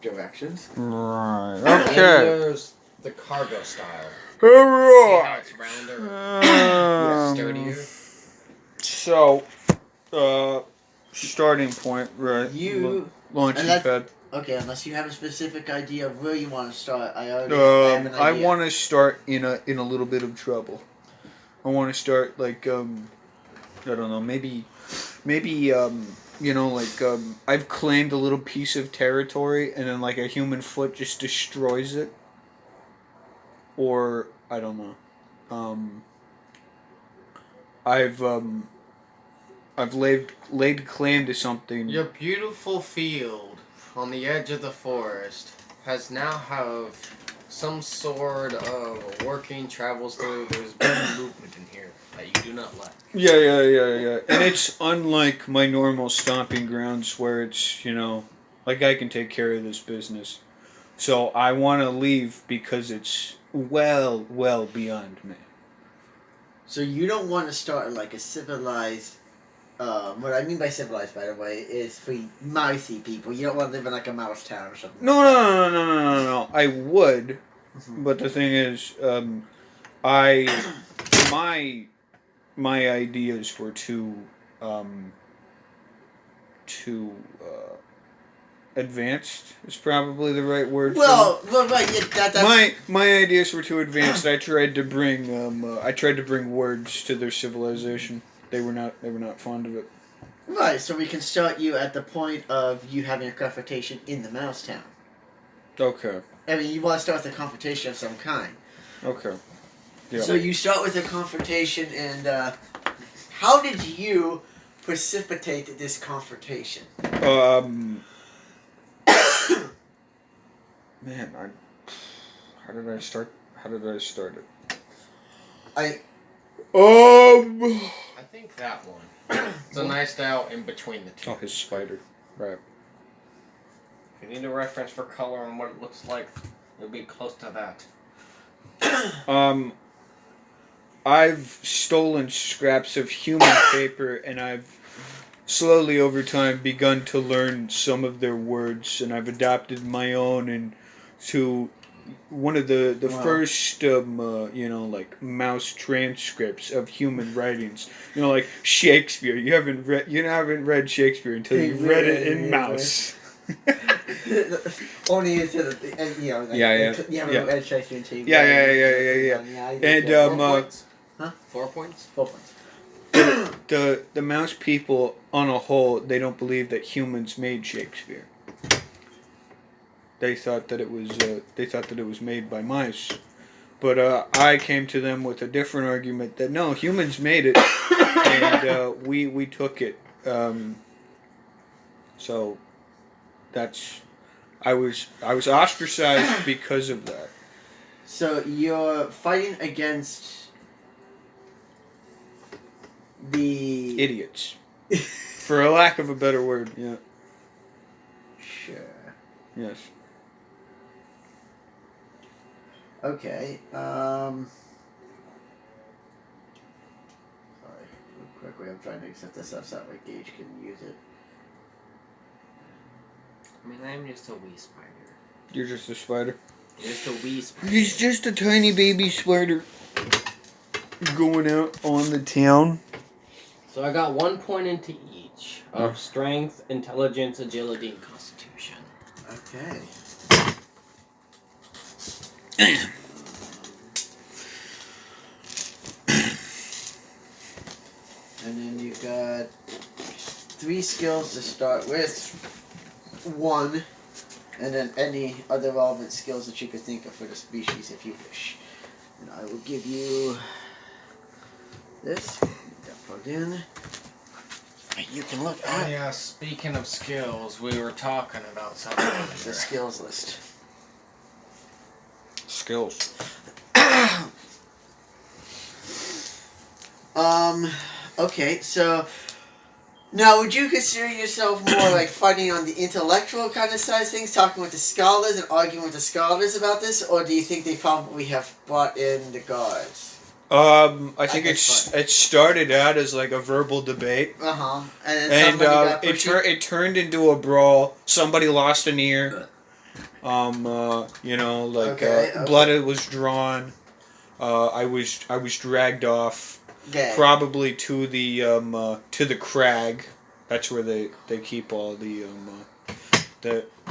directions. Right. And Okay. there's the cargo style. See Alright. how it's rounder, sturdier? So, starting point, right? You Launching and pad. okay, unless you have a specific idea of where you want to start. I have an I idea. want to start in a little bit of trouble. I want to start like I don't know, maybe I've claimed a little piece of territory and then like a human foot just destroys it. Or I don't know. I've laid claim to something. Your beautiful field on the edge of the forest has now have some sort of working travels through. There's been movement in here that you do not like. Yeah. And it's unlike my normal stomping grounds where it's, like I can take care of this business. So I want to leave because it's well beyond me. So you don't want to start like a civilized. What I mean by civilized, by the way, is for mousy people. You don't want to live in like a mouse town or something. No. I would, but the thing is, my ideas were too advanced. Is probably the right word. Well, right. Yeah, that's my ideas were too advanced. I tried to bring words to their civilization. They were not fond of it. right. So we can start you at the point of you having a confrontation in the mouse town. Okay. I mean, you want to start with a confrontation of some kind. Okay. Yeah. So you start with a confrontation, and how did you precipitate this confrontation? Man, how did I start it? I think that one. It's a nice style in between the two. Oh, his spider. Right. If you need a reference for color and what it looks like, it'll be close to that. I've stolen scraps of human paper, and I've slowly over time begun to learn some of their words, and I've adopted my own into one of the first like mouse transcripts of human writings. Like Shakespeare. You haven't read Shakespeare until you've read it in mouse. Only into the like, yeah. read Shakespeare until you Yeah. And 4 points? Huh? 4 points? 4 points. The mouse people on a whole, they don't believe that humans made Shakespeare. They thought that it was made by mice, but I came to them with a different argument that no, humans made it, and we took it. So that's I was ostracized because of that. So you're fighting against the idiots, for a lack of a better word. Yeah. Sure. Yes. Okay. Sorry. Real quickly, I'm trying to accept this up so that way Gage can use it. I mean, I'm just a wee spider. You're just a spider. Just a wee spider. He's just a tiny baby spider going out on the town. So I got 1 point into each of strength, intelligence, agility, and constitution. Okay. And then you've got 3 skills to start with. 1, and then any other relevant skills that you could think of for the species if you wish. And I will give you this. Get that plugged in. And you can look Oh at yeah, speaking of skills, we were talking about something. the skills list. Skills. Okay, so now would you consider yourself more like fighting on the intellectual kind of side of things, talking with the scholars and arguing with the scholars about this, or do you think they probably have brought in the guards? I think it started out as like a verbal debate. And then it turned into a brawl. Somebody lost an ear, You know, like Okay, okay. blood was drawn. I was dragged off, Okay. probably to the crag. That's where they keep all the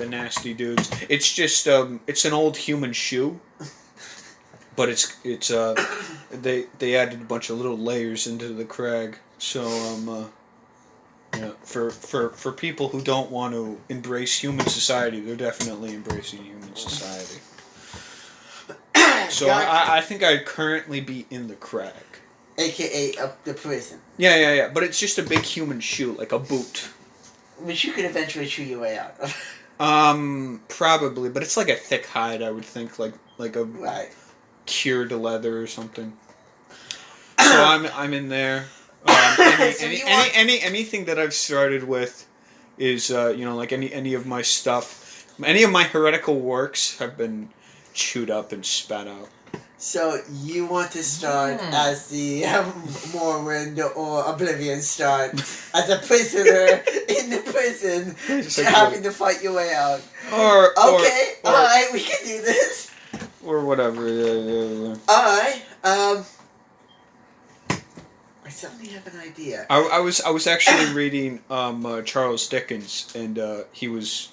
nasty dudes. It's just it's an old human shoe, but it's they added a bunch of little layers into the crag. So yeah, for people who don't want to embrace human society, they're definitely embracing human society. So I think I'd currently be in the crag. AKA up the prison. Yeah. But it's just a big human shoe, like a boot. Which you could eventually chew your way out of. Probably, but it's like a thick hide, I would think, like a Right. cured leather or something. So I'm in there. Anything that I've started with is like any of my stuff, any of my heretical works have been chewed up and spat out. So you want to start as the Morrowind or Oblivion start as a prisoner in the prison, having to fight your way out. Or alright, we can do this. Or whatever. Yeah. Alright, I suddenly have an idea. I was actually reading Charles Dickens, and he was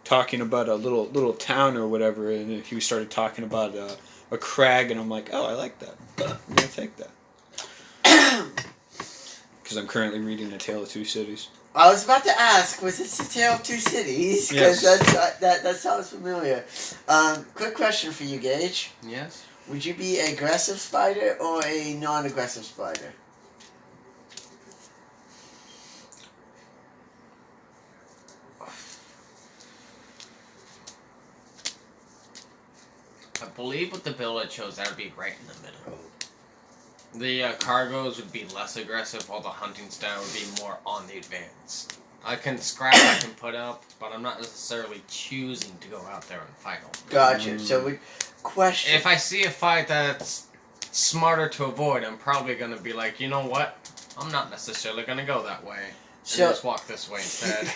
talking about a little town or whatever, and he started talking about a crag, and I'm like, oh, I like that. I'm gonna take that because I'm currently reading A Tale of Two Cities. I was about to ask, was this A Tale of Two Cities? Because Yes. that sounds familiar. Quick question for you, Gage. Yes. Would you be an aggressive spider or a non-aggressive spider? I believe with the build I chose, that would be right in the middle. The cargoes would be less aggressive, while the hunting style would be more on the advance. I can scrap, I can put up, but I'm not necessarily choosing to go out there and fight them. Gotcha. So, question. If I see a fight that's smarter to avoid, I'm probably going to be like, you know what? I'm not necessarily going to go that way. So- Just walk this way instead.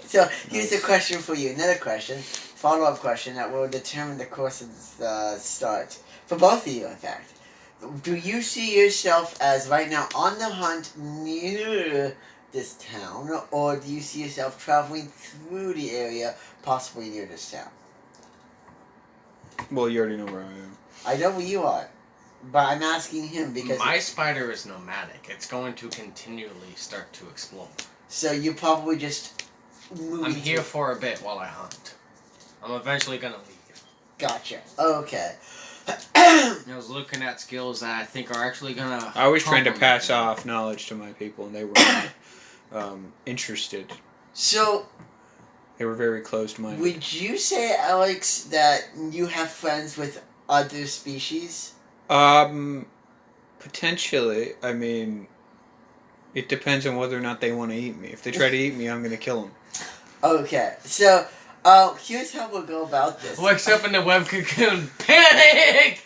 So, here's a question for you. Another question. Follow-up question that will determine the course of the start. For both of you, in fact. Do you see yourself as right now on the hunt near this town, or do you see yourself traveling through the area, possibly near this town? Well, you already know where I am. I know where you are, but I'm asking him because... My spider is nomadic. It's going to continually start to explore. So you probably just moving I'm here through- for a bit while I hunt. I'm eventually going to leave. Gotcha. Okay. I was looking at skills that I think are actually going to... I was trying to pass off knowledge to my people, and they were not interested. So, They were very closed-minded. would you say, Alex, that you have friends with other species? Potentially. I mean, it depends on whether or not they want to eat me. If they try to eat me, I'm gonna kill them. Okay. So, here's how we'll go about this. Wakes up in the web cocoon. Panic!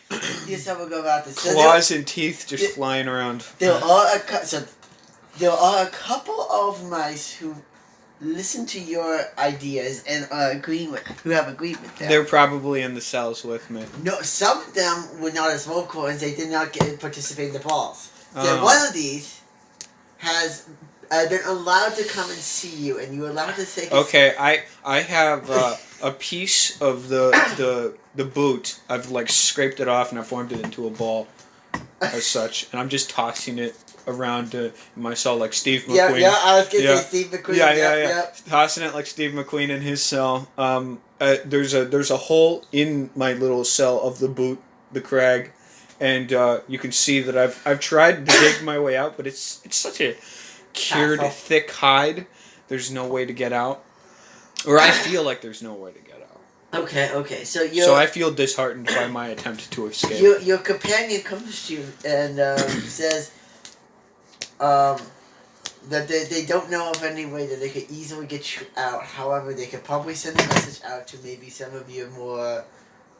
Here's how we'll go about this. So Claws and teeth just flying around. there are a couple of mice who listen to your ideas and are agreeing with, who have agreed with them. They're probably in the cells with me. No, some of them were not as vocal as they did not participate in the balls. So Oh. one of these has been allowed to come and see you, and you're allowed to take. Okay, I have a piece of the boot. I've like scraped it off and I formed it into a ball, as such, and I'm just tossing it around to my cell like Steve McQueen. Yeah, I was gonna Yeah. say Steve McQueen. Yeah. Tossing it like Steve McQueen in his cell. There's a hole in my little cell of the boot, the crag, and you can see that I've tried to dig my way out, but it's such a cured, Castle. thick hide. There's no way to get out, or I feel like there's no way to get out. Okay. So So I feel disheartened by my attempt to escape. your companion comes to you and says that they don't know of any way that they could easily get you out. However, they could probably send a message out to maybe some of your more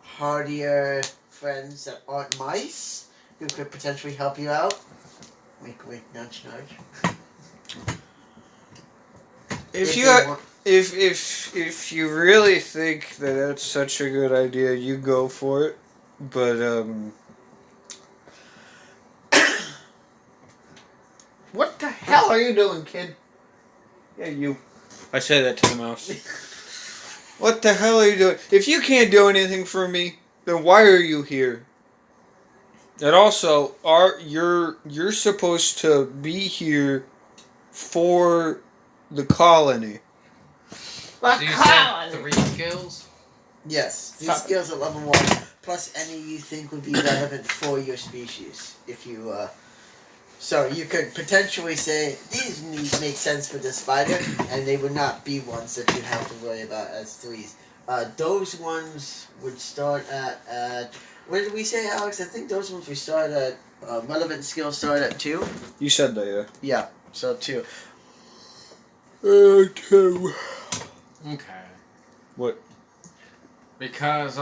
hardier friends that aren't mice who could potentially help you out. Wink, wink, nudge, nudge. If they you want- if you really think that that's such a good idea, you go for it. But what the hell are you doing, kid? Yeah, you. I said that to the mouse. What the hell are you doing? If you can't do anything for me, then why are you here? And also, you're supposed to be here for the colony. So you said 3 skills? Yes, these Stop it. skills are level 1, plus any you think would be relevant for your species. If you, so you could potentially say, these make sense for the spider, and they would not be ones that you have to worry about as 3s. Those ones would start at what did we say, Alex? I think those ones we start at, relevant skills start at 2? You said that, yeah. Yeah, so 2. 2. Okay. What? Because,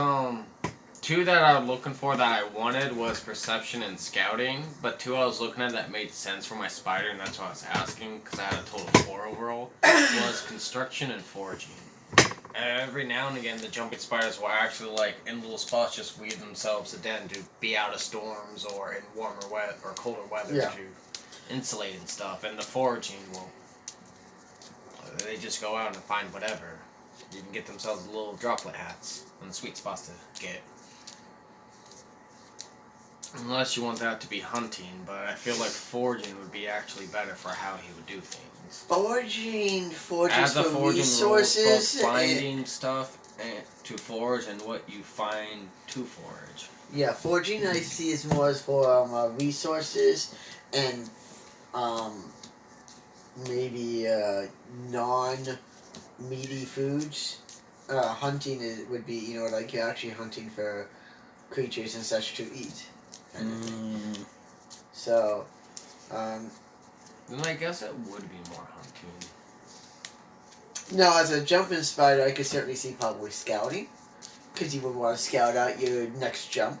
2 that I was looking for that I wanted was perception and scouting, but 2 I was looking at that made sense for my spider, and that's why I was asking, because I had a total of 4 overall, was construction and foraging. Every now and again, the jumping spiders will actually, like, in little spots, just weave themselves a den to be out of storms or in warmer weather or colder weather Yeah. to insulate and stuff. And the foraging will, they just go out and find whatever. You can get themselves little droplet hats and sweet spots to get. Unless you want that to be hunting, but I feel like foraging would be actually better for how he would do things. Foraging As a for foraging resources. rule, both finding stuff and to forage and what you find to forage. Yeah, foraging I see is more as for resources and maybe non-meaty foods. Hunting would be, like you're actually hunting for creatures and such to eat. Kind of thing. So, Then I guess it would be more hunting. now as a jumping spider, I could certainly see probably scouting. Because you would want to scout out your next jump.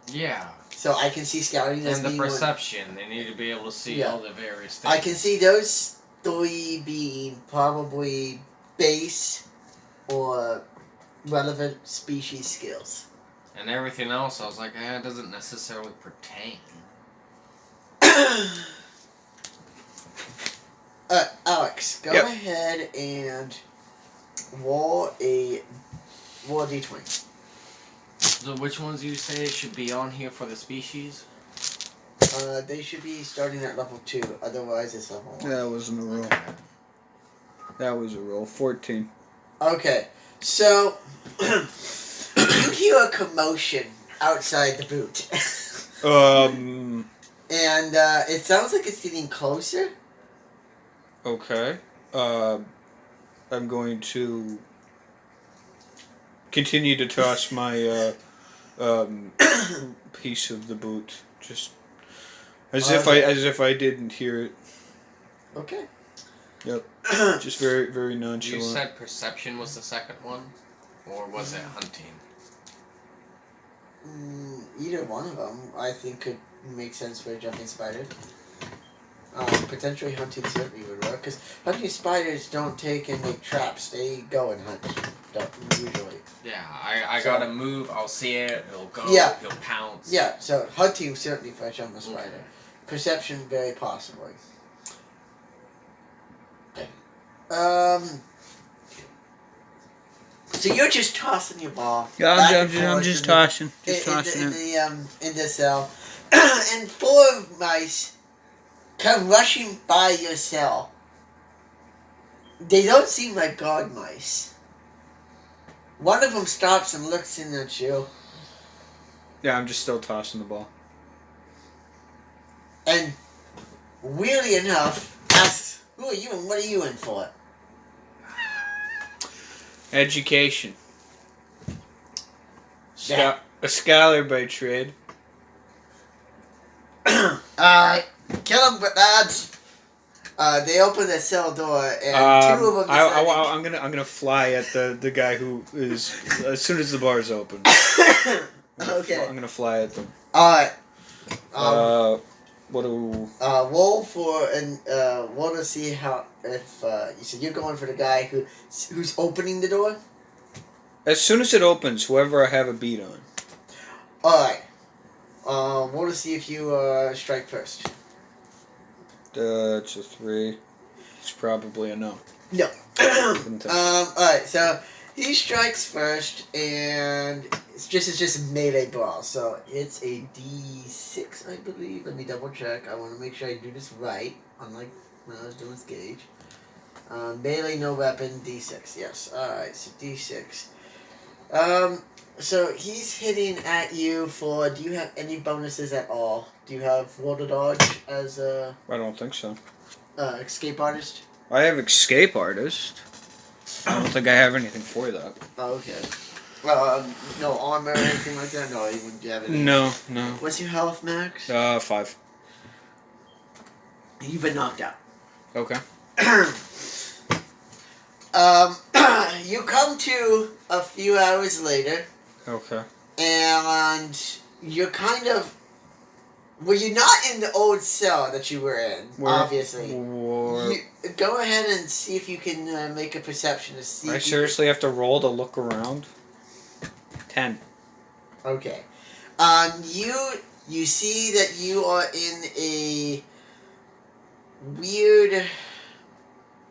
Yeah. So I can see scouting as And the being one. perception. They need to be able to see Yeah. all the various things. I can see those 3 being probably base or relevant species skills. And everything else, I was like, it doesn't necessarily pertain. Alex, go Yep. ahead and roll a d20. So which ones do you say should be on here for the species? They should be starting at level 2, otherwise it's level 1. That wasn't a roll. That was a roll. 14. Okay, so you hear a commotion outside the boot. And it sounds like it's getting closer. Okay. I'm going to continue to toss my piece of the boot, just as if I didn't hear it. Okay. Yep. Just very, very You nonchalant. said perception was the second one? Or was it hunting? Either one of them, I think, could make sense for a jumping spider. Potentially hunting certainly would work, because hunting spiders don't take and make traps. They go and hunt, usually. Yeah, I gotta move, I'll see it, he'll go, Yeah. he'll pounce. Yeah, so hunting certainly for a jumping spider. Perception, very possibly. So you're just tossing your ball. Yeah, back I'm and just forth in tossing. the- Just tossing it. in the cell, and 4 mice come rushing by your cell. They don't seem like guard mice. One of them stops and looks in at you, Yeah, I'm just still tossing the ball. and weirdly enough, asks, "Who are you and what are you in for?" Education. Yeah. A scholar by trade. Kill them, lads. They open the cell door, and 2 of them decide I'm gonna fly at the guy who is as soon as the bar's open. Okay. I'm gonna fly at them. Alright. What do... Roll for and roll to see how if you said you're going for the guy who's opening the door. As soon as it opens, whoever I have a beat on. All right. Roll to see if you strike first. It's a 3. It's probably a no. No. Didn't think so. Alright, so he strikes first, and it's just a melee brawl. So it's a D6, I believe. Let me double check. I want to make sure I do this right, unlike when I was doing Gauge. Melee, no weapon, D6. Yes. Alright, so D6. So he's hitting at you for. Do you have any bonuses at all? Do you have water dodge as a I don't think so. escape artist? I have escape artist. I don't think I have anything for that. Oh, okay. No armor or anything like that? No, you wouldn't have any. No. What's your health max? 5. You've been knocked out. Okay. You come to a few hours later, Okay. and you're kind of. Well, you're not in the old cell that you were in, obviously. Go ahead and see if you can make a perception to see. I seriously have to roll to look around? 10. Okay. You see that you are in a weird,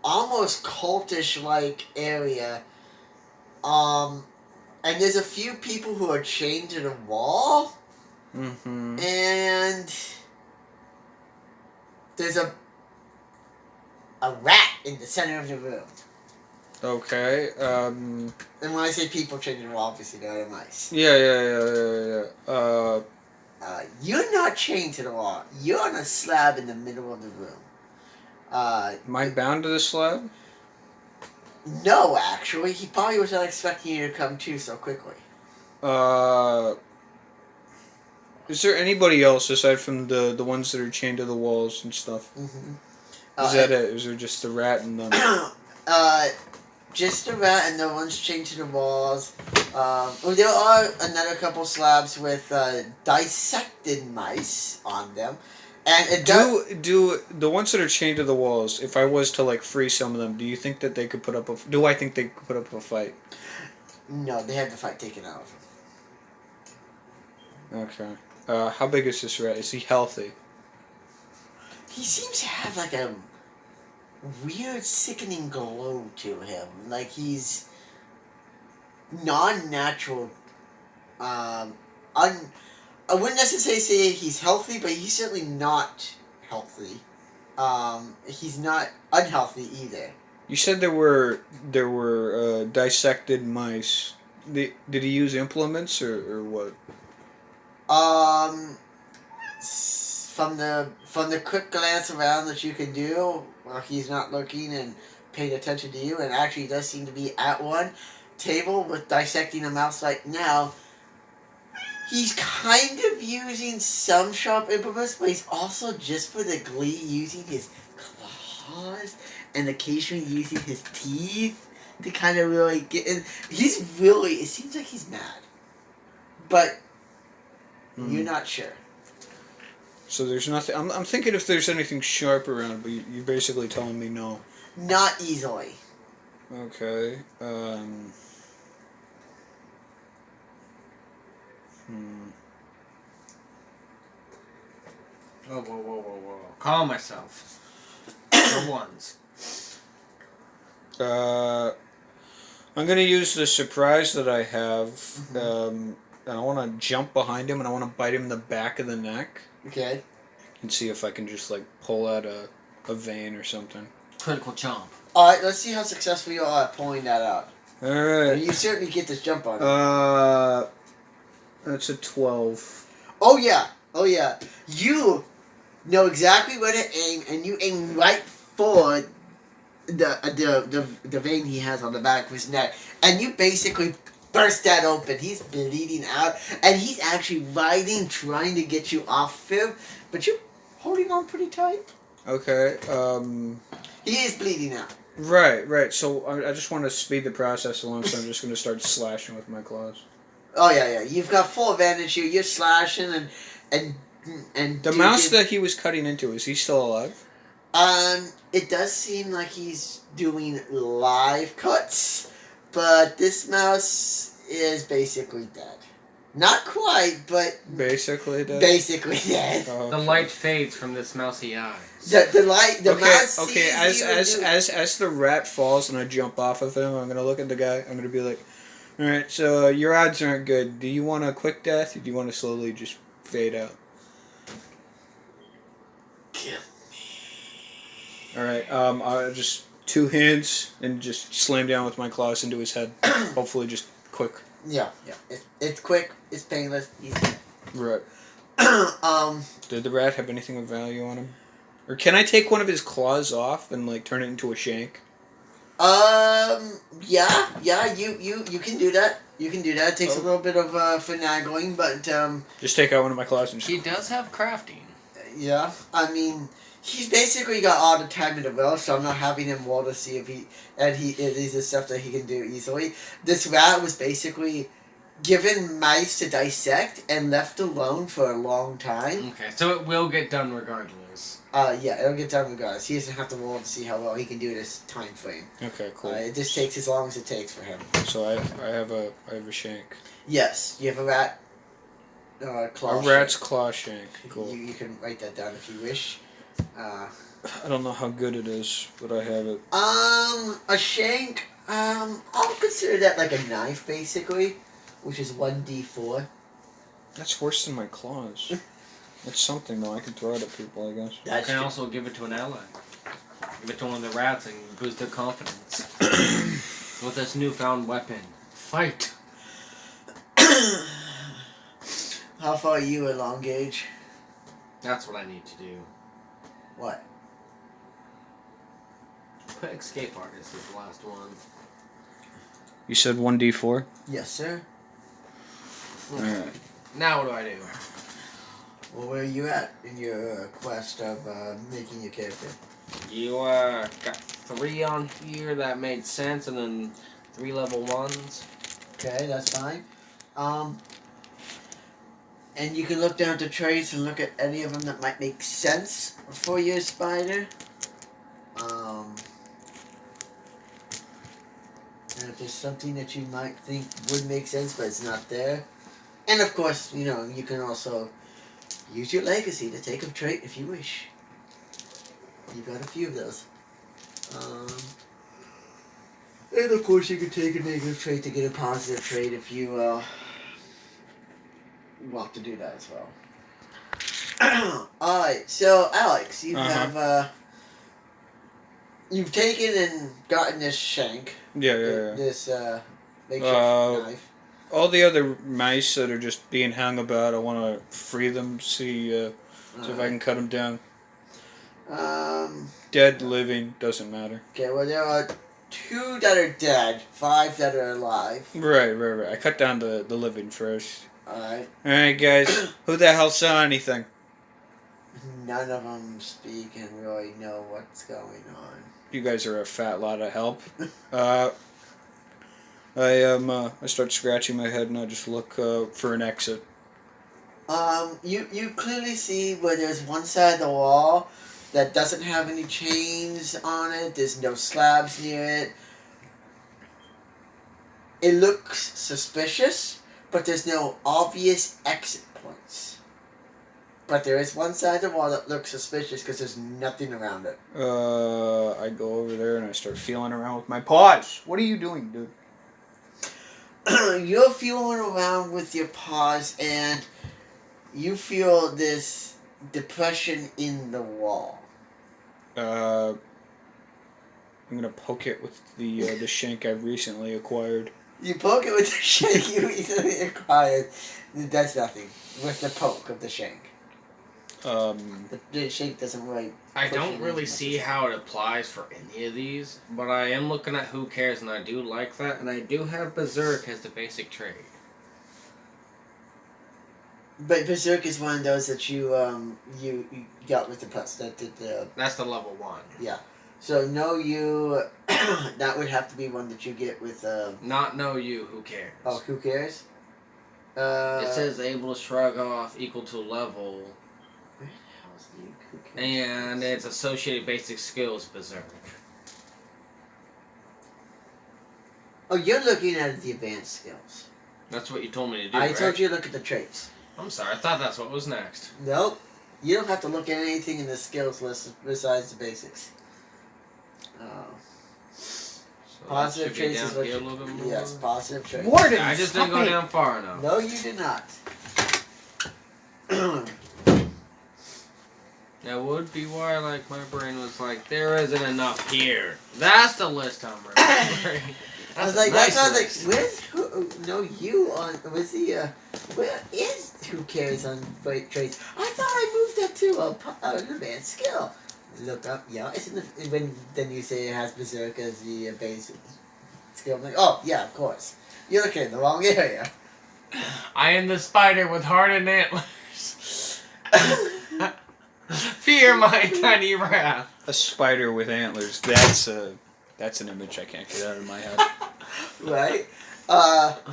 almost cultish-like area. And there's a few people who are chained to the wall. Mm-hmm. And there's a rat in the center of the room. Okay. And when I say people chained to the wall, obviously they're mice. Yeah. You're not chained to the wall. You're on a slab in the middle of the room. Am I bound to the slab? No, actually. He probably was not expecting you to come to so quickly. Is there anybody else aside from the ones that are chained to the walls and stuff? Mm-hmm. Is that it? Is there just the rat and them? Just the rat and the ones chained to the walls. There are another couple slabs with dissected mice on them. And it do the ones that are chained to the walls, if I was to like free some of them, do you think that they could put up do I think they could put up a fight? No, they have the fight taken out of them. Okay. How big is this rat? Is he healthy? He seems to have like a weird, sickening glow to him. Like he's non-natural. I wouldn't necessarily say he's healthy, but he's certainly not healthy. He's not unhealthy either. You said there were dissected mice. Did he use implements or what? From the quick glance around that you can do, while he's not looking and paying attention to you, and actually does seem to be at one table with dissecting a mouse right now. He's kind of using some sharp implements, but he's also, just for the glee, using his claws and occasionally using his teeth to kind of really get in. It seems like he's mad. But you're not sure. So there's nothing. I'm thinking if there's anything sharp around, but you're basically telling me no. Not easily. Okay. Whoa. Calm myself. For once. I'm gonna use the surprise that I have, and I want to jump behind him, and I want to bite him in the back of the neck. Okay. And see if I can just like pull out a vein or something. Critical chomp. Alright, let's see how successful you are at pulling that out. Alright. You certainly get this jump on it. That's a 12. Oh yeah. You know exactly where to aim, and you aim right for the vein he has on the back of his neck, and you basically burst that open. He's bleeding out, and he's actually writhing, trying to get you off him, but you're holding on pretty tight. Okay. He is bleeding out. Right. So I just want to speed the process along, so I'm just going to start slashing with my claws. Oh yeah. You've got full advantage here. You're slashing, and And The mouse that he was cutting into, is he still alive? It does seem like he's doing live cuts, but this mouse is basically dead. Not quite, but Basically dead. basically dead. Oh, The okay. light fades from this mousy eye. The mouse Okay. sees you and As the rat falls and I jump off of him, I'm gonna look at the guy. I'm gonna be like, "All right, so your odds aren't good. Do you want a quick death, or do you want to slowly just fade out?" Kill All right. I just 2 hands and just slam down with my claws into his head. Hopefully, just quick. Yeah. It's quick. It's painless. Easy. Right. um. Did the rat have anything of value on him? Or can I take one of his claws off and like turn it into a shank? Yeah. You can do that. You can do that. It takes a little bit of finagling, but Just take out one of my claws and just. He does have crafting. yeah. I mean, he's basically got all the time in the world, so I'm not having him roll to see if it is the stuff that he can do easily. This rat was basically given mice to dissect and left alone for a long time. Okay, so it will get done regardless. Yeah, it'll get done regardless. He doesn't have to roll to see how well he can do this time frame. Okay, cool. It just takes as long as it takes for him. So I have a shank. Yes, you have a rat. Claw. A rat's claw shank. Cool. You can write that down if you wish. I don't know how good it is, but I have it. A shank. I'll consider that like a knife, basically, which is 1d4. That's worse than my claws. It's something though. I can throw it at people, I guess. You can also give it to an ally. Give it to one of the rats and boost their confidence. With this newfound weapon. Fight! How far are you along, Gage? That's what I need to do. What? Quick escape artist is the last one. You said 1d4? Yes, sir. Alright. Now what do I do? Well, where are you at in your quest of making your character? You got 3 on here that made sense, and then 3 level 1s. Okay, that's fine. And you can look down to traits and look at any of them that might make sense for your spider. And if there's something that you might think would make sense but it's not there. And of course, you know, you can also use your legacy to take a trait if you wish. You've got a few of those. And of course you can take a negative trait to get a positive trait if you want to do that as well. Alright, so Alex, you have you've taken and gotten this shank. Yeah. This makeshift knife. All the other mice that are just being hung about, I want to free them, see if I can cut them down. Dead, living, doesn't matter. Okay, well there are 2 that are dead, 5 that are alive. Right. I cut down the living first. Alright. Alright, guys. Who the hell saw anything? None of them speak and really know what's going on. You guys are a fat lot of help. I start scratching my head and I just look for an exit. You clearly see where there's one side of the wall that doesn't have any chains on it. There's no slabs near it. It looks suspicious, but there's no obvious exit points. But there is one side of the wall that looks suspicious because there's nothing around it. I go over there and I start feeling around with my paws. What are you doing, dude? You're feeling around with your paws and you feel this depression in the wall. I'm gonna poke it with the shank I've recently acquired. You poke it with the shank you easily acquired. That's nothing. With the poke of the shank. The shank doesn't really... I push don't it really as much see as- how it applies for any of these, but I am looking at Who Cares, and I do like that, and I do have Berserk as the basic trait. But Berserk is one of those that you got with the plus. That's the level 1. Yeah. So know you... that would have to be one that you get with... Not Know You, Who Cares. Oh, Who Cares? It says able to shrug off equal to level And its associated basic skills, Berserk. Oh, you're looking at the advanced skills. That's what you told me to do, I right? told you to look at the traits. I'm sorry, I thought that's what was next. Nope. You don't have to look at anything in the skills list besides the basics. So Positive that should be traits is down what here a you... little bit more. Yes, positive traits. Warden, I just didn't stop go it. down far enough. No, you did not. That would be why, like, my brain was like, there isn't enough here. That's the list I'm remembering. I was That's like, a that's nice why I was list. like, where's who? No, you on? Was the? Where is who cares on traits? I thought I moved that to an advanced skill. Look up, yeah. It's in the when then you say it has berserk as the basic skill. I'm like, oh yeah, of course. You're looking in the wrong area. I am the spider with hardened antlers. Fear my tiny wrath. A spider with antlers. That's an image I can't get out of my head. Right.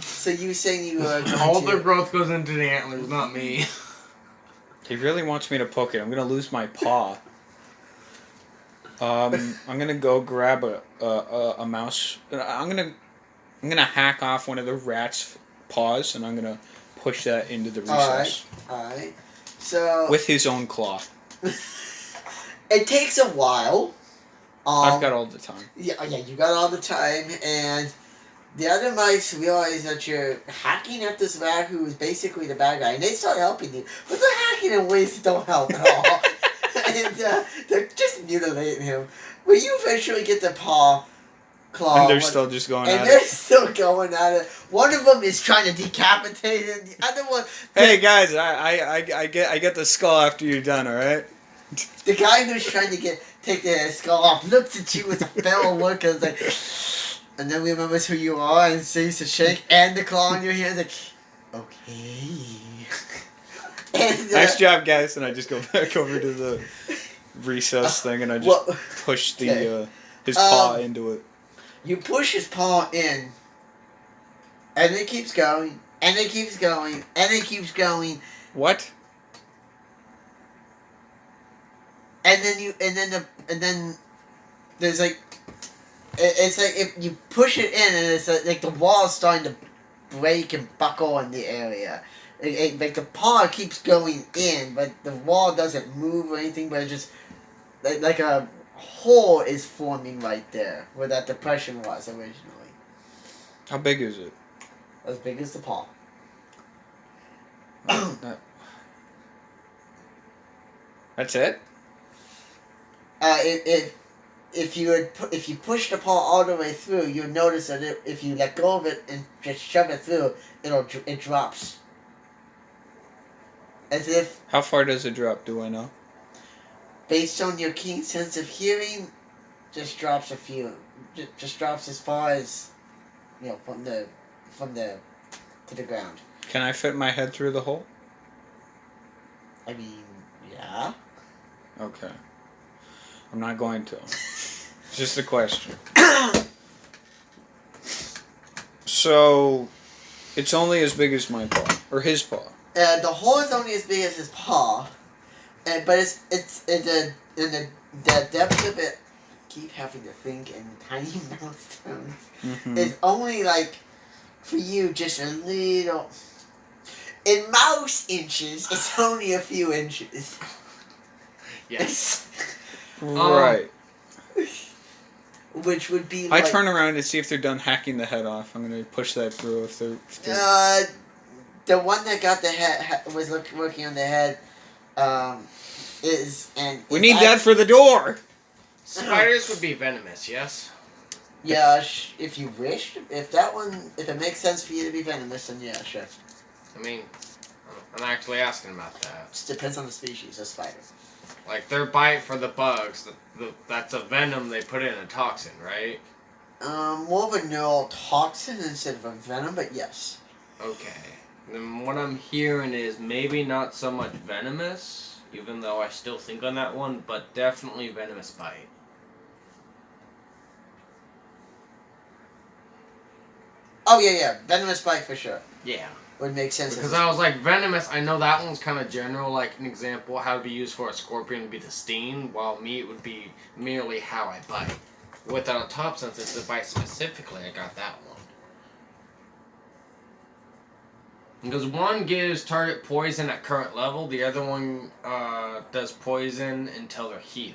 So you saying you were going All to, the growth goes into the antlers, not me. He really wants me to poke it. I'm gonna lose my paw. I'm gonna go grab a mouse. I'm gonna hack off one of the rat's paws, and I'm gonna push that into the recess Alright. So with his own claw. it takes a while. I've got all the time. Yeah, you got all the time, and the other mice realize that you're hacking at this rat who is basically the bad guy, and they start helping you, but they're hacking in ways that don't help at all. And they're just mutilating him. But you eventually get the claw. And they're still just going and at they're it. still going at it. One of them is trying to decapitate it. The other one, Hey guys, I get the skull after you're done. All right. the guy who's trying to take the skull off looks at you with a fellow look and is like, and then remembers who you are and sees the shake and the claw in your hand. Like, okay. And, Nice job, guys. And I just go back over to the recess thing, and I just push the his paw into it. You push his paw in, and it keeps going, and it keeps going, and it keeps going, What? and then there's like, it's like if you push it in, and it's like the wall's starting to break and buckle in the area. Like the paw keeps going in, but the wall doesn't move or anything, but it just like a hole is forming right there where that depression was originally. How big is it? As big as the paw. That's it? If you push the paw all the way through, you'll notice that if you let go of it and just shove it through, it drops. As if, How far does it drop? Do I know? based on your keen sense of hearing, just drops just drops as far as, from the to the ground. Can I fit my head through the hole? I mean, yeah. Okay. I'm not going to. Just a question. So, it's only as big as my paw or his paw. The hole is only as big as his paw, but it's in the depth of it. I keep having to think in tiny mouse terms. Mm-hmm. It's only like for you just a little. In mouse inches, it's only a few inches. Yes. Right. Which would be I like. turn around and see if they're done hacking the head off. I'm gonna push that through if they're The one that got the head was working on the head. We need that for the door. Spiders would be venomous, yes? Yeah, if you wish. If it makes sense for you to be venomous, then yeah, sure. I mean, I'm actually asking about that. Just depends on the species of spider. Like, their bite for the bugs, that's a venom they put in a toxin, right? More of a neurotoxin instead of a venom, but yes. Okay. Then what I'm hearing is maybe not so much venomous, even though I still think on that one, but definitely venomous bite. Oh yeah, venomous bite for sure. Yeah. would make sense. Because I was like, venomous, I know that one's kind of general, like an example, how to be used for a scorpion would be the sting, while meat would be merely how I bite. With on top, since it's to bite specifically, I got that one. Because one gives target poison at current level, the other one does poison until they're healed.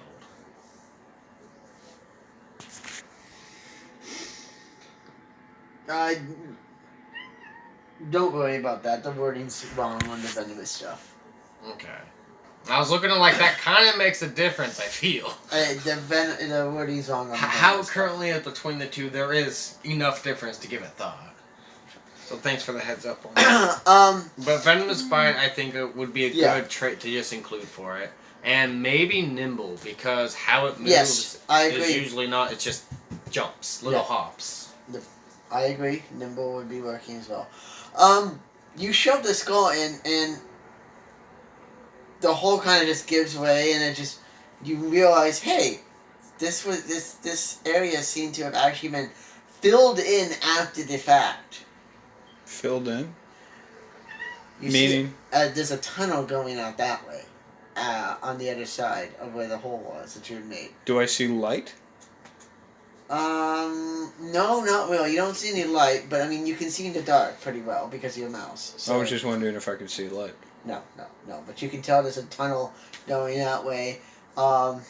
Don't worry about that. The wording's wrong on the venomous stuff. Okay. I was looking at like that kind of makes a difference, I feel. The wording's wrong on the How venomous stuff. currently is between the two, there is enough difference to give it thought. So thanks for the heads up on that. But venomous bite, I think it would be a good trait to just include for it. And maybe nimble, because how it moves I is agree. usually not, it's just jumps, little hops. I agree. Nimble would be working as well. You shove the skull in, and the hole kind of just gives way, and it just, you realize, hey, this area seemed to have actually been filled in after the fact. Filled in? You Meaning? see, there's a tunnel going out that way, on the other side of where the hole was that you had made. Do I see light? No, not really. You don't see any light, but I mean, you can see in the dark pretty well because of your mouse. So I was just wondering if I could see light. No. But you can tell there's a tunnel going that way. And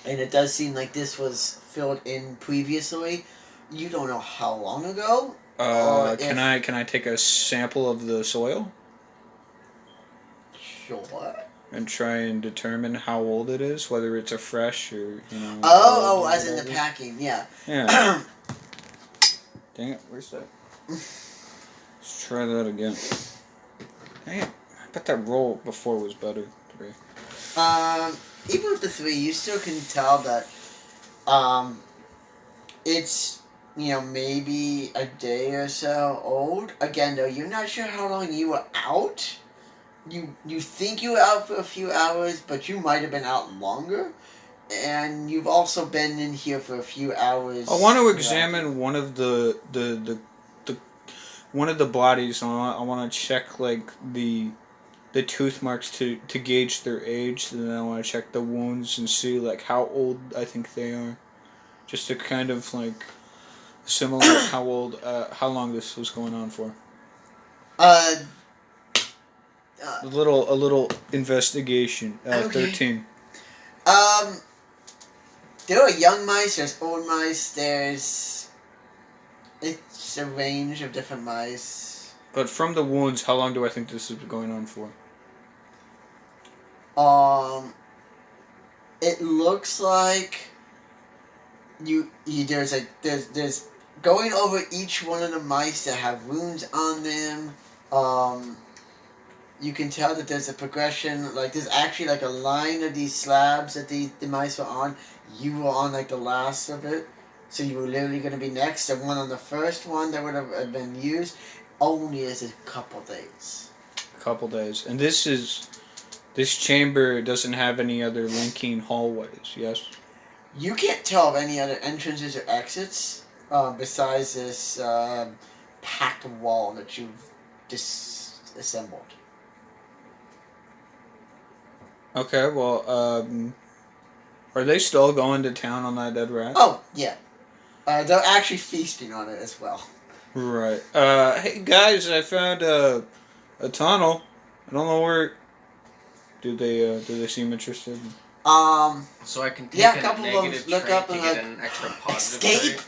it does seem like this was filled in previously. You don't know how long ago. Can I take a sample of the soil Sure. and try and determine how old it is, whether it's a fresh or As in the packing, yeah. Yeah. Dang it, where's that? Let's try that again. Dang it, I bet that roll before was better today. Even with the 3, you still can tell that, it's, maybe a day or so old. Again, though, you're not sure how long you were out. You think you were out for a few hours, but you might have been out longer. And you've also been in here for a few hours. I want to examine one of the one of the bodies. I want to check like the tooth marks to gauge their age. And then I want to check the wounds and see like how old I think they are, just to kind of like similar how long this was going on for. A little investigation. Okay. 13. There are young mice, there's old mice, it's a range of different mice. But from the wounds, how long do I think this is going on for? It looks like there's going over each one of the mice that have wounds on them. You can tell that there's a progression, like there's actually like a line of these slabs that the mice were on. You were on like the last of it, so you were literally going to be next. The one on the first one that would have been used only is a couple days. A couple days. And this chamber doesn't have any other linking hallways, yes? You can't tell of any other entrances or exits besides this packed wall that you've disassembled. Okay, well, are they still going to town on that dead rat? Oh, yeah. They're actually feasting on it as well. Right. Hey guys, I found a tunnel. I don't know where. Do they seem interested? So I can take a a couple of negative them look trait up to and get like, an extra positive escape? trait.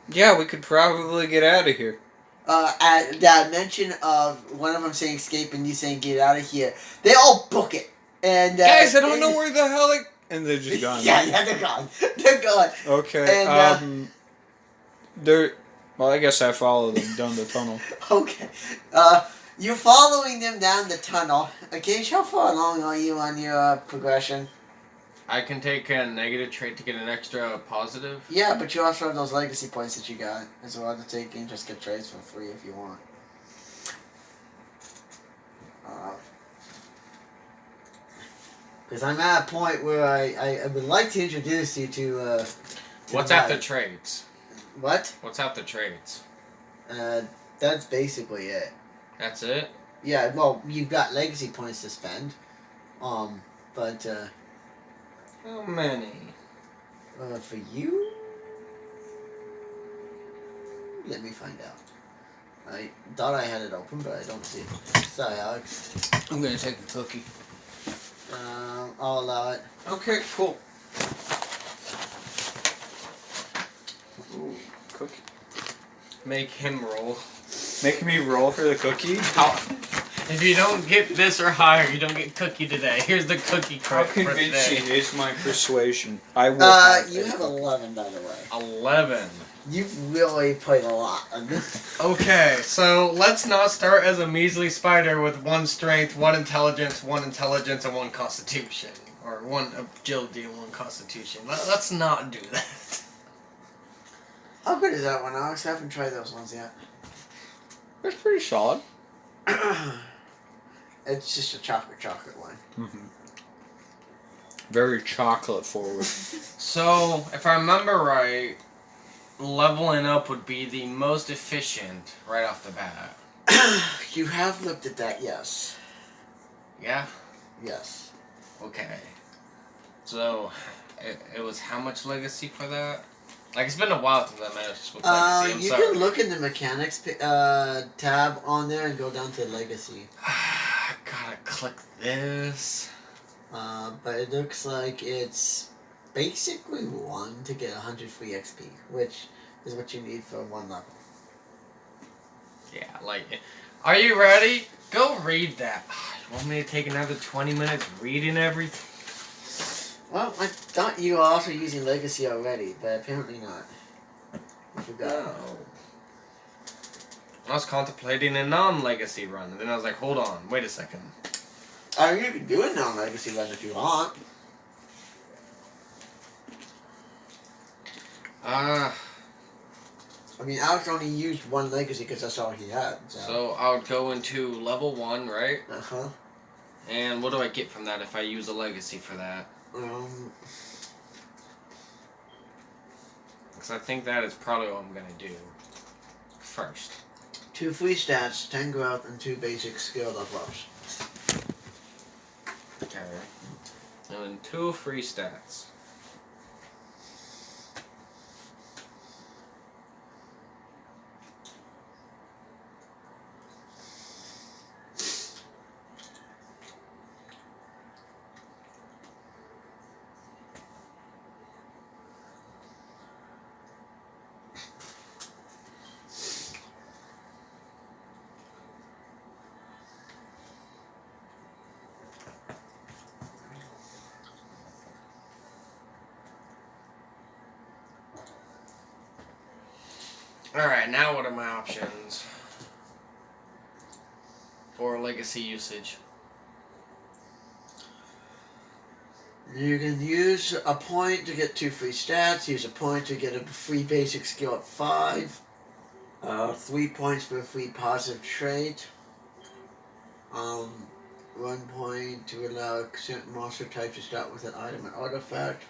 Yeah, we could probably get out of here. At that mention of one of them saying escape and you saying get out of here, they all book it. And Guys, I don't know where the hell it... And they're just gone. Yeah, they're gone. They're gone. Okay, And, they're... Well, I guess I follow them down the tunnel. Okay. You're following them down the tunnel. Gage, how far along are you on your progression? I can take a negative trait to get an extra positive. Yeah, but you also have those legacy points that you got as well to take and just get trades for free if you want. Because I'm at a point where I would like to introduce you to What's the after map. trades? What? What's after trades? That's basically it. That's it? Yeah, well, you've got legacy points to spend. But How many? for you, let me find out. I thought I had it open, but I don't see it. Sorry, Alex. I'm gonna take the cookie. I'll allow it. Okay, cool. Ooh, cookie. Make him roll. Making me roll for the cookie? How? If you don't get this or higher, you don't get cookie today. Here's the cookie How card for convincing today. is my persuasion? I will. You have 11, by the way. 11. You've really played a lot on this. Okay, so let's not start as a measly spider with 1 strength, 1 intelligence, 1 intelligence, and 1 constitution. Or 1 agility and 1 constitution. Let's not do that. How good is that one, Alex? I haven't tried those ones yet. That's pretty solid. It's just a chocolate one. Mm-hmm. Very chocolate forward. So, if I remember right, leveling up would be the most efficient right off the bat. You have looked at that, yes. Yeah? Yes. Okay. So, it was how much legacy for that? Like, it's been a while since I managed with legacy. I'm You sorry. can look in the mechanics tab on there and go down to legacy. I gotta click this. But it looks like it's basically 1 to get 100 free XP, which is what you need for 1 level. Yeah, like, are you ready? Go read that. You want me to take another 20 minutes reading everything? Well, I thought you were also using legacy already, but apparently not. I forgot. I was contemplating a non-legacy run, and then I was like, hold on, wait a second. You can do a non-legacy run if you want. I mean, Alex only used 1 legacy because that's all he had. So I would go into level 1, right? Uh-huh. And what do I get from that if I use a legacy for that? Because I think that is probably what I'm going to do first. 2 free stats, 10 growth, and 2 basic skill levels. Okay. And then 2 free stats. Alright, now what are my options for legacy usage? You can use a point to get 2 free stats, use a point to get a free basic skill at 5, 3 points for a free positive trait, 1 point to allow certain monster types to start with an item and artifact.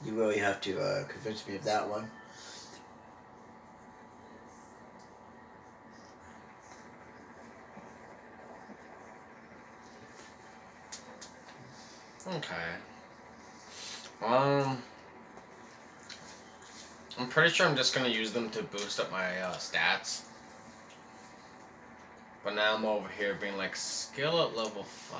You really have to convince me of that one. Okay. I'm pretty sure I'm just gonna use them to boost up my stats. But now I'm over here being like, skill at level 5.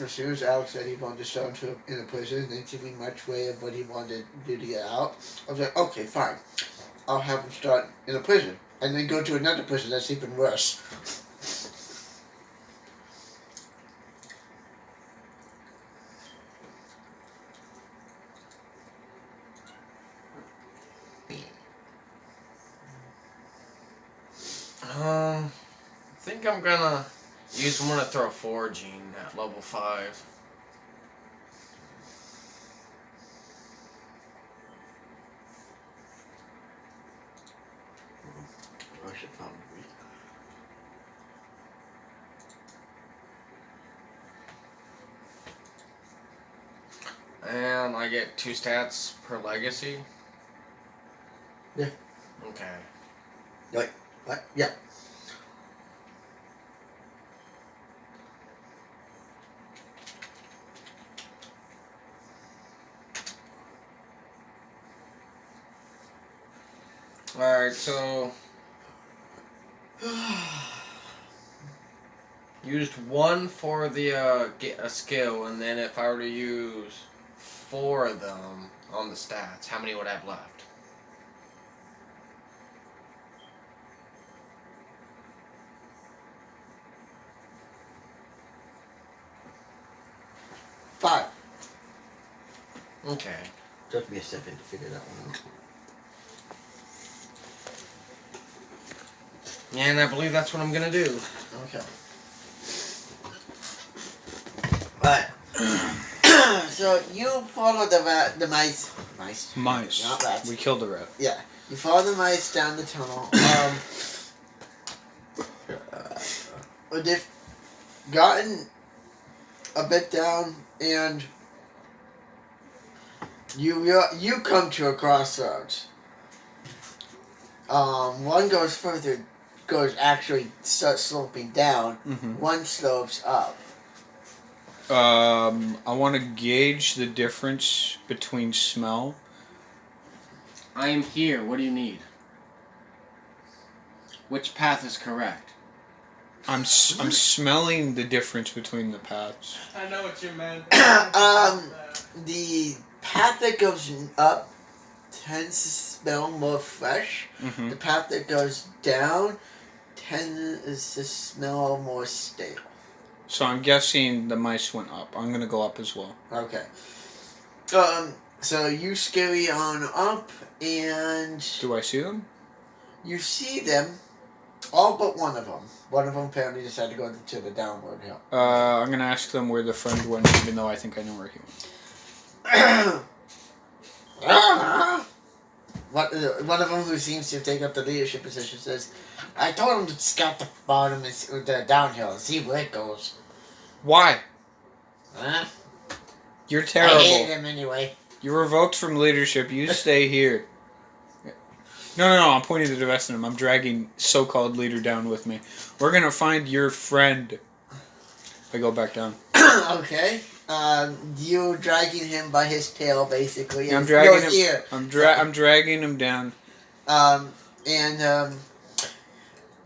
as soon as Alex said he wanted to start in a prison, and to be much way of what he wanted to do to get out, I was like, okay, fine. I'll have him start in a prison. And then go to another prison that's even worse. I think I'm gonna use one to throw foraging at level 5. I should probably. And I get 2 stats per legacy. Yeah. Okay. What? Yeah. Alright, so used 1 for the get a skill, and then if I were to use 4 of them on the stats, how many would I have left? Five. Okay. Took me a second to figure that one out. And I believe that's what I'm gonna do. Okay. Right. So you follow the mice. Mice. Not rats. We killed a rat. Yeah. You follow the mice down the tunnel. They've gotten a bit down, and you come to a crossroads. One starts sloping down. Mm-hmm. One slopes up. I want to gauge the difference between smell. I am here. What do you need? Which path is correct? I'm smelling the difference between the paths. I know what you meant. The path that goes up tends to smell more fresh. Mm-hmm. The path that goes down tends to smell more stale. So I'm guessing the mice went up. I'm gonna go up as well. Okay. So you scurry on up, and Do I see them? you see them, all but one of them. One of them apparently decided to go to the downward hill. I'm gonna ask them where the friend went, even though I think I know where he went. One of them, who seems to take up the leadership position, says, I told him to scout the bottom and the downhill and see where it goes. Why? Huh? You're I terrible. hated him anyway. You're revoked from leadership. You stay here. No. I'm pointing to the rest of them. I'm dragging so-called leader down with me. We're gonna find your friend. I go back down. Okay. You dragging him by his tail, basically. I'm and dragging his him. ear. I'm dragging him down.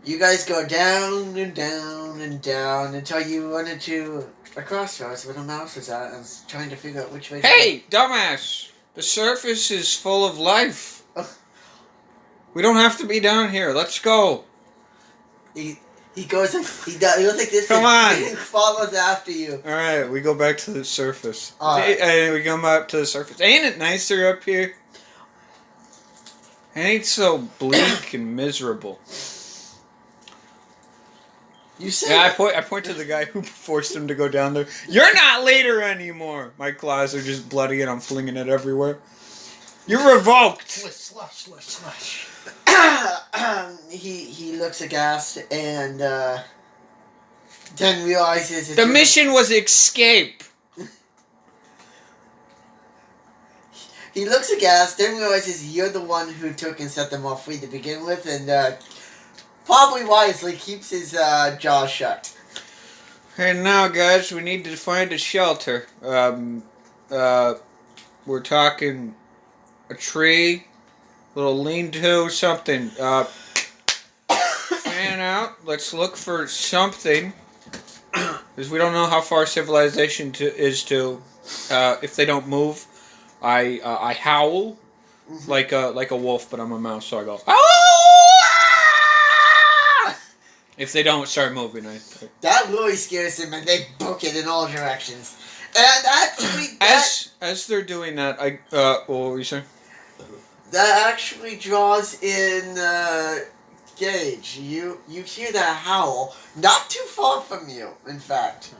You guys go down and down and down until you run into a crossroads where the mouse is at and trying to figure out which way to Hey, dumbass! The surface is full of life. We don't have to be down here. Let's go. He goes and he looks like this. Come on. He follows after you. All right, we go back to the surface. Alright. And we come up to the surface. Ain't it nicer up here? It ain't so bleak and miserable. You say Yeah, I point to the guy who forced him to go down there. You're not leader anymore. My claws are just bloody and I'm flinging it everywhere. You're revoked. Slush. he looks aghast and then realizes The mission was escape. He looks aghast, then realizes you're the one who took and set them all free to begin with, and probably wisely keeps his jaw shut. And now, guys, we need to find a shelter. We're talking a tree, little lean-to, something. Fan out. Let's look for something. because we don't know how far civilization is to. If they don't move, I howl like a wolf, but I'm a mouse, so I go. "Ah!" If they don't start moving, That really scares them, and they book it in all directions. And actually, as they're doing that, what were you saying? that actually draws in Gage. You hear that howl not too far from you. In fact.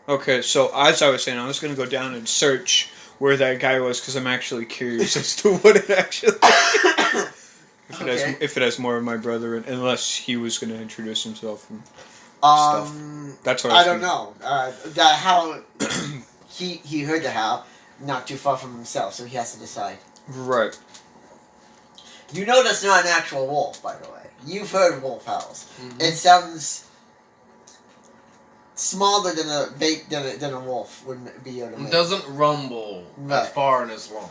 Okay, so as I was saying, I was gonna go down and search where that guy was because I'm actually curious as to what it actually. If it has more of my brother, unless he was gonna introduce himself and stuff. That's what I don't know. That howl. he heard the howl, not too far from himself, so he has to decide. Right. You know that's not an actual wolf, by the way. You've heard wolf howls. Mhm. It sounds smaller than a wolf would be able to It make. doesn't rumble Right. as far and as long.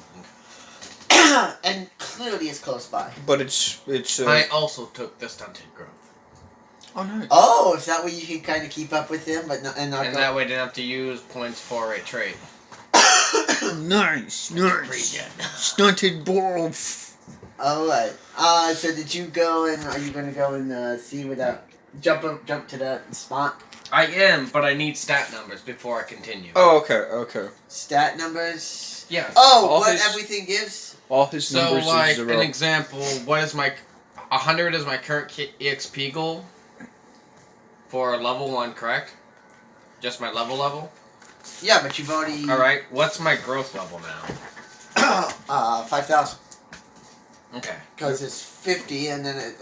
And clearly it's close by. But it's. I also took the stunted growth. Oh nice. Oh, is that way you can kind of keep up with him, but not, and not And go... that way I didn't have to use points for a trait. Nice. Stunted wolf. Alright. So did you go and are you gonna go and see where that jump to that spot? I am, but I need stat numbers before I continue. Oh, okay. Stat numbers? Yes. Oh, All what his- everything gives? All his So, numbers like, is 0. an example, what is my... 100 is my current EXP goal for level 1, correct? Just my level? Yeah, but you've already... Alright, what's my growth level now? 5,000. Okay. Because it's 50, and then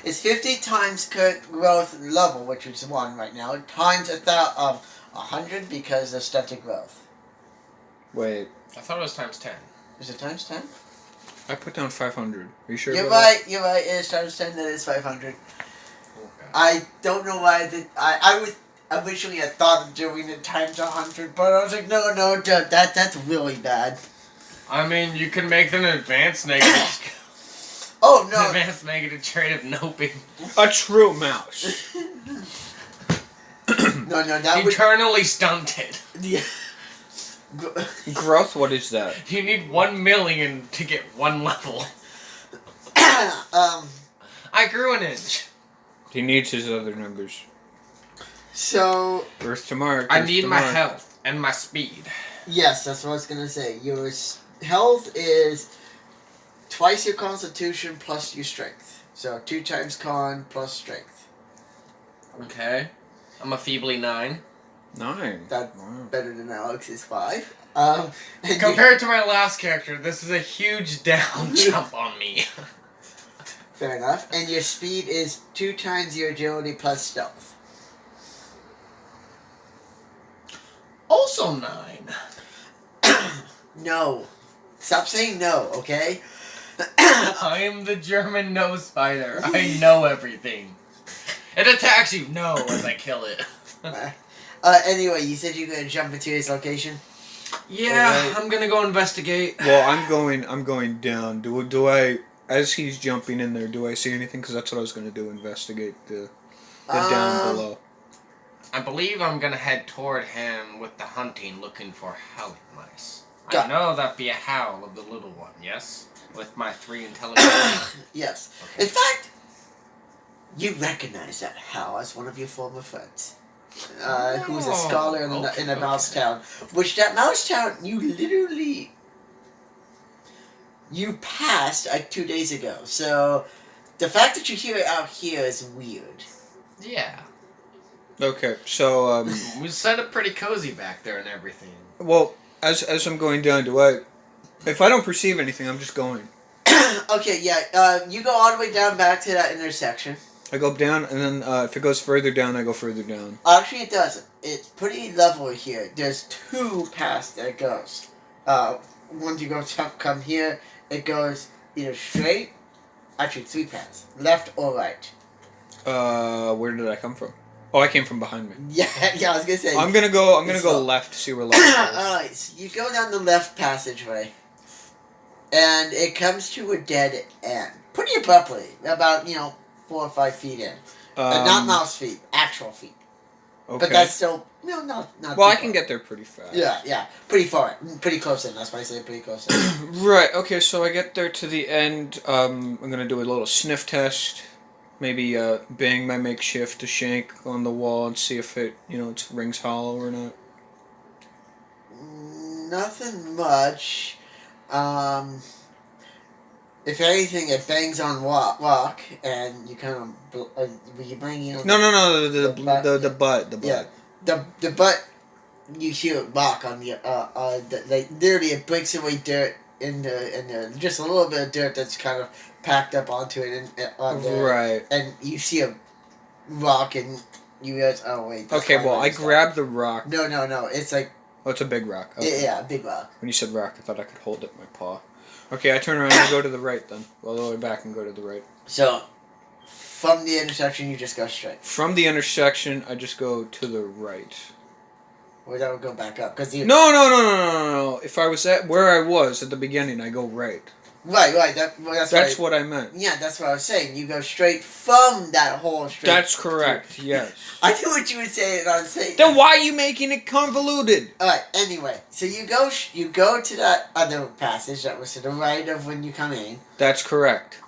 it's 50 times current growth level, which is 1 right now, times 100 because of stunted growth. Wait, I thought it was times 10. Is it times 10? I put down 500. Are you sure? You're about right, it is times 10, that is 500. Okay. I don't know why I was originally I thought of doing it times 100, but I was like, no, that's really bad. I mean, you can make an advanced negative... Oh, no. advanced negative trait of noping. that? A true mouse. No, that would... Eternally stunted. Yeah. Growth? What is that? You need 1 million to get 1 level. I grew an inch. He needs his other numbers. So, Earth to Mark. I Earth need to my Mark. health and my speed. yes, that's what I was going to say. Your health is twice your constitution plus your strength. So, 2 times con plus strength. Okay. I'm a feebly 9. 9. That's Wow. better than Alex's 5. And Compared to my last character, this is a huge down jump on me. fair enough. And your speed is 2 times your agility plus stealth. Also 9. No. Stop saying no, okay? I am the German no spider. I know everything. It attacks you. No, as I kill it. Anyway, you said you're going to jump into his location? Yeah, Alright. I'm gonna go investigate. Well, I'm going down. Do I, as he's jumping in there, do I see anything? Because that's what I was going to do, investigate the down below. I believe I'm gonna head toward him with the hunting, looking for howling mice. Got- I know that be a howl of the little one, yes? With my 3 intelligence. Yes. Okay. In fact, you recognize that Hal as one of your former friends. Who was a scholar in a mouse town. Which that mouse town, you passed like 2 days ago. So, the fact that you hear it out here is weird. Yeah. Okay, so We set it pretty cozy back there and everything. well, as I'm going down, if I don't perceive anything, I'm just going. Okay, yeah, you go all the way down back to that intersection. I go down, and then if it goes further down, I go further down. Actually, it doesn't. It's pretty level here. There's 2 paths that it goes. Once you come here, it goes either straight, actually 3 paths, left or right. Where did I come from? Oh, I came from behind me. Yeah, I was gonna say. I'm gonna go It's left to see where left is. Alright, so you go down the left passageway, and it comes to a dead end. Pretty abruptly, about, 4 or 5 feet in. But not mouse feet, actual feet. Okay. But that's still not. Well, too I can far. get there pretty fast. Yeah, pretty far, pretty close in. That's why I say pretty close in. Right. Okay. So I get there to the end. I'm gonna do a little sniff test. Maybe bang my makeshift shank on the wall and see if it it rings hollow or not. Nothing much. If anything, it bangs on rock, and you kind of were you banging on? No. The butt. Yeah, the butt. You hear it rock on the like literally it breaks away dirt in the just a little bit of dirt that's kind of packed up onto it and on there. Right. And you see a rock and you realize, oh wait. That's Okay. why Well, I it's grab the rock. No. It's like Oh, it's a big rock. Okay. yeah, a big rock. When you said rock, I thought I could hold it in my paw. Okay, I turn around and go to the right then. All the way back and go to the right. So, from the intersection, you just go straight. From the intersection, I just go to the right. Or that would go back up because you. No. If I was at where I was at the beginning, I go right. Right. That's what I meant. Yeah, that's what I was saying. You go straight from that hole straight. That's correct. Yes. I knew what you were saying. And I was saying. Then why are you making it convoluted? All right. Anyway, so you go to that other passage that was to the right of when you come in. That's correct.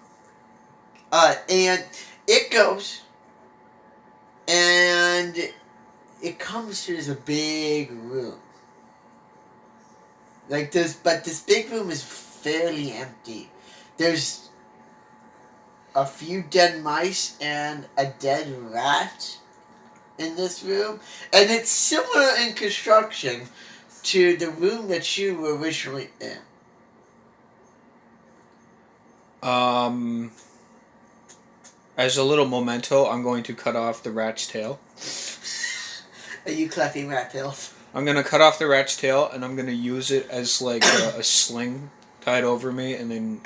And it goes, and it comes to this big room. Like this, but this big room is fairly empty. There's a few dead mice and a dead rat in this room, and it's similar in construction to the room that you were originally in. As a little memento, I'm going to cut off the rat's tail. Are you collecting rat tails? I'm going to cut off the rat's tail, and I'm going to use it as like a sling tied over me, and then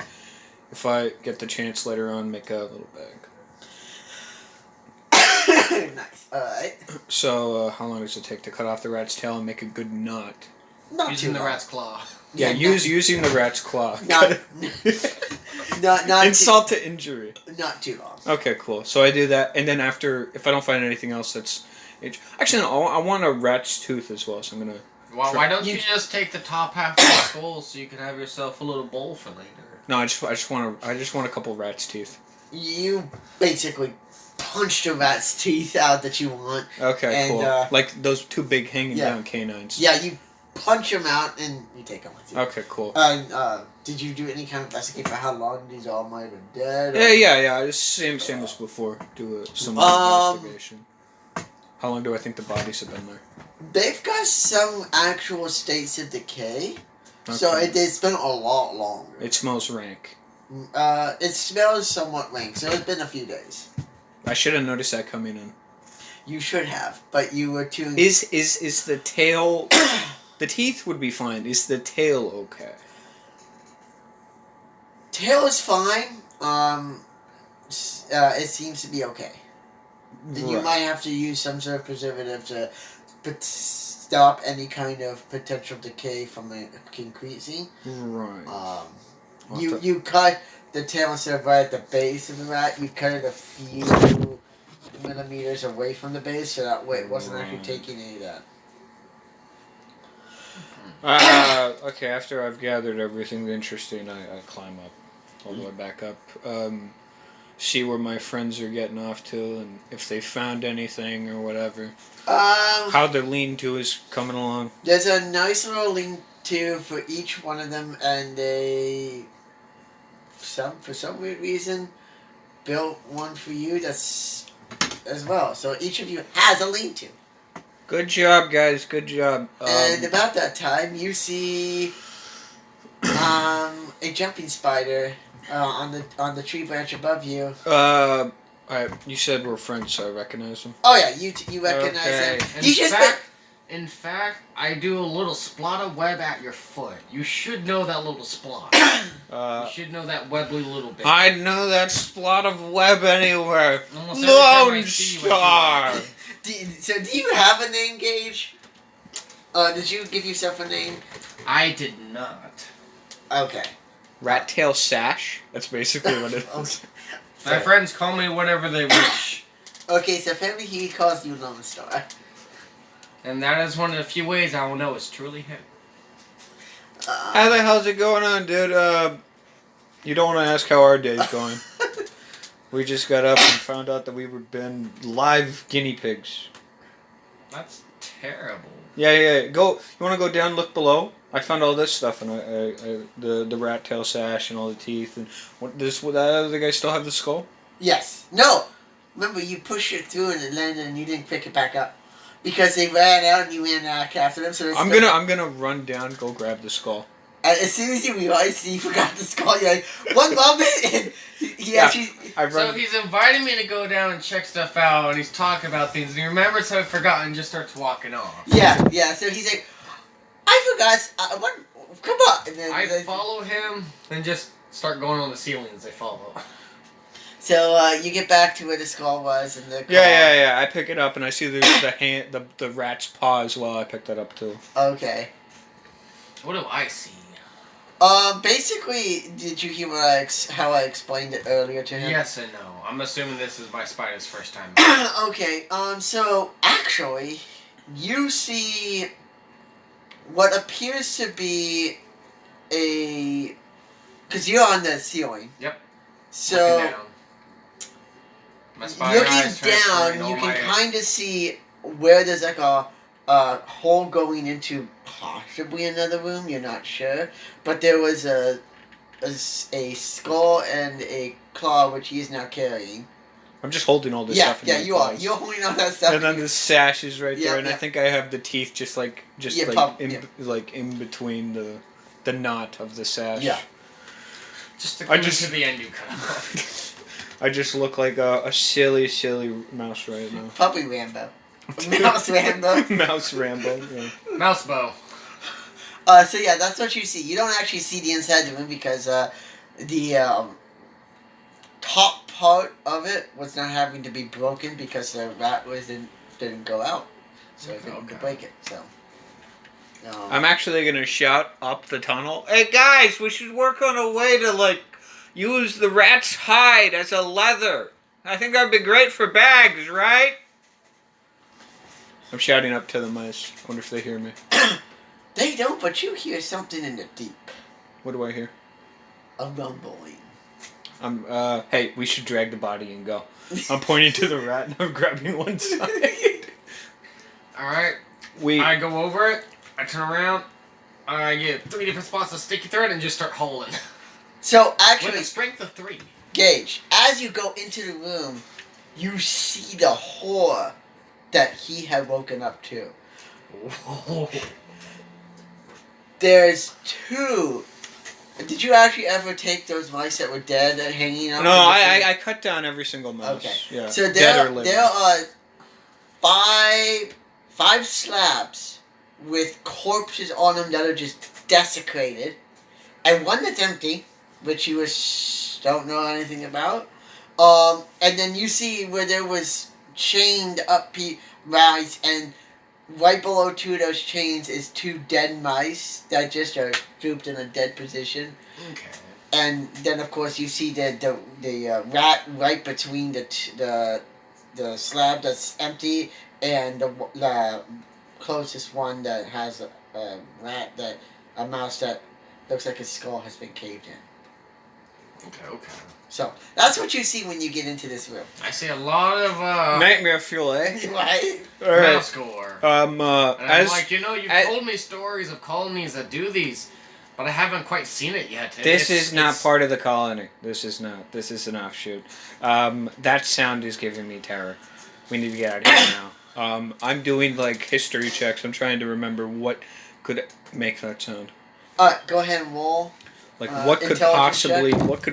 if I get the chance later on, make a little bag. Nice. Alright. So, how long does it take to cut off the rat's tail and make a good knot? Not Using too the long. rat's claw. Yeah, using the rat's claw. Not Insult to injury. Not too long. Okay, cool. So I do that, and then after, if I don't find anything else that's... Actually, no, I want a rat's tooth as well, so I'm going to... Why don't you just take the top half of the skull so you can have yourself a little bowl for later? No, I just want a couple rat's teeth. You basically punch the rat's teeth out that you want. Okay, And, cool. Like those two big hanging down canines. Yeah, you punch them out and you take them with you. Okay, cool. Did you do any kind of investigate for how long these all might have been dead? Yeah. It's same as before. Do some investigation. How long do I think the bodies have been there? They've got some actual states of decay, so Okay. it's been a lot longer. It smells rank. It smells somewhat rank, so it's been a few days. I should have noticed that coming in. You should have, but you were too... Is the tail... The teeth would be fine. Is the tail okay? Tail is fine. It seems to be okay. You Right. might have to use some sort of preservative to stop any kind of potential decay from increasing. Right. You cut the tail instead of right at the base of the rat. You cut it a few millimeters away from the base, so that way it wasn't actually taking any of that. Okay, after I've gathered everything interesting, I climb up, all the way back up, see where my friends are getting off to, and if they found anything or whatever. How the lean-to is coming along. There's a nice little lean-to for each one of them, and they, for some weird reason, built one for you that's as well. So each of you has a lean-to. Good job, guys. Good job. And about that time, you see a jumping spider on the tree branch above you. You said we're friends, so I recognize him. Oh yeah, you recognize Okay. him. In fact, I do a little splot of web at your foot. You should know that little splot. You should know that webbly little bit. I know that splot of web anywhere. Almost every time I Lone see you, I do Star. that. Do you have a name, Gage? Did you give yourself a name? I did not. Okay. Rat tail sash. That's basically what it is. My friends call me whatever they wish. Okay, so apparently he calls you Lone Star. And that is one of the few ways I will know it's truly him. How the hell's it going on, dude? You don't want to ask how our day's going. We just got up and found out that we were been live guinea pigs. That's terrible. Yeah. Go. You want to go down? Look below. I found all this stuff and the rat tail sash and all the teeth and what that other guy still have the skull? Yes. No. Remember, you pushed it through and it landed, and you didn't pick it back up because they ran out and you ran after them. So I'm gonna run down, go grab the skull. And as soon as you realized he forgot the skull, you're like, one moment, and he actually. I run. So he's inviting me to go down and check stuff out, and he's talking about things, and he remembers how he forgot and just starts walking off. Yeah. So he's like, I forgot. What? Come on. And then I follow him and just start going on the ceilings. I follow. So you get back to where the skull was, and the. Yeah. I pick it up and I see there's the rat's paw as well. I picked that up too. Okay. What do I see? Basically, did you hear how I explained it earlier to him? Yes and no. I'm assuming this is my spider's first time. Okay, so, actually, you see what appears to be a... Because you're on the ceiling. Yep. So, Looking down. My spider looking eyes down, transferring all you can my- kind of see where there's like a hole going into possibly another room. You're not sure, but there was a skull and a claw which he is now carrying. I'm just holding all this Yeah, stuff. In my you are. paws. You're holding all that stuff. And then the sash is right Yeah, there, and I yeah. think I have the teeth just in between the knot of the sash. Yeah. Just to I come just- to the end, you cut off. I just look like a silly mouse right now. Puppy Rambo. Mouse Rambo. Mouse Rambo. Yeah. Mouse bow. So yeah, that's what you see. You don't actually see the inside of the room because the top part of it was not having to be broken because the rat didn't go out, so it didn't Okay. break it. So. I'm actually gonna shout up the tunnel. Hey guys, we should work on a way to use the rat's hide as a leather. I think that'd be great for bags, right? I'm shouting up to the mice. I wonder if they hear me. They don't, but you hear something in the deep. What do I hear? A rumbling. Hey, we should drag the body and go. I'm pointing to the rat and I'm grabbing one side. Alright. We I go over it, I turn around, I get 3 different spots of sticky thread and just start holding. So With actually, a strength of 3. Gage, as you go into the room, you see the horror that he had woken up to. There's 2. Did you actually ever take those mice that were dead and hanging out? No, I cut down every single mouse. Okay. Yeah. So dead or living. there are 5 slabs with corpses on them that are just desecrated, and one that's empty, which you don't know anything about. And then you see where there was chained up mice, and right below 2 of those chains is 2 dead mice that just are drooped in a dead position. Okay. And then of course you see the rat right between the slab that's empty and the closest one that has a mouse that looks like his skull has been caved in. Okay. So that's what you see when you get into this room. I see a lot of Nightmare fuel, eh? Right? All right. mouse gore. And And I'm like, you've as- told me stories of colonies that do these, but I haven't quite seen it yet. This is not part of the colony. This is not. This is an offshoot. That sound is giving me terror. We need to get out of here now. I'm doing history checks. I'm trying to remember what could make that sound. Alright, go ahead and roll. What could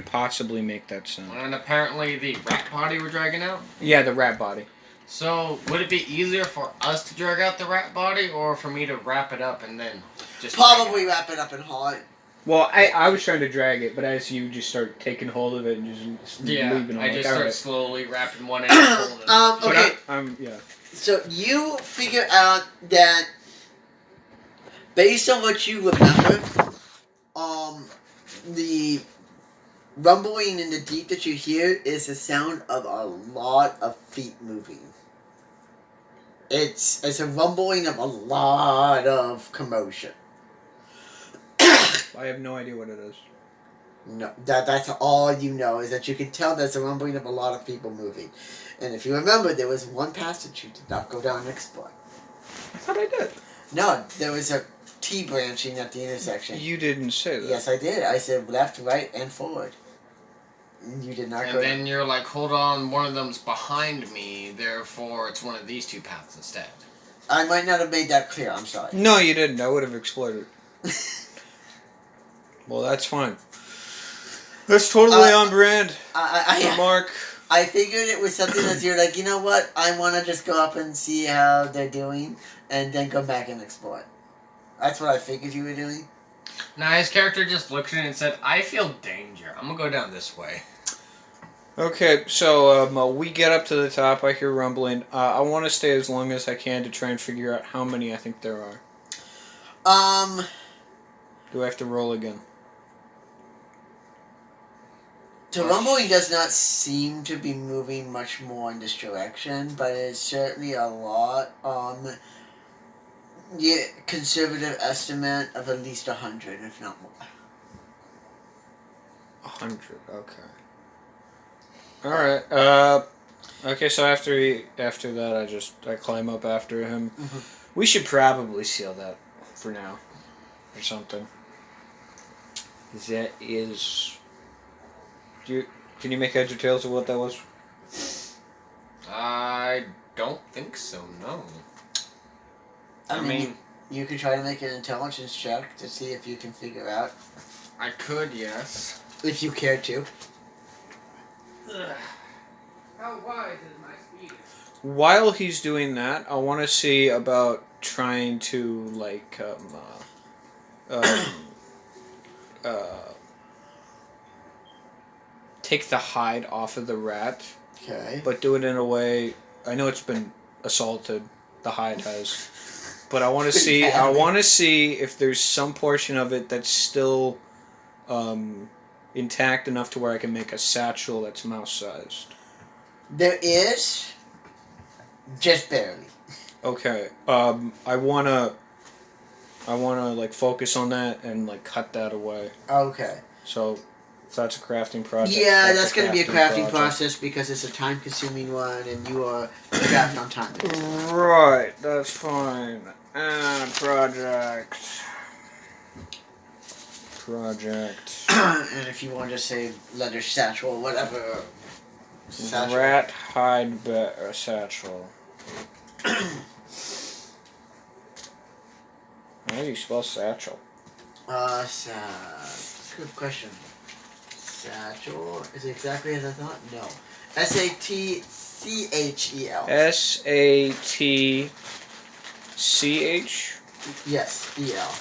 possibly make that sound? And apparently the rat body we're dragging out. Yeah, the rat body. So would it be easier for us to drag out the rat body, or for me to wrap it up and then just Probably wrap it up and haul it. Well, I was trying to drag it, but as you just start taking hold of it and just leaving it, I just all start right. slowly wrapping one end and pulling it. But Okay. yeah. So you figure out that based on what you remember, the rumbling in the deep that you hear is the sound of a lot of feet moving. It's a rumbling of a lot of commotion. I have no idea what it is. No, that's all you know, is that you can tell there's a rumbling of a lot of people moving. And if you remember, there was one passage you did not go down and explore. I thought I did. No, there was a T branching at the intersection. You didn't say that. Yes, I did. I said left, right, and forward. You did not go And then you're like, hold on, one of them's behind me, therefore it's one of these two paths instead. I might not have made that clear. I'm sorry. No, you didn't. I would have explored it. Well, that's fine. That's totally on brand. Mark. I figured it was something that you're like, you know what? I want to just go up and see how they're doing, and then come back and explore. That's what I figured you were doing. Now his character just looked at it and said, I feel danger. I'm gonna go down this way. Okay, so we get up to the top. I hear rumbling. I want to stay as long as I can to try and figure out how many I think there are. Do I have to roll again? The rumbling does not seem to be moving much more in this direction, but it's certainly a lot. Yeah, conservative estimate of at least 100, if not more. 100. Okay. All right. Okay. So after that, I climb up after him. Mhm. We should probably seal that for now, or something. That is. Can you make heads or tails of what that was? I don't think so, no. I mean, you could try to make an intelligence check to see if you can figure out. I could, yes. If you care to. How wide is my speed? While he's doing that, I want to see about trying to like take the hide off of the rat, Okay. but do it in a way. I know it's been assaulted. The hide has, but I want to see. I want to see if there's some portion of it that's still intact enough to where I can make a satchel that's mouse sized. There is, just barely. Okay. I wanna like focus on that and like cut that away. Okay. So if that's a crafting project. Yeah, that's going to be a crafting process because it's a time-consuming one, and you are strapped on time. Right, that's fine. Project. And if you want to say leather satchel or whatever. Satchel. Rat hide satchel. How do you spell satchel? Good question. Satchel is it exactly as I thought? No. SATCHEL. SATCH. Yes, EL.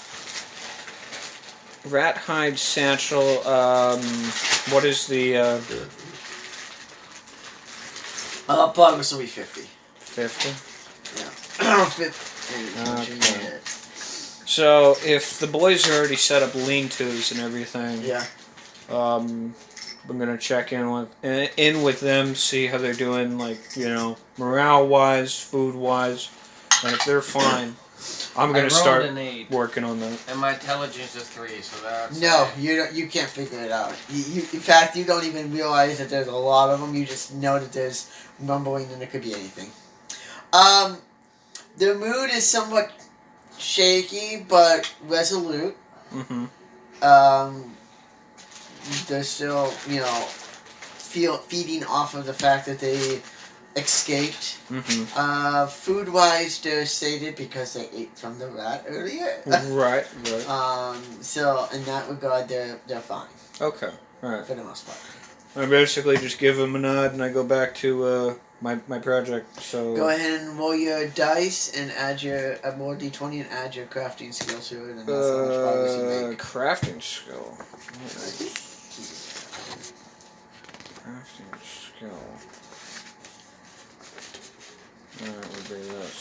Rat hide satchel. What is the Progress will be 50. 50? Yeah. 50. Okay. So if the boys are already set up lean-tos and everything, Yeah. I'm gonna check in with them, see how they're doing, like, you know, morale-wise, food-wise, and if they're fine, I'm gonna start an 8, working on that. and my intelligence is 3, so that's... No, you can't figure it out. In fact, you don't even realize that there's a lot of them. You just know that there's rumbling and it could be anything. The mood is somewhat shaky but resolute. Mm-hmm. They're still, you know, feeding off of the fact that they escaped. Mm-hmm. Food-wise, they're sated because they ate from the rat earlier. Right. So in that regard, they're fine Okay. All right. for the most part. I basically just give them a nod and I go back to my project. So Go ahead and roll your dice and add more d20 and add your crafting skill to it, and that's how much progress you make. Crafting skill. Crafting skill. That would be this.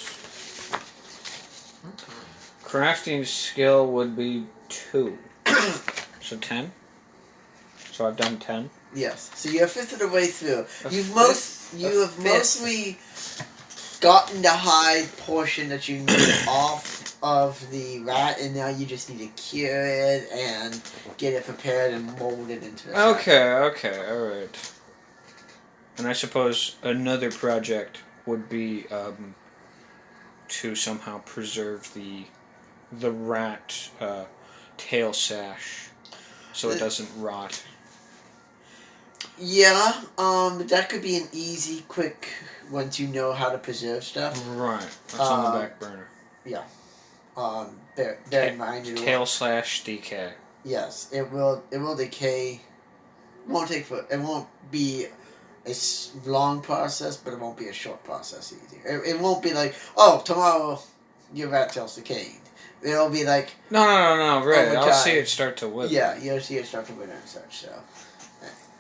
Crafting skill would be 2. So 10? So I've done 10? Yes. So you're a fifth of the way through. A You've fifth? mostly gotten the hide portion that you need off of the rat, and now you just need to cure it and get it prepared and mold it into the Okay, alright. And I suppose another project would be to somehow preserve the rat tail sash so it doesn't rot. Yeah, that could be an easy, quick, once you know how to preserve stuff. Right. That's on the back burner. Bear in mind, Tail slash decay. yes, it will decay. It won't be a long process, but it won't be a short process either. It won't be like, oh, tomorrow your rat tail's decayed. It'll be like, No, right. over I'll see time. it start to wither. yeah, you'll see it start to wither and such, so.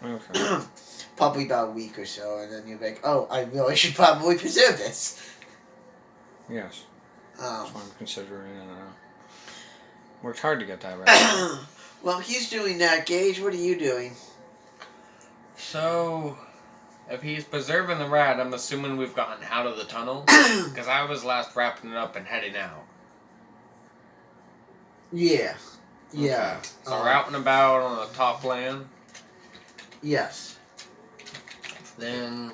Okay. Probably about a week or so, and then you'll be like, oh, I really should probably preserve this. Yes. Um, That's what I'm considering. Worked hard to get that right. well, he's doing that. Gage, what are you doing? So, if he's preserving the rat, I'm assuming we've gotten out of the tunnel. Because I was last wrapping it up and heading out. Yeah. Yeah. Okay. So we're out and about on the top land. Yes. Then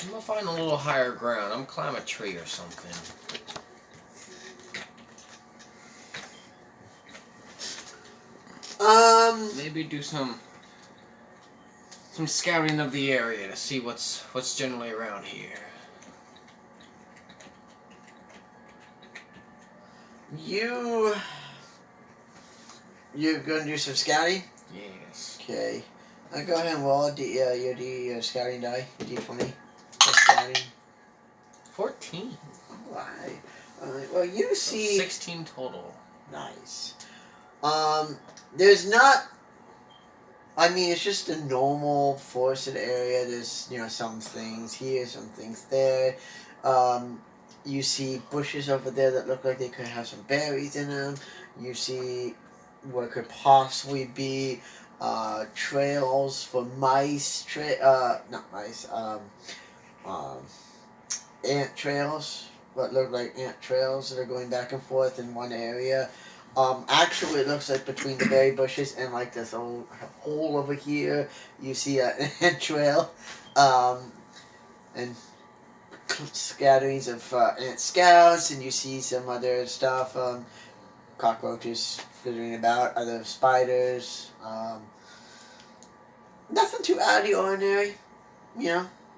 I'm gonna find a little higher ground. I'm gonna climb a tree or something. Maybe do some scouting of the area to see what's generally around here. You're gonna do some scouting? Yes. Okay. Go ahead and roll your scouting die, D20 for scouting. 14. Alright. Well, you So see. 16 total. Nice. There's not. I mean, it's just a normal forested area. There's, some things here, some things there. You see bushes over there that look like they could have some berries in them. You see what could possibly be trails for mice. Not mice. Ant trails. What look like ant trails that are going back and forth in one area. Actually, it looks like between the berry bushes and like this old hole over here, you see an ant trail, and scatterings of ant scouts, and you see some other stuff, cockroaches flittering about, other spiders. Nothing too out of the ordinary,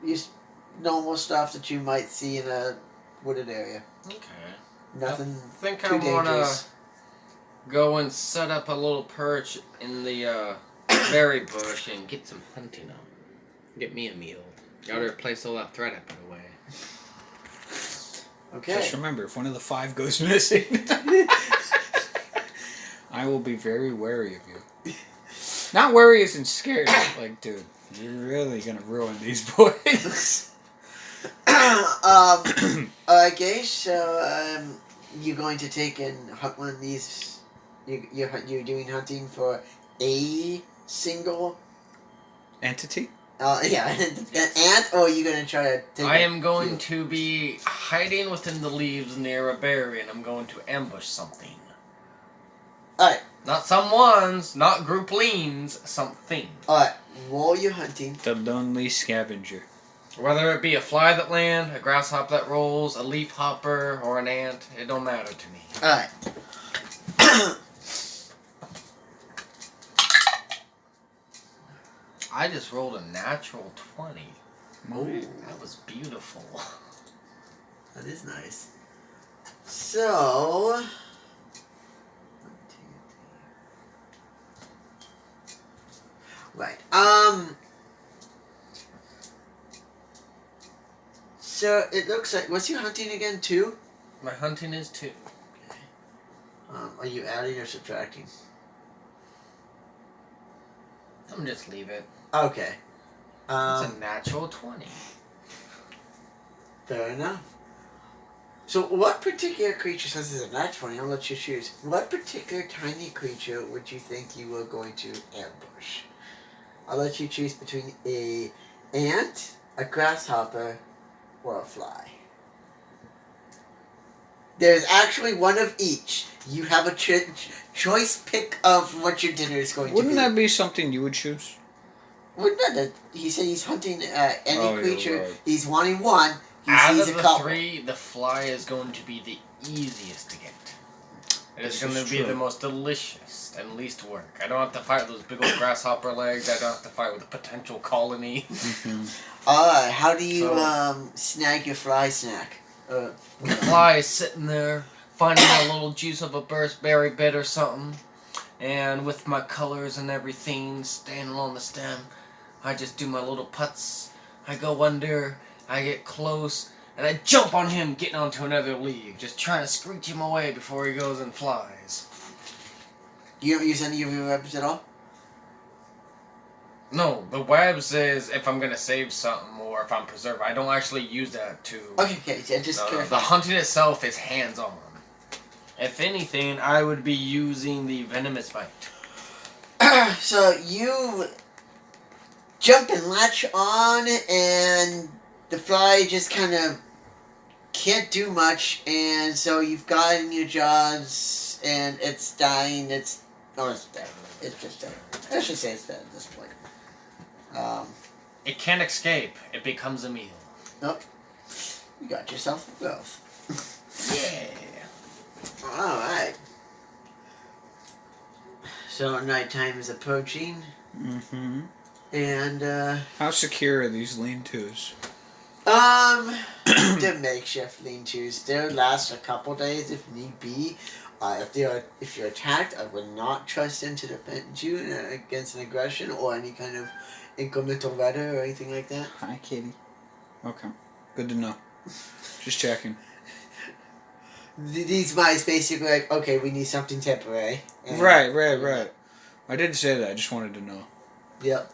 just normal stuff that you might see in a wooded area. Okay. Nothing I think too I want to dangerous. go and set up a little perch in the berry bush and get some hunting on. Get me a meal. Gotta replace all that thread I put away. Okay. Just remember, if one of the 5 goes missing, I will be very wary of you. Not wary as in scared, like, dude, you're really gonna ruin these boys. Okay, so you're going to take and hunt one of these. You're doing hunting for a single. Entity? An ant, or are you gonna try to take? I am going to be hiding within the leaves near a berry, and I'm going to ambush something. Alright. Not someone's, not group leans, something. Alright, while you're hunting. The lonely scavenger. Whether it be a fly that lands, a grasshopper that rolls, a leaf hopper, or an ant, it don't matter to me. Alright. I just rolled a natural 20. Oh, That was beautiful. that is nice. So. Right. So it looks like. What's your hunting again? 2? My hunting is 2. Are you adding or subtracting? I'm just leave it. Okay. It's a natural 20. Fair enough. So, what particular creature, since it's a natural 20, I'll let you choose. What particular tiny creature would you think you were going to ambush? I'll let you choose between a ant, a grasshopper, or a fly. There's actually one of each. You have a choice pick of what your dinner is going Wouldn't to be. that be something you would choose? Wouldn't that? He said he's hunting any Oh, you're creature. right. He's wanting one. He Out sees of a the couple. 3, the fly is going to be the easiest to get. It is This going is to be true. the most delicious and least work. I don't have to fight with those big old grasshopper legs. I don't have to fight with a potential colony. How do you So- snag your fly snack? The fly is sitting there, finding a little juice of a burstberry bit or something. And with my colors and everything standing on the stem, I just do my little putts. I go under, I get close, and I jump on him getting onto another leaf, just trying to screech him away before he goes and flies. You don't use any of your webs at all? No, the webs is if I'm gonna save something or if I'm preserved. I don't actually use that to. Okay, yeah, just The clarify. hunting itself is hands-on. If anything, I would be using the venomous bite. So you jump and latch on, and the fly just kind of can't do much, and so you've got it in your jaws, and it's dying. It's dead. It's just dead. Let's just say it's dead at this point. It can't escape. It becomes a meal. You got yourself a growth. Yeah. All right. So nighttime is approaching, Mm-hmm. and How secure are these lean-tos? they're makeshift lean-tos. They'll last a couple days if need be. If you're attacked, I would not trust them to defend you against an aggression or any kind of incremental weather or anything like that. Hi, kitty. Okay. Good to know. Just checking. These mice basically like, okay, we need something temporary. And- Right. I didn't say that. I just wanted to know. Yep.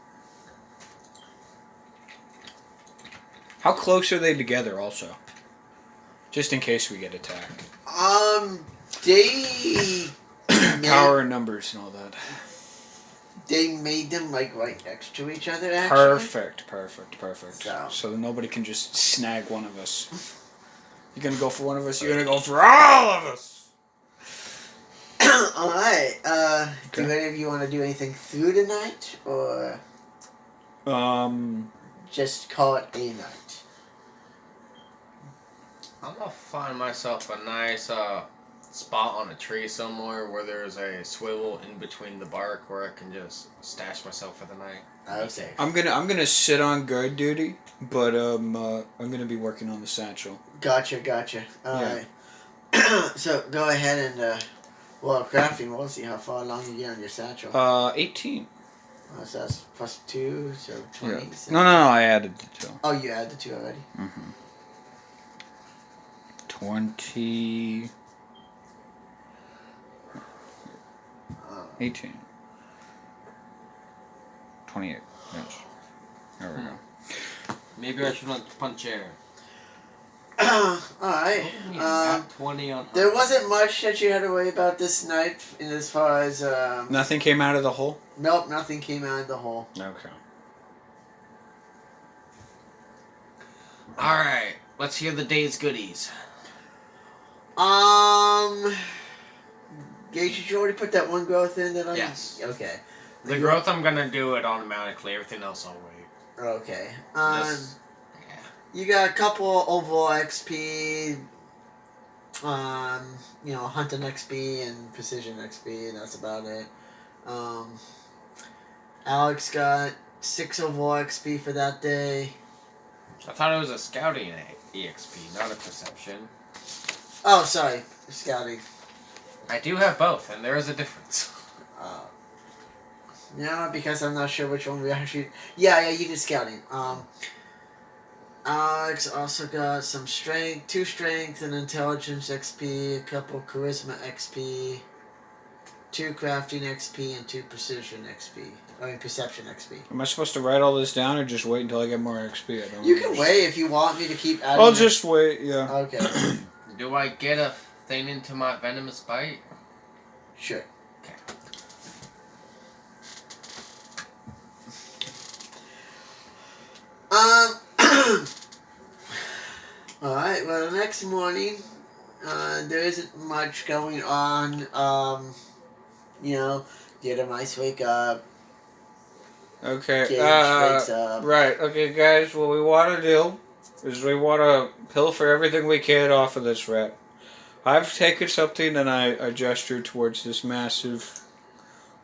How close are they together, also? Just in case we get attacked. They Power in numbers and all that. They made them like right next to each other. Actually. Perfect. So- So that nobody can just snag one of us. You're gonna go for one of us. You're gonna go for all of us. All right. Do Okay. any of you want to do anything through the night, or just call it a night? I'm gonna find myself a nice spot on a tree somewhere where there's a swivel in between the bark where I can just stash myself for the night. Okay. I'm gonna sit on guard duty, but I'm gonna be working on the satchel. Gotcha. All right. So go ahead and crafting. We'll see how far along you get on your satchel. 18. So that's plus 2, so 20. Yeah. So- No, I added the 2. Oh, you added the 2 already. 20. 18. 28. Yes. There we go. Maybe I should punch air. All right. Nat 20 on. There wasn't much that you had to worry about this night, in as far as Nothing came out of the hole? nope, nothing came out of the hole. Okay. All right, let's hear the day's goodies. Gage, did you already put that one growth in that I? Yes. Okay. The growth, I'm gonna do it automatically. Everything else, I'll wait. Okay. This- yeah. You got a couple overall XP. Hunting XP and precision XP, and that's about it. Alex got 6 overall XP for that day. I thought it was a scouting EXP, not a perception. Oh, sorry, scouting. I do have both, and there is a difference. Yeah, because I'm not sure which one we actually. Yeah, you did scouting. Alex also got some strength, 2 strength and intelligence XP, a couple charisma XP, 2 crafting XP, and 2 precision XP. I mean perception XP. Am I supposed to write all this down or just wait until I get more XP? I don't You can understand. wait if you want me to keep adding. I'll just wait, yeah. Okay, Do I get a thing into my venomous bite? sure. Okay. Alright, well, the next morning, there isn't much going on. The other mice wake up. Okay. Gage wakes up. Right. Okay, guys. What we want to do is we want to pilfer everything we can off of this rat. I've taken something and I gesture towards this massive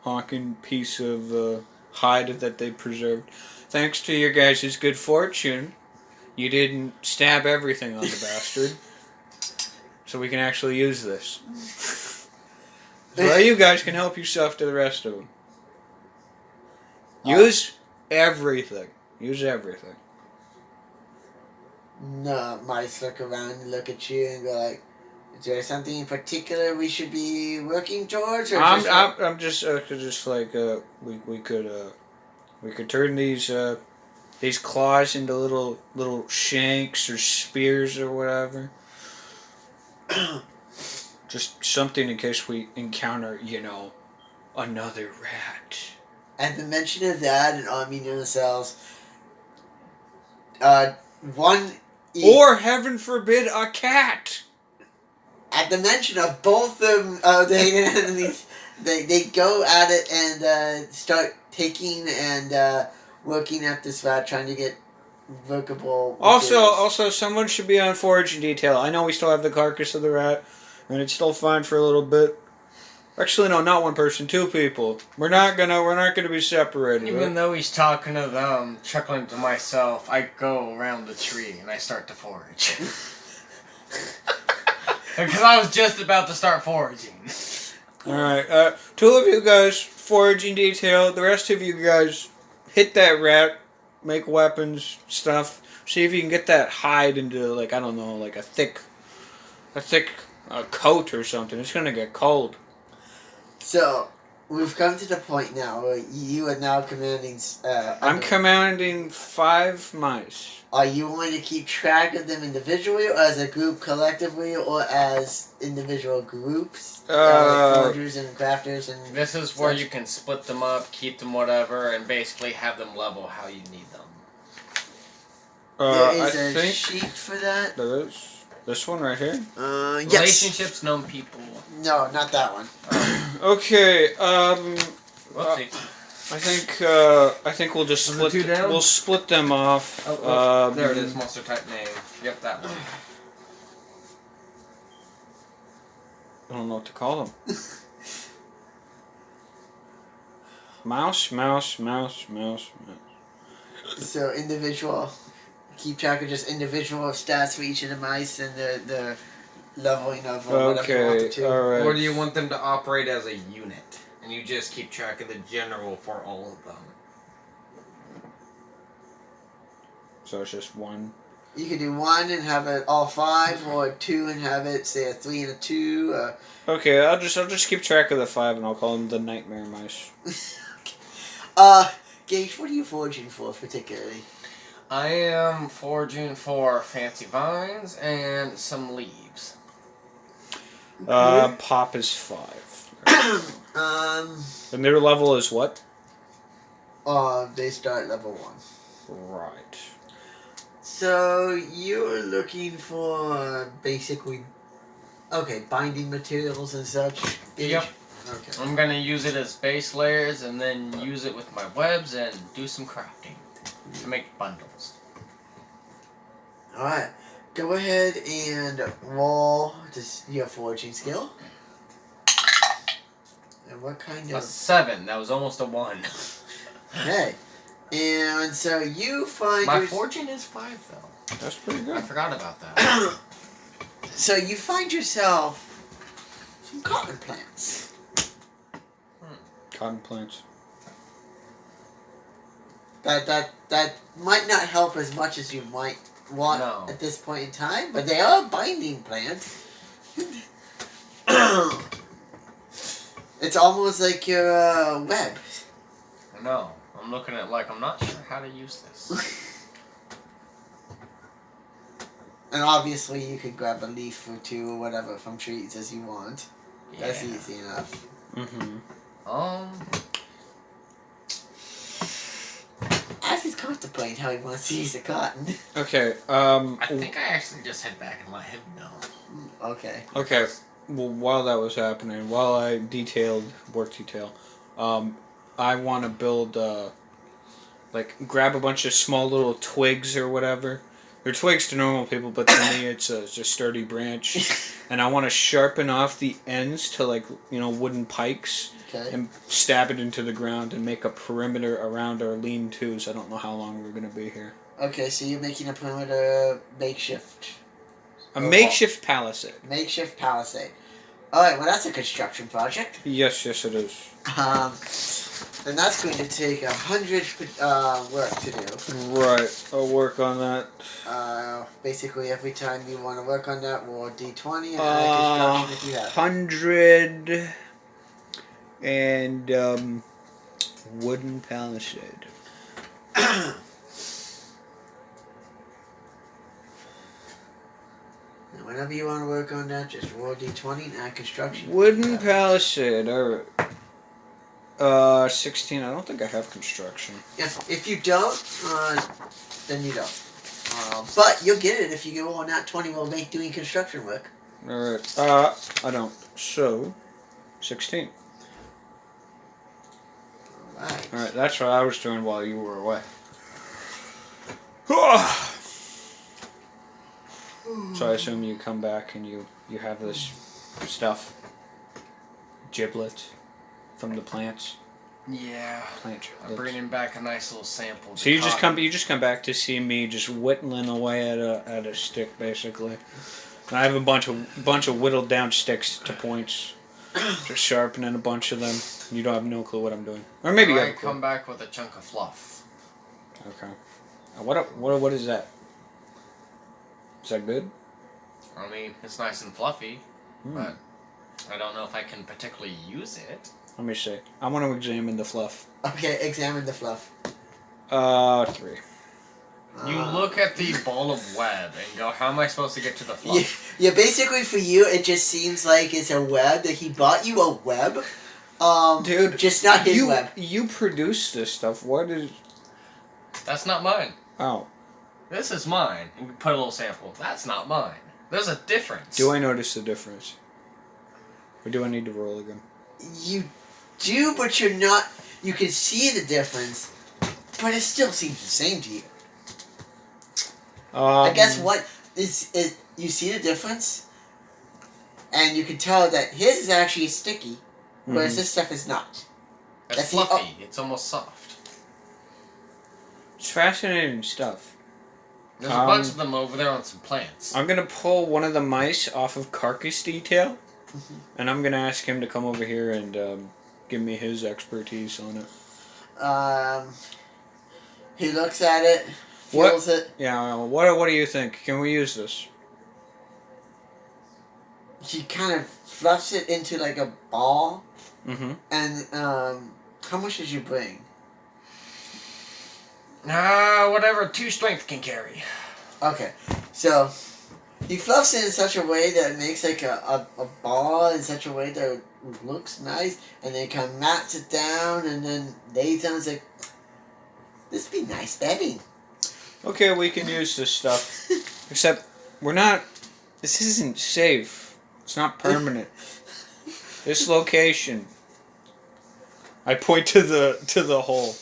honking piece of hide that they preserved. Thanks to your guys' good fortune, you didn't stab everything on the bastard. So we can actually use this. So that you guys can help yourself to the rest of them. Use everything. Use everything. No, mice look around and look at you and go like, is there something in particular we should be working towards? Or I'm just like we could turn these claws into little shanks or spears or whatever. Just something in case we encounter, another rat. At the mention of that and amino cells, one... Or, heaven forbid, a cat! At the mention of both of them, they go at it and start taking and working at this rat, trying to get workable materials. Also, someone should be on foraging detail. I know we still have the carcass of the rat, and it's still fine for a little bit. Actually, no, not one person, 2 people. We're not gonna be separated. Even though he's talking to them, chuckling to myself, I go around the tree and I start to forage. Because I was just about to start foraging. Alright, 2 of you guys foraging detail. The rest of you guys hit that rat, make weapons, stuff. See if you can get that hide into, a thick coat or something. It's gonna get cold. So, we've come to the point now where you are now commanding... I'm commanding 5 mice. Are you going to keep track of them individually, or as a group collectively, or as individual groups? Like foragers and crafters and... This is where you can split them up, keep them whatever, and basically have them level how you need them. There is a sheet for that? There is. This one right here? Yes. Relationships, known people. No, not that one. Okay, Whoopsie. I think we'll just split. it 2 down? We'll split them off. There it is, monster type name. Yep, that one. I don't know what to call them. Mouse. So individual. Keep track of just individual stats for each of the mice and the leveling of whatever you want Okay, to. alright. Or do you want them to operate as a unit? And you just keep track of the general for all of them. So it's just 1. You could do 1 and have it all 5, or 2 and have it, say, a 3 and a 2. Okay, I'll just keep track of the 5 and I'll call them the nightmare mice. Gage, what are you foraging for particularly? I am foraging for fancy vines and some leaves. Pop is 5. And their level is what? They start level 1. Right. So you're looking for basically, binding materials and such. Gage? Yep. Okay. I'm gonna use it as base layers and then use it with my webs and do some crafting to make bundles. All right. Go ahead and roll your foraging skill. And what kind A of... 7. That was almost a 1. Okay. And so you find... My fortune is 5, though. That's pretty I good. forgot about that. So you find yourself some cotton plants. Cotton plants. That might not help as much as you might want No. at this point in time, but they are binding plants. It's almost like your web. No. I'm looking at I'm not sure how to use this. And obviously you could grab a leaf or 2 or whatever from trees as you want. That's Yeah. easy enough. Mm-hmm. As he's contemplating explained how he wants to use the cotton. Okay. I think I actually just head back and let him know. Okay. Okay. Well, while that was happening, while I work detail, I want to build, grab a bunch of small little twigs or whatever. They're twigs to normal people, but to me it's a sturdy branch. And I want to sharpen off the ends to, wooden pikes. Okay. And stab it into the ground and make a perimeter around our lean-tos. I don't know how long we're going to be here. Okay, so you're making a perimeter makeshift. A makeshift palisade. Makeshift palisade. Alright, well that's a construction project. Yes, it is. And that's going to take 100 work to do. Right, I'll work on that. Basically, every time you want to work on that, roll a d20 and add construction if you have. 100 and wooden palisade. And whenever you want to work on that, just roll a d20 and add construction. Wooden palisade, alright. 16, I don't think I have construction. If you don't, then you don't. But you'll get it if you go on that 20 will make doing construction work. Alright, I don't. So, 16. Alright, that's what I was doing while you were away. So I assume you come back and you have this stuff. Giblets from the plants. Yeah. Plant I'm giblets. bringing back a nice little sample. So you just come back to see me just whittling away at a stick basically. And I have a bunch of whittled down sticks to points. Just sharpening a bunch of them. You don't have no clue what I'm doing. Or maybe you have a I clue. come back with a chunk of fluff. Okay. What is that? Is that good? I mean, it's nice and fluffy, but I don't know if I can particularly use it. Let me see. I want to examine the fluff. Okay, examine the fluff. 3. You look at the ball of web and go, how am I supposed to get to the fluff? Yeah, basically for you, it just seems like it's a web that he bought you a web. Dude, just not his web. You produce this stuff. What is? That's not mine. Oh. This is mine. And we put a little sample. That's not mine. There's a difference. Do I notice the difference? Or do I need to roll again? You do, but you're not. You can see the difference, but it still seems the same to you. I guess what is you see the difference, and you can tell that his is actually sticky, whereas this stuff is not. It's fluffy. It's almost soft. It's fascinating stuff. There's a bunch of them over there on some plants. I'm gonna pull one of the mice off of carcass detail, and I'm gonna ask him to come over here and give me his expertise on it. He looks at it, feels it. Yeah. What do you think? Can we use this? He kind of fluffs it into like a ball. Mm-hmm. And how much did you bring? Whatever 2 strength can carry. Okay, so he fluffs it in such a way that it makes like a ball in such a way that it looks nice, and then kind of mats it down, and then lays down. It's like, this would be nice bedding. Okay, we can use this stuff. Except we're not. This isn't safe. It's not permanent. This location. I point to the hole.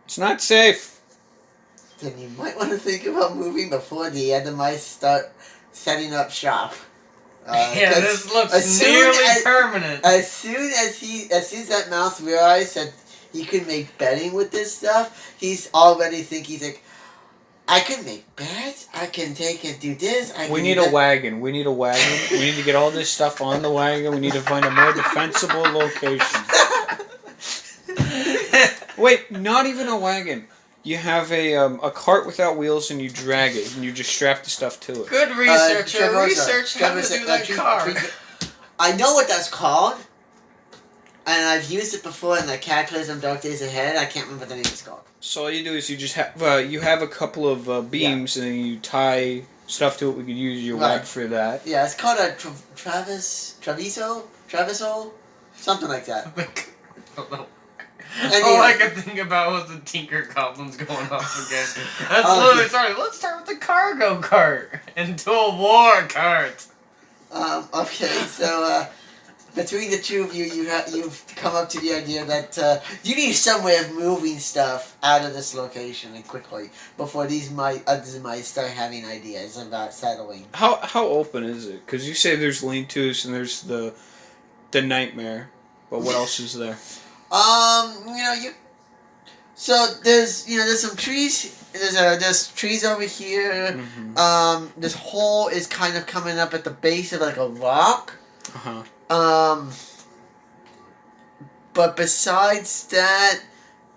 It's not safe. Then you might want to think about moving before the other mice start setting up shop. Yeah, this looks nearly permanent. As soon as that mouse realized that he could make bedding with this stuff, he's already thinking, he's like, I can make beds. I can take and do this. We need a wagon. We need to get all this stuff on the wagon. We need to find a more defensible location. Wait, not even a wagon. You have a cart without wheels and you drag it and you just strap the stuff to it. Good researcher. Research how to do that car. I know what that's called, and I've used it before in the Cataclysm Dark Days Ahead. I can't remember what the name is called. So all you do is you just have a couple of beams and then you tie stuff to it. We could use your web for that. Yeah, it's called a Travisol, something like that. All I could think about was the Tinker Goblins going off again. That's Oh, literally yeah. sorry. Let's start with the cargo cart into a war cart. Okay, so between the two of you, you've come up to the idea that you need some way of moving stuff out of this location and quickly before others might start having ideas about settling. How open is it? Because you say there's lean-tos and there's the nightmare, but what else is there? So there's some trees. There's trees over here. Mm-hmm. This hole is kind of coming up at the base of like a rock. Uh-huh. But besides that,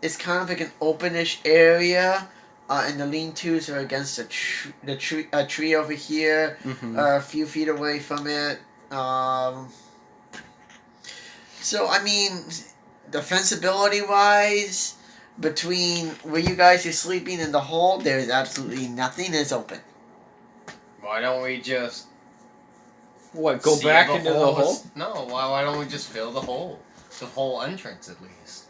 it's kind of like an openish area. And the lean-tos are against a tree over here, Mm-hmm. a few feet away from it. So I mean, defensibility-wise, between where you guys are sleeping and the hole, there's absolutely nothing. It's open. Why don't we just What? Go seal back into the with- hole? No. Why don't we just fill the hole? The whole entrance, at least.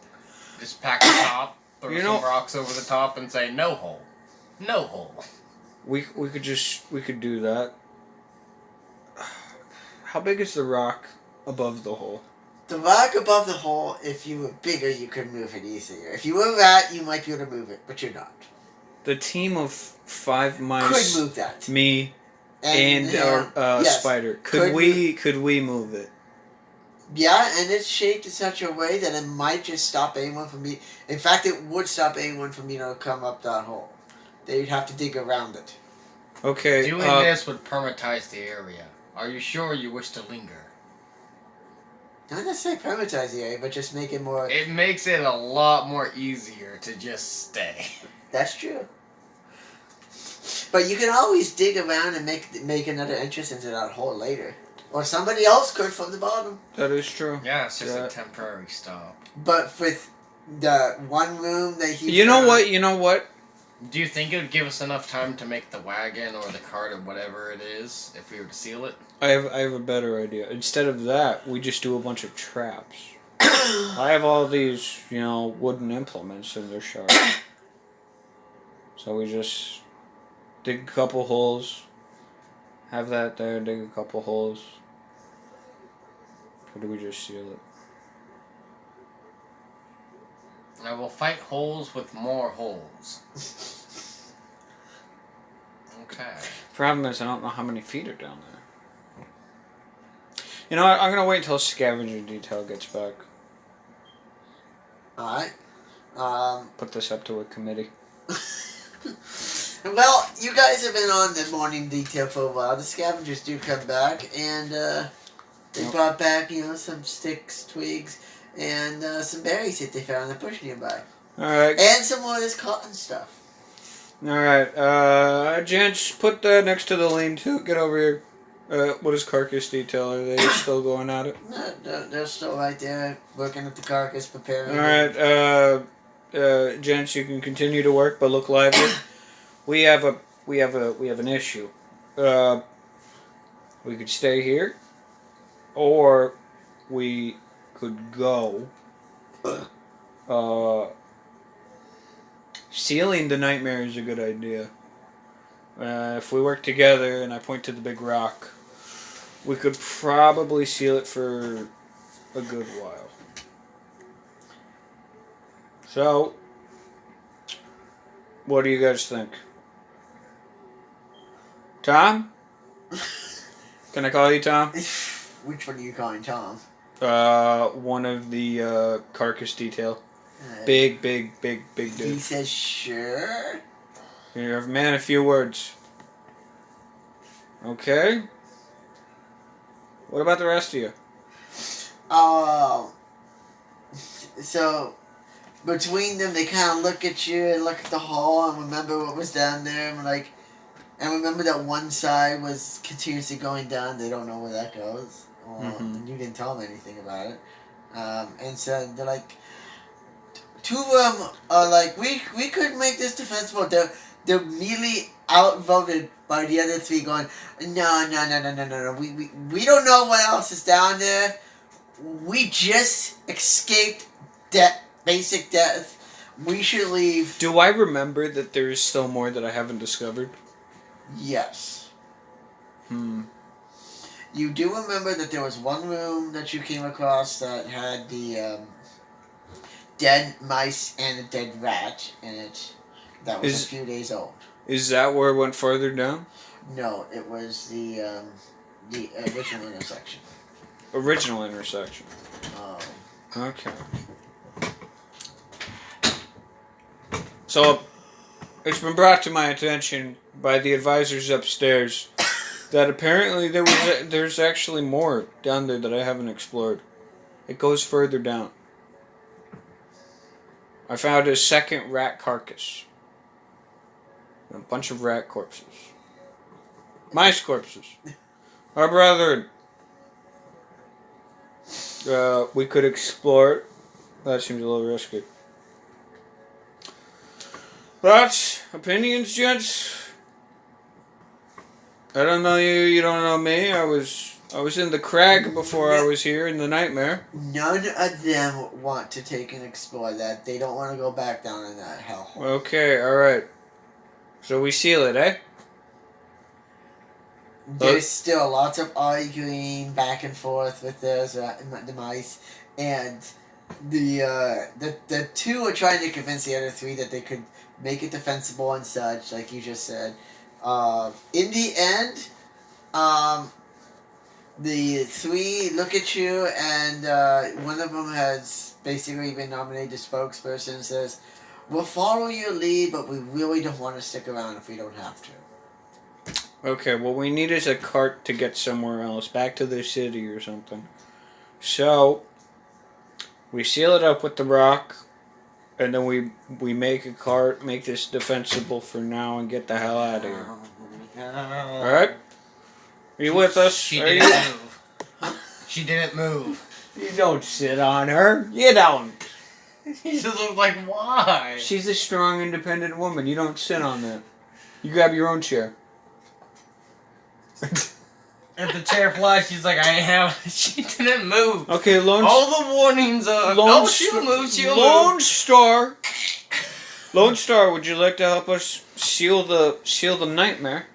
Just pack the top, throw You some know- rocks over the top, and say no hole, no hole. We could do that. How big is the rock above the hole? The rock above the hole, if you were bigger, you could move it easier. If you were that, you might be able to move it, but you're not. The team of 5 mice, Could move that. me, and yes. Spider. Could Could we move it? Yeah, and it's shaped in such a way that it might just stop anyone from being... In fact, it would stop anyone from being able to come up that hole. They'd have to dig around it. Okay. Doing this would permatize the area. Are you sure you wish to linger? Not necessarily permatize the area, but just make it more... It makes it a lot more easier to just stay. That's true. But you can always dig around and make another entrance into that hole later. Or somebody else could from the bottom. That is true. Yeah, it's just Yeah. a temporary stop. But with the one room that he You know found- what? You know what? Do you think it would give us enough time to make the wagon or the cart or whatever it is if we were to seal it? I have a better idea. Instead of that, we just do a bunch of traps. I have all these, wooden implements in their shop. So we just dig a couple holes. Have that there, dig a couple holes. Or do we just seal it? I will fight holes with more holes. Okay. Problem is, I don't know how many feet are down there. You know what? I'm gonna wait until scavenger detail gets back. Alright. Put this up to a committee. Well, you guys have been on the morning detail for a while. The scavengers do come back, and they Yep. brought back, some sticks, twigs, and some berries that they found in the bush nearby. Alright. And some more of this cotton stuff. Alright. Gents, put that next to the lean-to. Get over here. What is carcass detail? Are they still going at it? No, they're still right there, working at the carcass, preparing. Alright, gents, you can continue to work, but look lively. We have an issue. We could stay here, or we could go. Sealing the nightmare is a good idea. If we work together, and I point to the big rock, we could probably seal it for a good while. So, what do you guys think? Tom? Can I call you Tom? Which one are you calling Tom? One of the carcass detail. Big He dude. says, sure. You're a man of few words. Okay. What about the rest of you? Oh. So, between them, they kind of look at you and look at the hall and remember what was down there and remember that one side was continuously going down. They don't know where that goes. And you didn't tell them anything about it. And so they're like, two of them are like, we could make this defensible. They're immediately outvoted by the other three going, no. We don't know what else is down there. We just escaped that basic death. We should leave. Do I remember that there is still more that I haven't discovered? Yes. Hmm. You do remember that there was one room that you came across that had the dead mice and a dead rat in it. That was a few days old. Is that where it went farther down? No, it was the original intersection. Original intersection. Oh. Okay. So, it's been brought to my attention by the advisors upstairs that apparently there's actually more down there that I haven't explored. It goes further down. I found a second rat carcass. A bunch of rat corpses. Mice corpses. Our brethren. We could explore it. That seems a little risky. Thoughts? Opinions, gents? I don't know you, you don't know me. I was in the crag before I was here in the nightmare. None of them want to take and explore that. They don't want to go back down in that hellhole. Okay, alright. So we seal it, eh? There's still lots of arguing back and forth with the mice, and the two are trying to convince the other three that they could make it defensible and such, like you just said. In the end, the three look at you, and one of them has basically been nominated as spokesperson and says, "We'll follow your lead, but we really don't want to stick around if we don't have to." Okay, what we need is a cart to get somewhere else, back to the city or something. So, we seal it up with the rock, and then we make a cart, make this defensible for now, and get the hell out of here. Alright? Are you with us? She Are didn't you? move. She didn't move. You don't sit on her. You don't. He just looked like, why? She's a strong, independent woman. You don't sit on that. You grab your own chair. If the chair flies, she's like, I have. She didn't move. Okay, All the warnings of. No, she'll move. She'll Lone move. Star. Lone Star, would you like to help us seal the nightmare?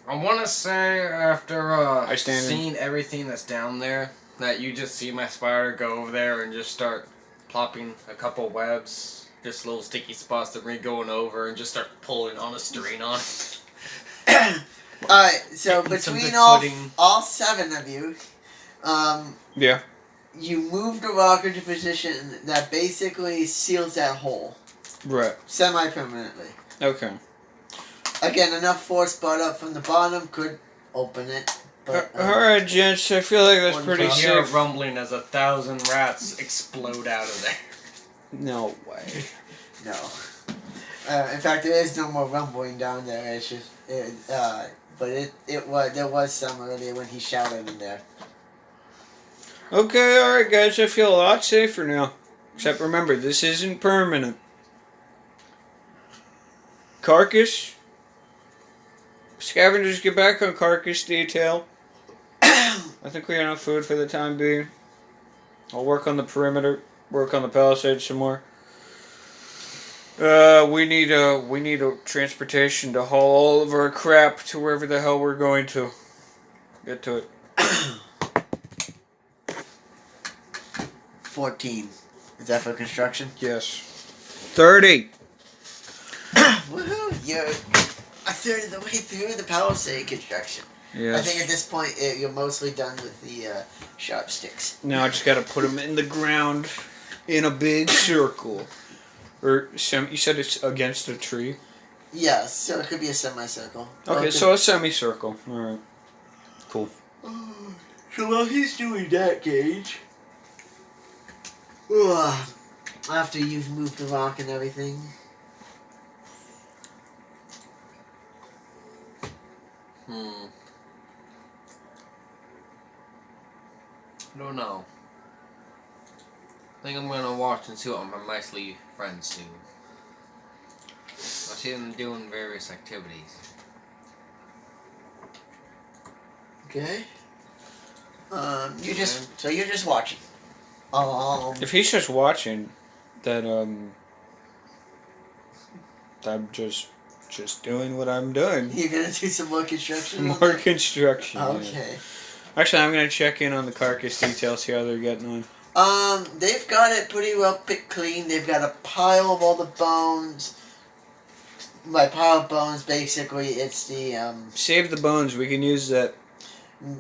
I want to say after stand in. seeing everything that's down there, that you just see my spider go over there and just start plopping a couple webs, just little sticky spots that we're going over, and just start pulling on a string on it. Alright, so Getting some between good all footing. 7 of you, Yeah. you move the rock into position that basically seals that hole. Right. Semi-permanently. Okay. Again, enough force brought up from the bottom could open it. But, Alright, gents, I feel like that's One pretty You top. hear a safe. rumbling as 1,000 rats explode out of there. No way. No. In fact, there is no more rumbling down there. It's just, but there was some earlier when he shouted in there. Okay, alright, guys, I feel a lot safer now. Except remember, this isn't permanent. Carcass. Scavengers, get back on carcass detail. I think we have enough food for the time being. I'll work on the perimeter, work on the palisade some more. We need a transportation to haul all of our crap to wherever the hell we're going to. Get to it. 14. Is that for construction? Yes. 30. Woohoo! You're a third of the way through the palisade construction. Yes. I think at this point you're mostly done with the sharp sticks. Now I just gotta put them in the ground in a big circle. Or you said it's against a tree? Yeah, so it could be a semicircle. Okay, so a semicircle. Alright. Cool. So while he's doing that, Gage, after you've moved the rock and everything, I don't know. I think I'm gonna watch and see what my micely friends do. I see them doing various activities. okay? You're just watching. If he's just watching, then I'm just doing what I'm doing. You're gonna do some more construction. More construction. Yeah. Okay. Actually, I'm gonna check in on the carcass details, see how they're getting on. They've got it pretty well picked clean. They've got a pile of all the bones. By pile of bones, basically, it's the Save the bones. We can use that.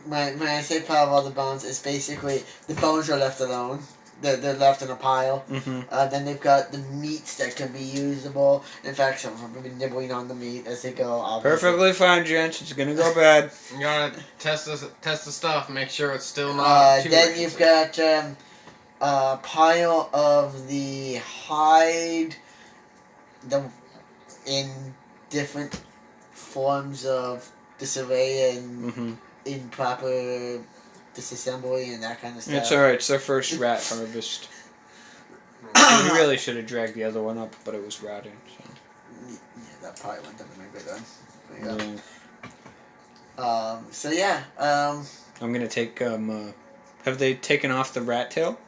When I say pile of all the bones, it's basically the bones are left alone. They're left in a pile. Mm-hmm. Then they've got the meats that can be usable. In fact, some of them have been nibbling on the meat as they go. Obviously. Perfectly fine, gents. It's gonna go bad. You gotta test the stuff, make sure it's still not too Then rich. you've got a pile of the hide, in different forms of disarray and Mm-hmm. improper disassembly and that kind of stuff. It's alright. It's their first rat harvest. We really should have dragged the other one up, but it was rotting. So. Yeah, that probably wouldn't have been a good one. Yeah. So yeah. I'm gonna take have they taken off the rat tail?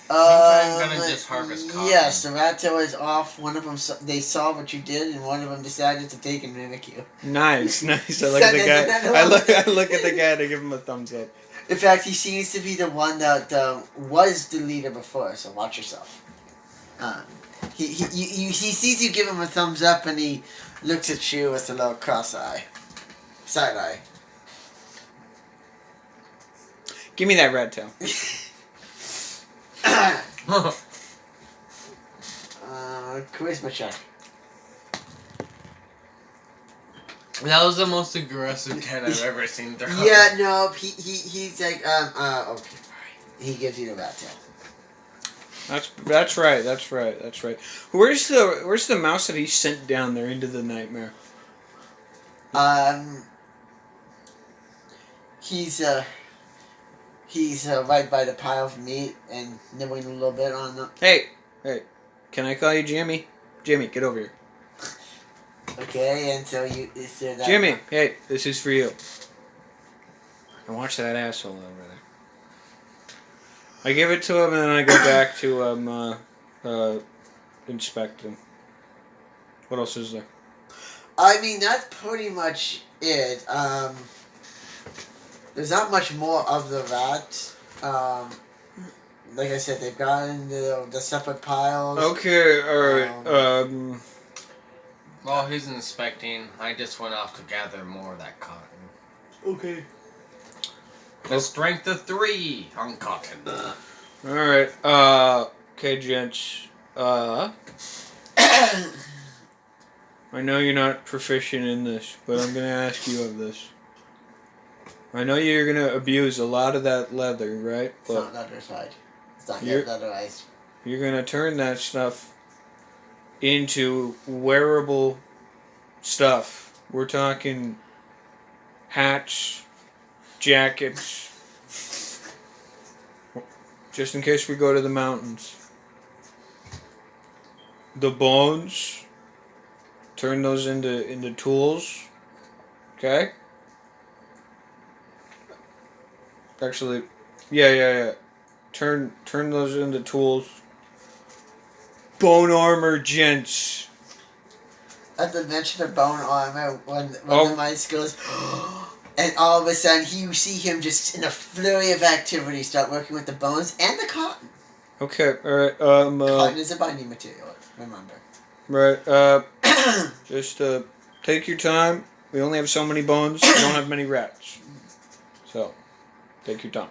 I'm gonna just harvest cotton. Yes, the rat tail is off. One of them, they saw what you did, and one of them decided to take and mimic you. Nice. I look at the guy. I look at the guy to give him a thumbs up. In fact, he seems to be the one that was the leader before. So watch yourself. He sees you give him a thumbs up, and he looks at you with a little cross eye, side eye. Give me that rat tail. Charisma check. That was the most aggressive cat I've ever seen throw. Yeah, no, he's like, okay, fine. He gives you the rat tail. That's right. Where's the mouse that he sent down there into the nightmare? He's right by the pile of meat and nibbling a little bit on them. Hey, can I call you Jimmy? Jimmy, get over here. Okay, and so is there that? Jimmy, hey, this is for you. And watch that asshole over there. I give it to him and then I go back to inspect him. What else is there? I mean, that's pretty much it. There's not much more of the rat. Like I said, they've gotten the separate piles. Okay, alright. While he's inspecting, I just went off to gather more of that cotton. Okay. The strength of 3 on cotton. Alright, okay, gents. I know you're not proficient in this, but I'm gonna ask you of this. I know you're gonna abuse a lot of that leather, right? It's not leatherized. It's not yet leatherized. You're gonna turn that stuff into wearable stuff. We're talking hats, jackets, just in case we go to the mountains. The bones, turn those into tools. Okay? Actually, yeah. Turn those into tools. Bone armor, gents. At the mention of bone armor, when the mice goes, and all of a sudden you see him just in a flurry of activity start working with the bones and the cotton. Okay, alright, Cotton is a binding material, remember. Right, just, take your time. We only have so many bones, we don't have many rats. So, take your time.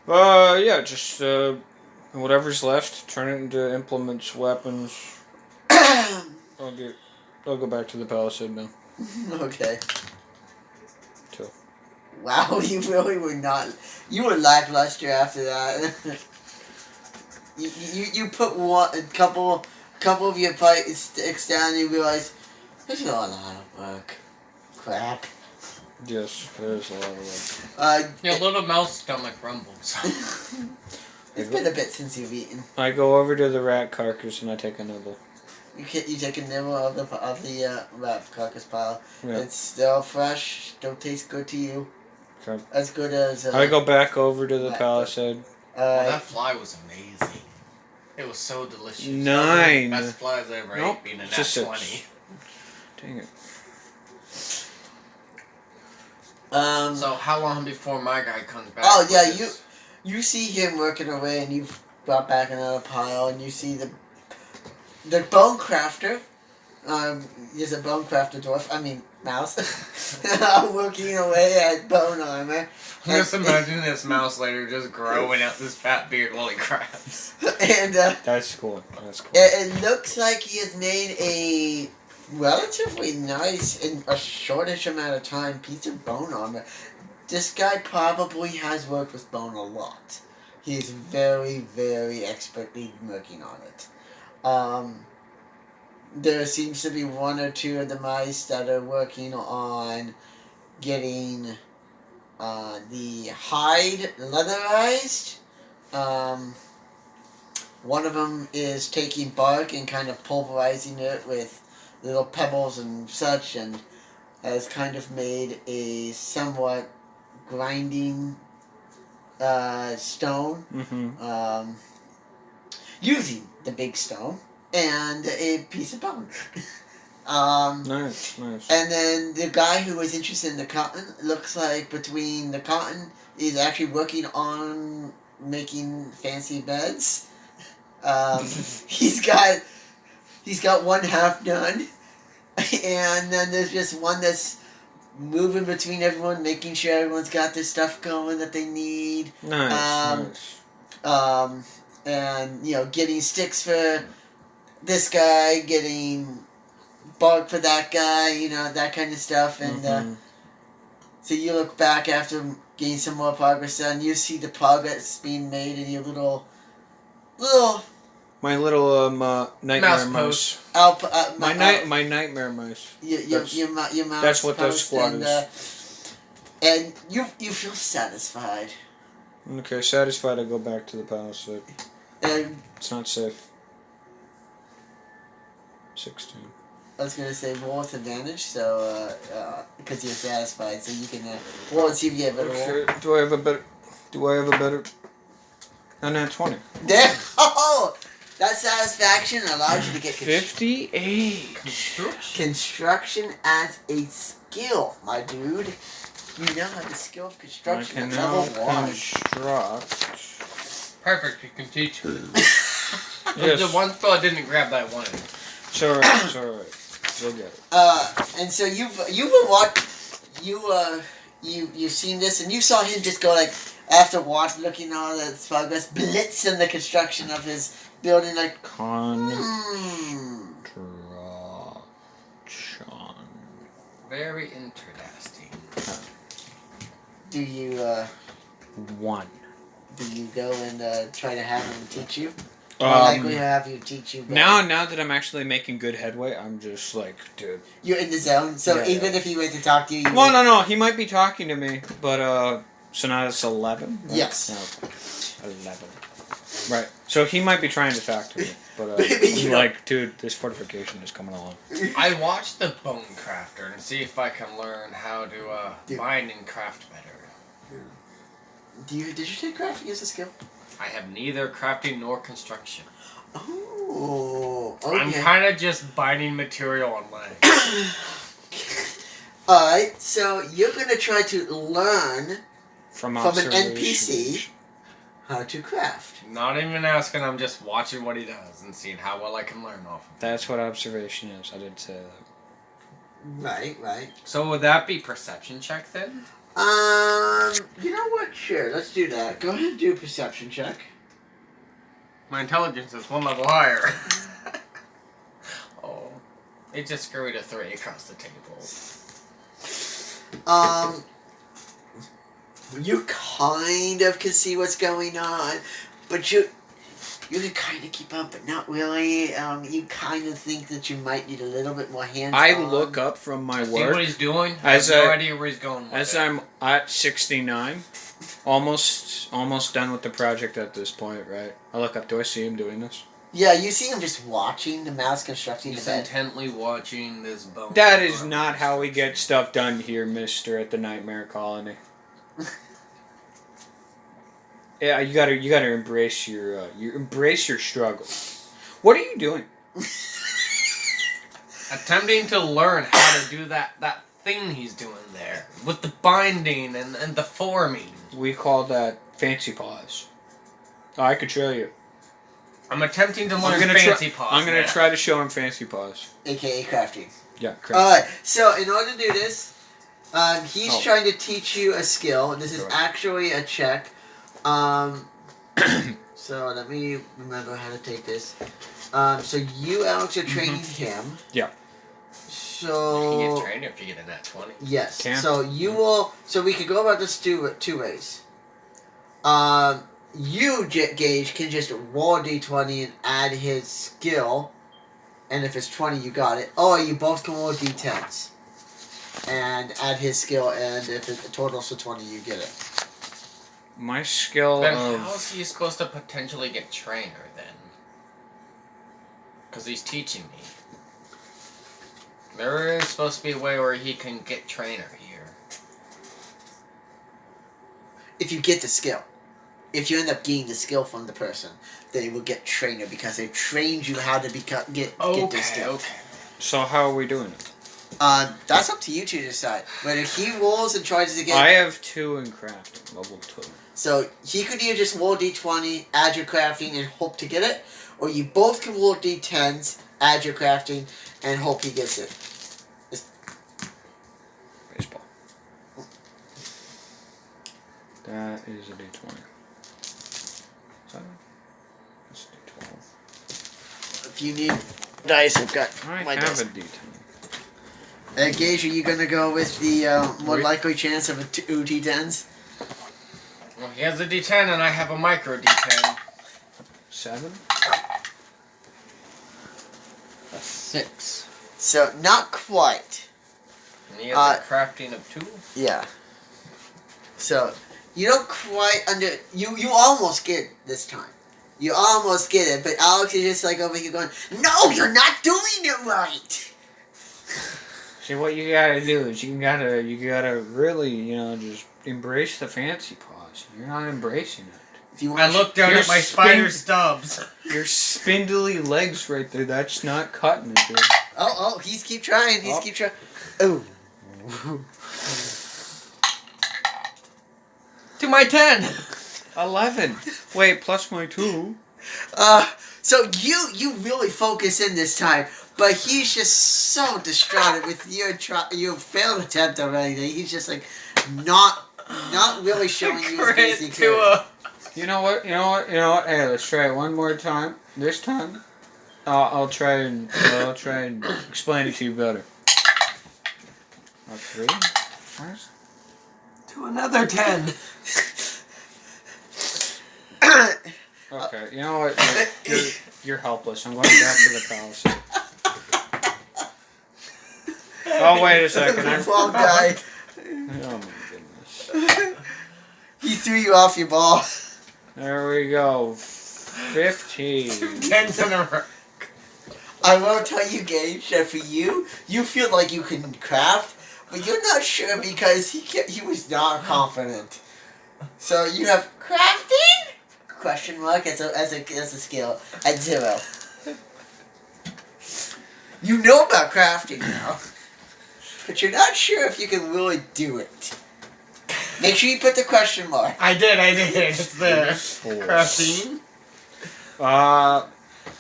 Yeah, just, whatever's left, turn it into implements, weapons. I'll go back to the palisade now. Okay. So. Wow, you really were not. You were lackluster after that. you put a couple of your sticks down and you realize there's a lot of work. Crap. Yes, there's a lot of work. Your little mouse stomach rumbles. It's been a bit since you've eaten. I go over to the rat carcass and I take a nibble. You take a nibble of the wrapped carcass pile. Yeah. It's still fresh. Still tastes good to you. Okay. As good as. I go back over to the Right. palisade. Well, that fly was amazing. It was so delicious. 9. Best flies I ever Nope, ate, being a it's nat a 6. 20. Dang it. So how long before my guy comes back? Oh, yeah, with his- you see him working away, and you've brought back another pile, and you see the bone crafter. He's a bone crafter dwarf. I mean mouse. Working away at bone armor. Just imagine this mouse later just growing out this fat beard while he crafts. And That's cool. That's cool. it looks like he has made a relatively nice, in a shortish amount of time, piece of bone armor. This guy probably has worked with bone a lot. He's very, very expertly working on it. There seems to be one or two of the mice that are working on getting the hide leatherized. One of them is taking bark and kind of pulverizing it with little pebbles and such, and has kind of made a somewhat grinding stone, Mm-hmm. using the big stone and a piece of bone. Nice. And then the guy who was interested in the cotton, looks like between the cotton, is actually working on making fancy beds. He's got one half done, and then there's just one that's moving between everyone, making sure everyone's got their stuff going that they need. Nice. And getting sticks for this guy, getting bark for that guy, that kind of stuff. And Mhm. so you look back after getting some more progress done, you see the progress being made in your little My little nightmare Mouse mouse. My nightmare mouse. Your mouse That's what this post, squad and, is. And you feel satisfied. Okay, satisfied. I go back to the palisade. And It's not safe. 16. I was gonna say roll with advantage, so because you're satisfied, so you can roll and see if you get a better roll. Okay. Do I have a better? And then 20. There! Oh, that satisfaction allows you to get 58. construction as a skill, my dude. You now have the skill of I construction can at now level 1. Perfect, you can teach. Yes. The one spell I didn't grab that one. It's alright. It's alright. We'll get it. And so you've been you've seen this, and you saw him just go like, after looking at all the progress, blitz in the construction of his building, like, Construction. Very interesting. do you 1. do you go and try to have him teach you? Or likely to have you teach you. Now that I'm actually making good headway, I'm just like, dude. You're in the zone, so Yeah, even if he went to talk to you, Well, no, he might be talking to me, but so now it's 11. Right? Yes. No, 11. Right. So he might be trying to talk to me, but Maybe you I'm don't. like, dude, this fortification is coming along. I watched the Bone Crafter and see if I can learn how to Dude. mine and craft better. Did you take crafting as a skill? I have neither crafting nor construction. Oh, I'm okay. kind of just binding material on legs. Alright, so you're gonna try to learn From an observation. NPC how to craft. Not even asking, I'm just watching what he does and seeing how well I can learn off of him. That's what observation is. I did say that. Right. So would that be perception check then? You know what? Sure, let's do that. Go ahead and do a perception check. My intelligence is one level higher. Oh. It just screwed a 3 across the table. You kind of can see what's going on, but you can kind of keep up, but not really. You kind of think that you might need a little bit more hands-on. I look up from my See what work he's doing? I have As no I- idea where he's going with as it. I'm at 69, almost done with the project at this point. Right. I look up. Do I see him doing this? Yeah, you see him just watching the mouse constructing the He's bed. intently watching this bone. That is not how we get stuff done here, mister, at the Nightmare Colony. Yeah, you gotta embrace your struggle. What are you doing? Attempting to learn how to do that thing he's doing there. With the binding and the forming. We call that fancy paws. Oh, I could show you. I'm attempting to learn I'm gonna fancy paws. I'm gonna now. try to show him fancy paws. AKA crafting. Yeah, correct. Alright, so in order to do this, he's Oh. trying to teach you a skill. This is Correct. actually a check. So let me remember how to take this. So you, Alex, are training him. Yeah. You can So get trained if you get a nat 20. yes. Can. So you will. So we could go about this two ways. You, Gage, can just roll a d20 and add his skill, and if it's 20, you got it. Or you both can roll d10s and add his skill, and if it totals to 20, you get it. My skill Then of how is he supposed to potentially get trainer then? Because he's teaching me. There is supposed to be a way where he can get trainer here. If you get the skill. If you end up getting the skill from the person, then you will get trainer because they trained you how to get this skill. Okay. So how are we doing it? That's up to you to decide. Whether he rolls and tries to get... I have 2 in crafting, level 2. So he could either just roll d20, add your crafting, and hope to get it, or you both can roll d10s, add your crafting, and hope he gets it. Baseball. That is a d20. Is that it? That's a d12. If you need dice, I've got I my have dice. a d10. Gage, are you going to go with the more Wait. likely chance of 2 d10s? Well, he has a D10 and I have a micro D10. 7? A 6. So, not quite. And he has a crafting of 2. Yeah. So, you don't quite you almost get it this time. You almost get it, but Alex is just like over here going, no, you're not doing it right! See, what you gotta do is you gotta really, just embrace the fancy paws. You're not embracing it. If you I want look down You're at my spider stubs. Your spindly legs right there, that's not cutting it, dude. Oh, he's keep trying, keep trying. Oh. To my 10! 11. Wait, plus my 2. So you really focus in this time, but he's just so distraught with your failed attempt already that he's just like not really showing you as good as he could. You know what? Hey, let's try it one more time. This time, I'll try and explain it to you better. 3. First. To another 10. Okay, you know what? You're helpless. I'm going back to the palace. Oh, wait a second. Ball died. Oh my goodness. He threw you off your ball. There we go. 15. 10s in a row. I will tell you, Gage, that for you feel like you can craft, but you're not sure because he was not confident. So you have crafting? Question mark as a skill at 0. You know about crafting now, but you're not sure if you can really do it. Make sure you put the question mark. I did. It's there. 4. Crafting.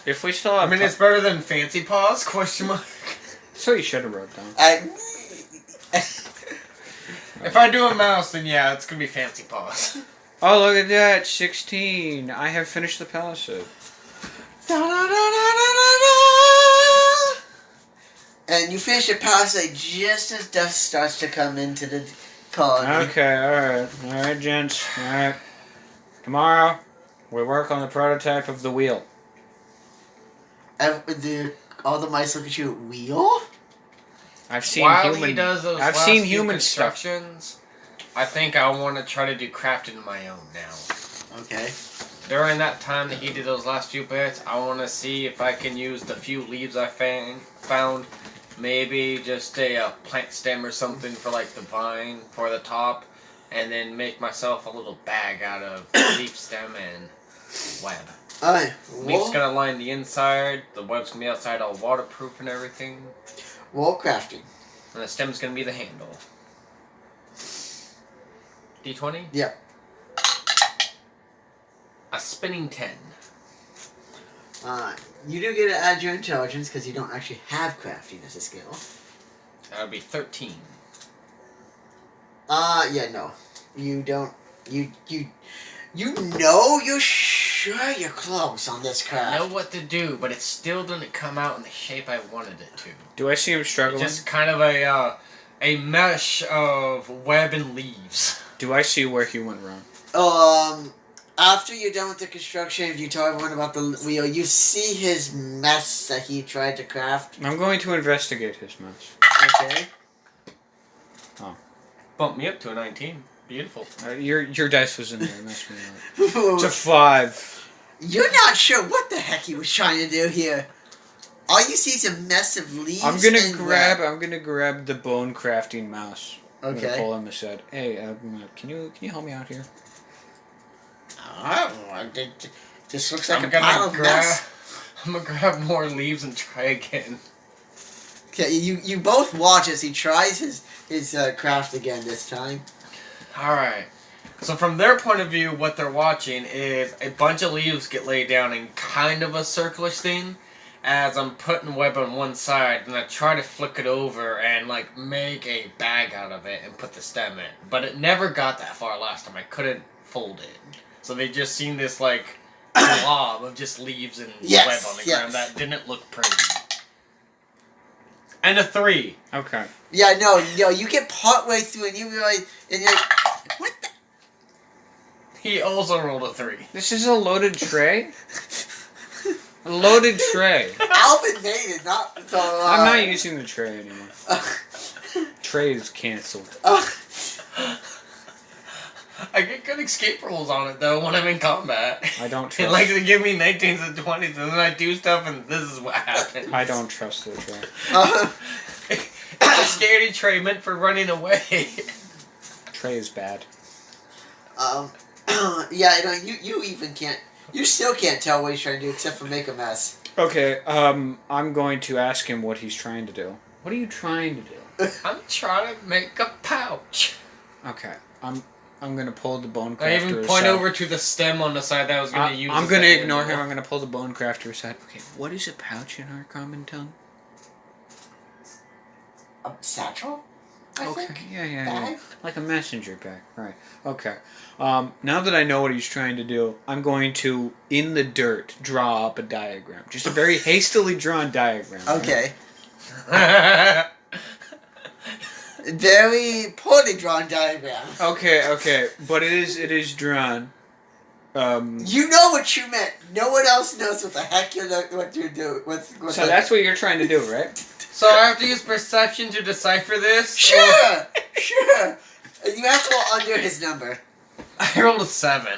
If we still I have mean, it's better than fancy paws? Question mark. so you should have wrote down. If I do a mouse, then yeah, it's gonna be fancy paws. Oh, look at that. 16. I have finished the palisade. And you finish your palisade just as dust starts to come into the colony. Okay, alright, gents. Alright. Tomorrow, we work on the prototype of the wheel. All the mice look at you. Wheel? I've seen While human. he does those I've last seen few human stuff. constructions, I think I want to try to do crafting my own now. Okay. during that time that he did those last few bits, I want to see if I can use the few leaves I found. Maybe just a plant stem or something for like the vine for the top, and then make myself a little bag out of leaf stem and web. Alright. Leaf's gonna line the inside, the web's gonna be outside, all waterproof and everything, Wall crafting. and the stem's gonna be the handle. D20? Yeah. A spinning 10. You do get to add your intelligence because you don't actually have crafting as a skill. That would be 13. Yeah, no. You don't. You know you're sure you're close on this I craft. know what to do, but it still didn't come out in the shape I wanted it to. Do I see him struggling? Just kind of a mesh of web and leaves. Do I see where he went wrong? After you're done with the construction, you tell everyone about the wheel. You see his mess that he tried to craft. I'm going to investigate his mess. Okay. Bump me up to a 19. Beautiful. Your dice was in there. Mess me up. It's a 5. You're not sure what the heck he was trying to do here. All you see is a mess of leaves. I'm gonna and grab the bone crafting mouse. I'm gonna Okay. pull him aside. Hey, can you help me out here? This looks like I'm a pile of mess. gonna grab more leaves and try again. Okay, you both watch as he tries his craft again this time. Alright. So from their point of view, what they're watching is a bunch of leaves get laid down in kind of a circlish thing. As I'm putting web on one side, and I try to flick it over and like make a bag out of it and put the stem in. But it never got that far last time. I couldn't fold it. So they just seen this like blob of just leaves and Yes, web on the yes. ground that didn't look pretty. And a 3. Okay. Yeah, no, you get partway through and you realize, and you're like, what the? He also rolled a 3. This is a loaded tray. A loaded tray. Alvin made it, not so. I'm not using the tray anymore. Tray is canceled. I get good escape rolls on it though when I'm in combat. I don't They trust. like to give me 19s and 20s, and then I do stuff, and this is what happens. I don't trust the tray. It's a scaredy tray meant for running away. Tray is bad. Yeah, you even can't. You still can't tell what he's trying to do except for make a mess. Okay. I'm going to ask him what he's trying to do. What are you trying to do? I'm trying to make a pouch. Okay. I'm gonna pull the bone crafter I even point aside. over to the stem on the side that I was going to use. I'm as gonna the ignore him. handle. I'm gonna pull the bone crafter aside. Okay. What is a pouch in our common tongue? A satchel? I Okay. think? Yeah. Bag? Like a messenger bag. Right. Okay. Now that I know what he's trying to do, I'm going to, in the dirt, draw up a diagram. Just a very hastily drawn diagram. right? Okay. Very poorly drawn diagram. Okay. But it is drawn. You know what you meant. No one else knows what the heck what you're doing. So that's what you're trying to do, right? So I have to use perception to decipher this? Sure. And you have to go under his number. I rolled a 7.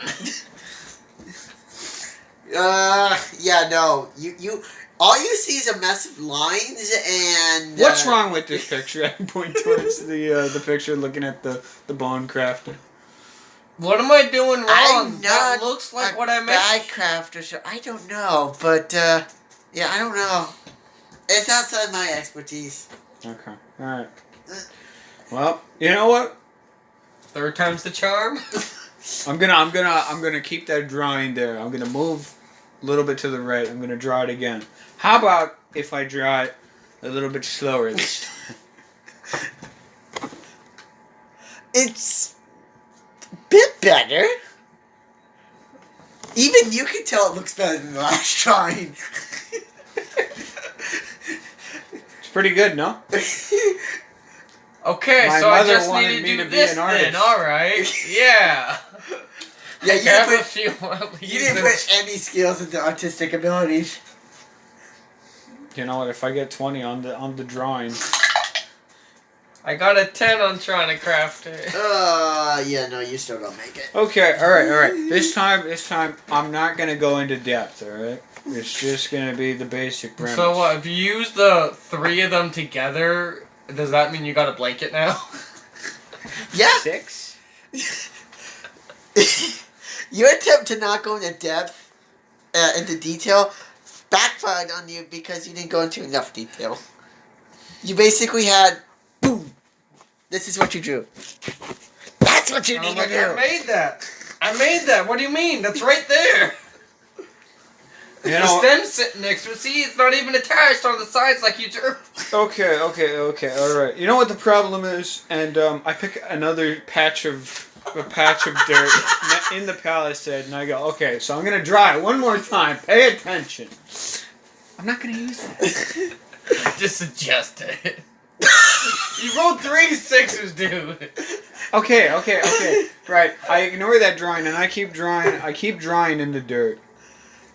Yeah, no. You all you see is a mess of lines and. What's wrong with this picture? I point towards the picture, looking at the bone crafter. What am I doing wrong? I'm That not looks like a what I meant. bag crafter, so I don't know, but yeah, I don't know. It's outside my expertise. Okay. All right. Well, you know what? Third time's the charm. I'm gonna keep that drawing there. I'm gonna move a little bit to the right. I'm gonna draw it again. How about if I draw it a little bit slower this time? It's a bit better. Even you can tell it looks better than the last drawing. It's pretty good, no? Okay, My so I mother just wanted need to me do to be this an artist. then. All right. Yeah. Yeah, I you have a didn't few. put, you didn't put any skills into artistic abilities. You know what? If I get 20 on the drawing, I got a 10 on trying to craft it. Yeah, no, you still don't make it. Okay, alright. This time, I'm not gonna go into depth, alright? It's just gonna be the basic premise. So what, if you use the 3 of them together, does that mean you got a blanket now? Yeah. 6? Your attempt to not go into depth, into detail, backfired on you because you didn't go into enough detail. You basically had, boom, this is what you drew. That's what you I'm need like, to do. I made that. What do you mean? That's right there. You The know, stem's sitting next to it. See, it's not even attached on the sides like you drew. okay, alright. You know what the problem is? And I pick another patch of dirt in the palisade, and I go, okay, so I'm gonna draw it one more time. Pay attention. I'm not gonna use that. Just suggest it. You rolled 3 6s, dude. Okay. Right. I ignore that drawing, and I keep drawing in the dirt.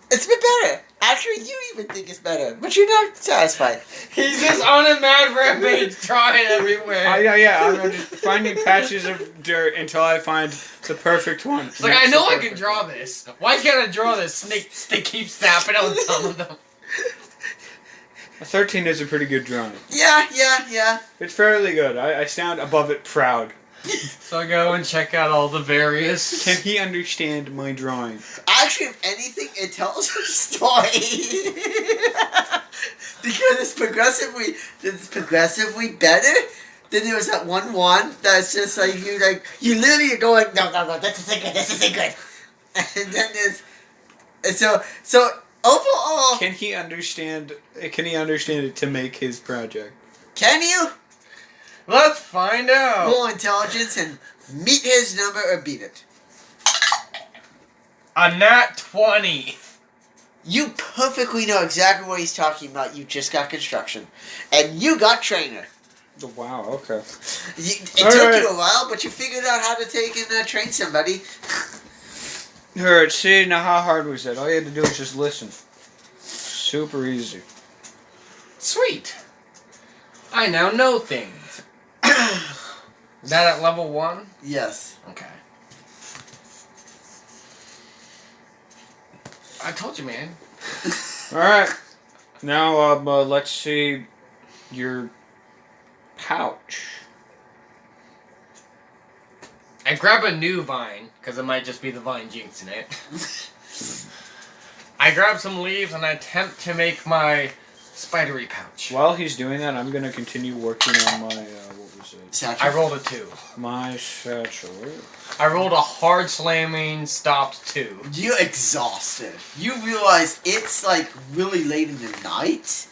It's been better. Actually, you even think it's better, but you're not satisfied. He's just on a mad rampage, trying everywhere. Yeah. I'm just finding patches of dirt until I find the perfect one. It's like, I know I can draw this. Why can't I draw this? They keep snapping on some of them. A 13 is a pretty good drawing. Yeah. It's fairly good. I sound above it proud. So I go and check out all the various. Can he understand my drawing? Actually, if anything, it tells a story. Because it's progressively better. Then there was that one that's just like you literally are going, no, this isn't good. And then there's so overall, Can he understand it to make his project? can you Let's find out. roll intelligence and meet his number or beat it? A nat 20. You perfectly know exactly what he's talking about. You just got construction, and you got trainer. Oh, wow. Okay. It took you a while, but you figured out how to take and train somebody. Alright, see, now how hard was that? All you had to do was just listen. Super easy. Sweet. I now know things. Is that at level 1? Yes. Okay. I told you, man. Alright. Now, let's see your pouch. I grab a new vine, because it might just be the vine jinxing it. I grab some leaves and I attempt to make my spidery pouch. While he's doing that, I'm going to continue working on my, what was it? Satchel. I rolled a 2. My satchel. I rolled a hard slamming stopped 2. You're exhausted. You realize it's like really late in the night.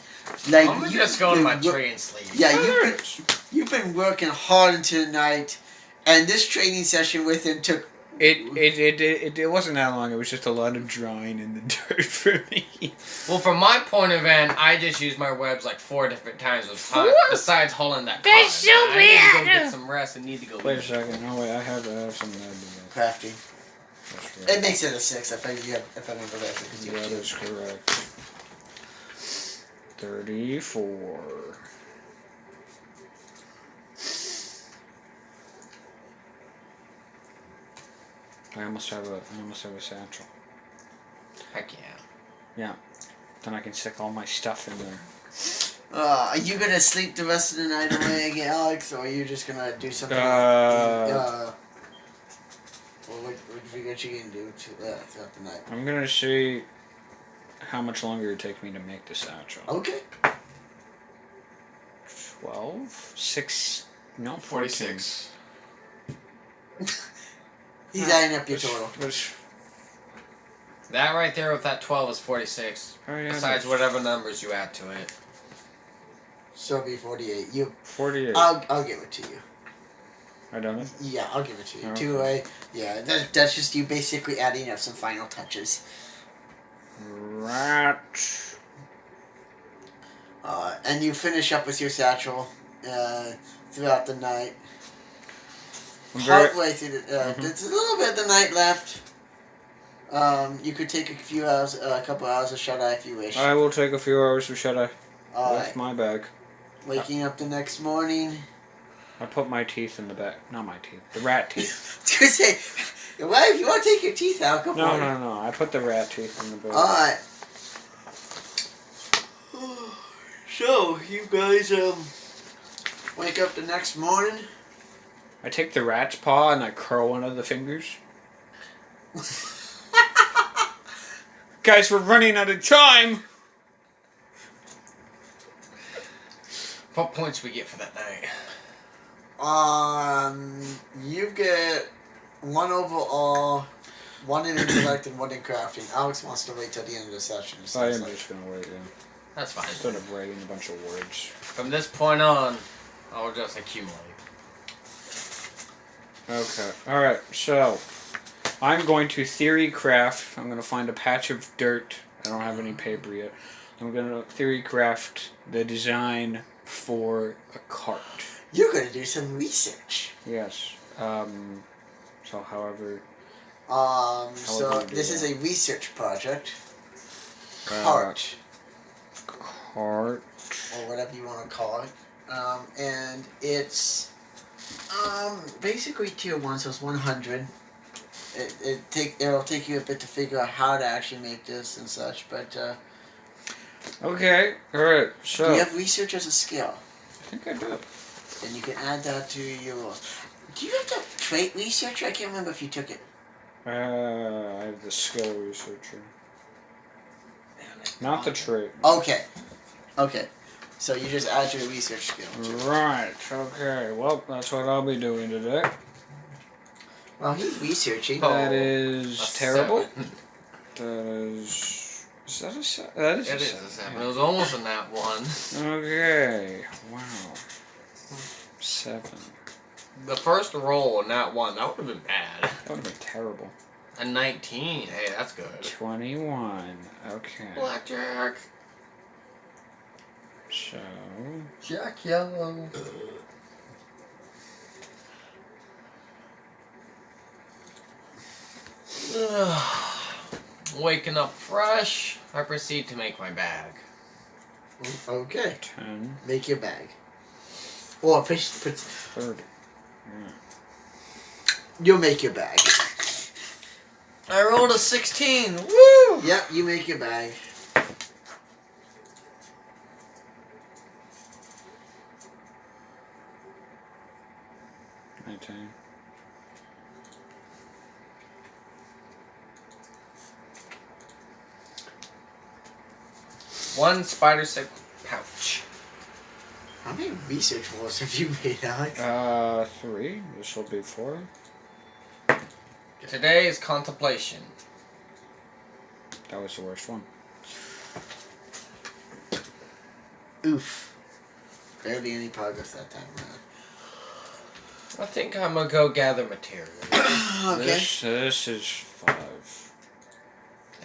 Like I'm gonna just go in my tree and sleep. Yeah, you've been working hard into the night, and this training session with him took. It wasn't that long. It was just a lot of drawing in the dirt for me. Well, from my point of view, I just used my webs like 4 different times besides holding that That's cotton. so I need to go weird. get some rest and need to go Wait a eat. second. No, wait. I have something to do. Crafty. That's It correct. makes it a 6 if I remember that because you That have 2. is correct. 34. I almost have a satchel. Heck yeah. Then I can stick all my stuff in there. Are you gonna sleep the rest of the night away again, Alex, or are you just gonna do something? What you gonna do throughout the night? I'm gonna see how much longer it takes me to make the satchel. Okay. 12? 6? No, 14. 46. He's adding up your total. That right there with that 12 is 46. Oh, yeah, Besides whatever numbers you add to it. So it'll be 48. 48. I'll give it to you. I done it? Yeah, I'll give it to you. Okay. 2A. Yeah, that's just you basically adding up some final touches. Right. And you finish up with your satchel throughout the night. Partway through there's a little bit of the night left. You could take a couple hours of shut eye if you wish. I will take a few hours of shut eye with Alright. my bag. Waking up the next morning. I put my teeth in the back. Not my teeth. The rat teeth. To say, well, if you want to take your teeth out, go for No, it. no, no. I put the rat teeth in the back. Alright. So, you guys, wake up the next morning. I take the rat's paw and I curl one of the fingers. Guys, we're running out of time. What points we get for that night? You get 1 overall, 1 in intellect, and 1 in crafting. Alex wants to wait till the end of the session. So I it's am like- just gonna wait. Yeah. That's fine. Instead of writing a bunch of words. From this point on, I'll just accumulate. Okay. Alright, so I'm going to theory craft. I'm going to find a patch of dirt. I don't have any paper yet. I'm going to theory craft the design for a cart. You're going to do some research. Yes. So however... So do you do this is that? a research project. Uh, Cart. Cart. Or whatever you want to call it. And it's basically tier 1, so it's 100. It'll take you a bit to figure out how to actually make this and such, but Okay. Alright, so... you have research as a skill. I think I do. And you can add that to your... Do you have the trait researcher? I can't remember if you took it. I have the skill researcher. Not the trait. Okay. Okay. So you just add your research skill. Right, okay. Well, that's what I'll be doing today. Well, he's researching. Oh. That is A terrible. 7. That is... Is that a 7? That is It a is 7. a 7. It was almost in that one. Okay. Wow. 7. The first roll in that one, that would have been bad. That would have been terrible. A 19. Hey, that's good. 21. Okay. Blackjack. So... Jack Yellow. Waking up fresh, I proceed to make my bag. Okay. 10. Make your bag. Or put 30. you'll make your bag. I rolled a 16. Woo! Yep, you make your bag. Nineteen. One spider silk pouch. How many research rolls have you made, Alex? 3. This will be 4. Today is contemplation. That was the worst one. Oof. Barely any progress that time around. I think I'm gonna go gather materials. Okay. This is 5.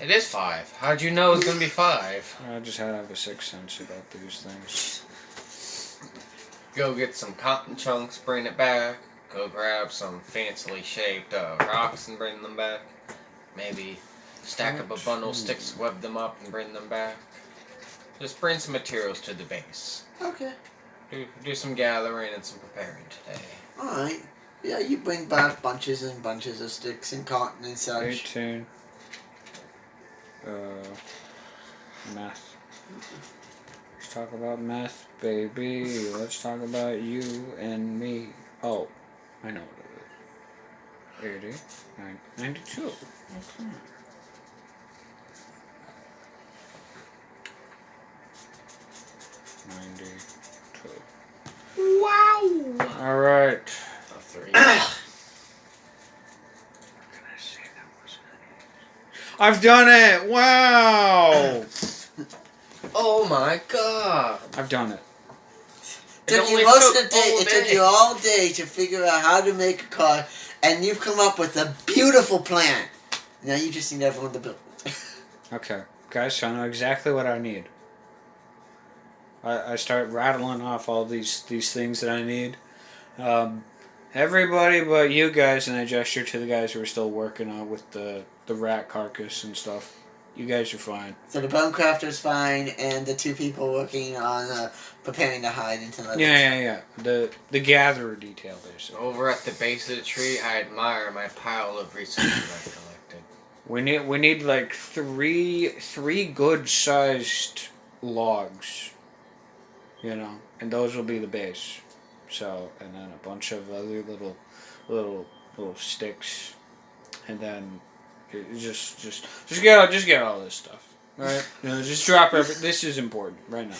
It is 5. How'd you know it was gonna be 5? I just have a 6th sense about these things. Go get some cotton chunks, bring it back. Go grab some fancily shaped rocks and bring them back. Maybe stack up a bundle of sticks, web them up, and bring them back. Just bring some materials to the base. Okay. Do some gathering and some preparing today. Alright. Yeah, you bring back bunches and bunches of sticks and cotton and such. 18. Math. Let's talk about math, baby. Let's talk about you and me. Oh, I know what it is. 80. 92. Okay. Wow! Alright. A 3. I've done it! Wow! Oh my god! I've done it. Took only you most took of the day. all It took day. you all day to figure out how to make a car, and you've come up with a beautiful plan. Now you just need everyone to build it. Okay. Guys, so I know exactly what I need. I start rattling off all these things that I need. Everybody but you guys, and I gesture to the guys who are still working on with the rat carcass and stuff. You guys are fine. So the bone crafter's fine, and the 2 people working on preparing to hide into the Yeah. The gatherer detail basically. Over at the base of the tree, I admire my pile of resources I collected. We need like three good sized logs. You know, and those will be the base. So, and then a bunch of other little sticks, and then just get all this stuff. All right, you know, just drop this is important right now.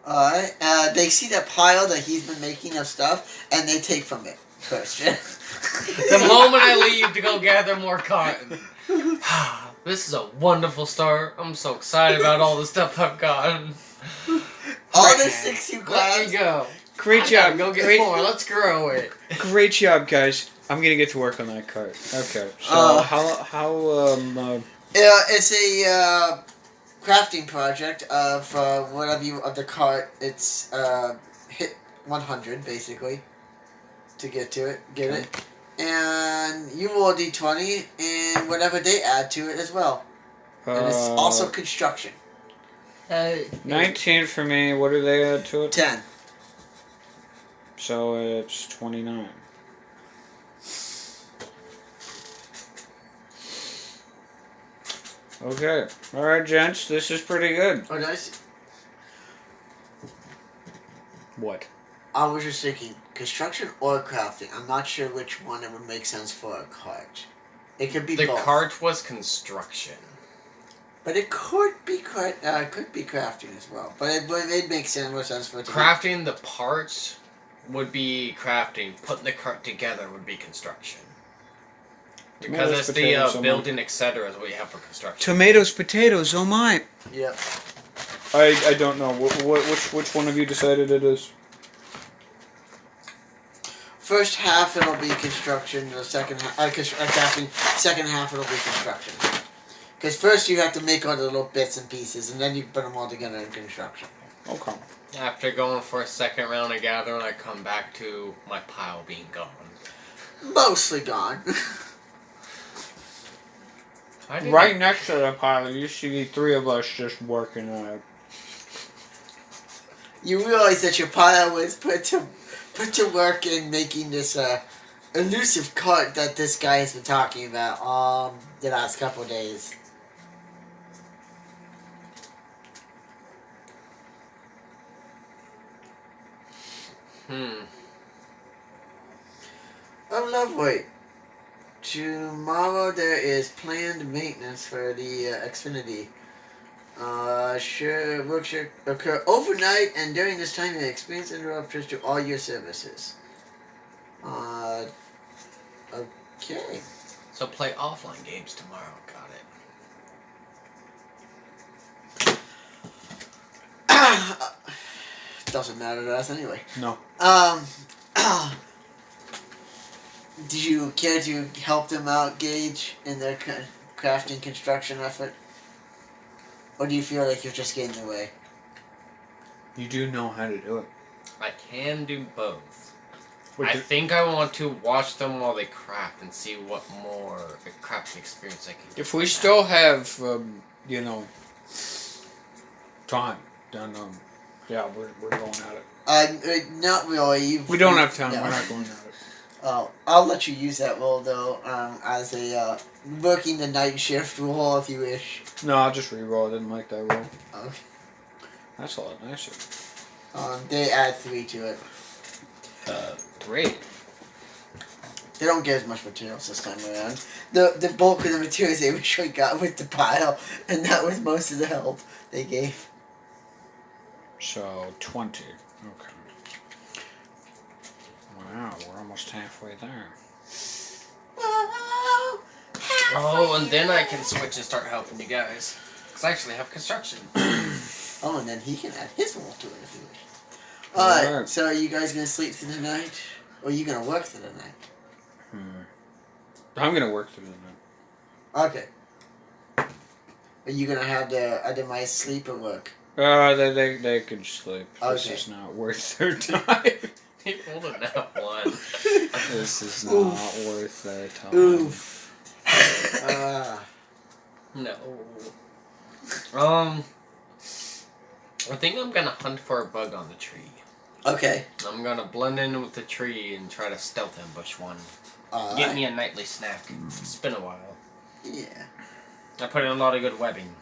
Alright, they see that pile that he's been making of stuff, and they take from it first. The moment I leave to go gather more cotton. This is a wonderful start. I'm so excited about all the stuff I've gotten. All the sticks you Let grabbed. me go. Great I job. gotta go get more. Let's grow it. Great job, guys. I'm gonna get to work on that cart. Okay. So Yeah, it's a crafting project of of the cart. It's hit 100 basically to get it, and you roll a d20 and whatever they add to it as well. And it's also construction. 19 for me. What do they add to it? 10. So it's 29. Okay. All right, gents. This is pretty good. Oh, nice. What? I was just thinking construction or crafting. I'm not sure which one it would make sense for a cart. It could be The both. cart was construction. But it could be crafting as well. But it makes more sense for it to Crafting the parts would be crafting. Putting the cart together would be construction. Because Tomatoes, it's potatoes, the oh my. building, etc. is what you have for construction. Tomatoes, potatoes. Oh my! be. Yep. I don't know. Which one of you decided it is? First half it'll be construction. The second half, crafting. Second half it'll be construction. Because first you have to make all the little bits and pieces, and then you put them all together in construction. Okay. After going for a second round of gathering, I come back to my pile being gone. Mostly gone. I didn't- Right next to the pile, you see 3 of us just working on it. You realize that your pile was put to work in making this elusive cart that this guy has been talking about the last couple of days. Oh, lovely. Tomorrow there is planned maintenance for the Xfinity. Work should occur overnight, and during this time, you experience interruptions to all your services. Okay. So play offline games tomorrow. Got it. Doesn't matter to us anyway. No. Did you care to help them out, Gage, in their crafting construction effort? Or do you feel like you're just getting in the way? You do know how to do it. I can do both. Wait, I think I want to watch them while they craft and see what more crafting experience I can get. if we still have, time, then yeah, we're going at it. Not really. We don't have time. No. We're not going at it. Oh, I'll let you use that role though, as a working the night shift role if you wish. No, I'll just reroll. I didn't like that roll. Okay. That's a lot nicer. They add 3 to it. Great. They don't get as much materials this time around. The bulk of the materials they originally got with the pile, and that was most of the help they gave. So 20. Okay. Wow, we're almost halfway there. Oh, and then I can switch and start helping you guys. Because I actually have construction. Oh, and then he can add his role to it if he wishes. Alright. Alright, so are you guys gonna sleep through the night? Or are you gonna work through the night? I'm gonna work through the night. Okay. Are you gonna have the other mice sleep or work? They can sleep. This Okay. is not worth their time. He pulled a nat 1. This is not worth their time. Oof. No. I think I'm gonna hunt for a bug on the tree. Okay. I'm gonna blend in with the tree and try to stealth ambush one. All Get right. me a nightly snack. It's been a while. Yeah. I put in a lot of good webbing.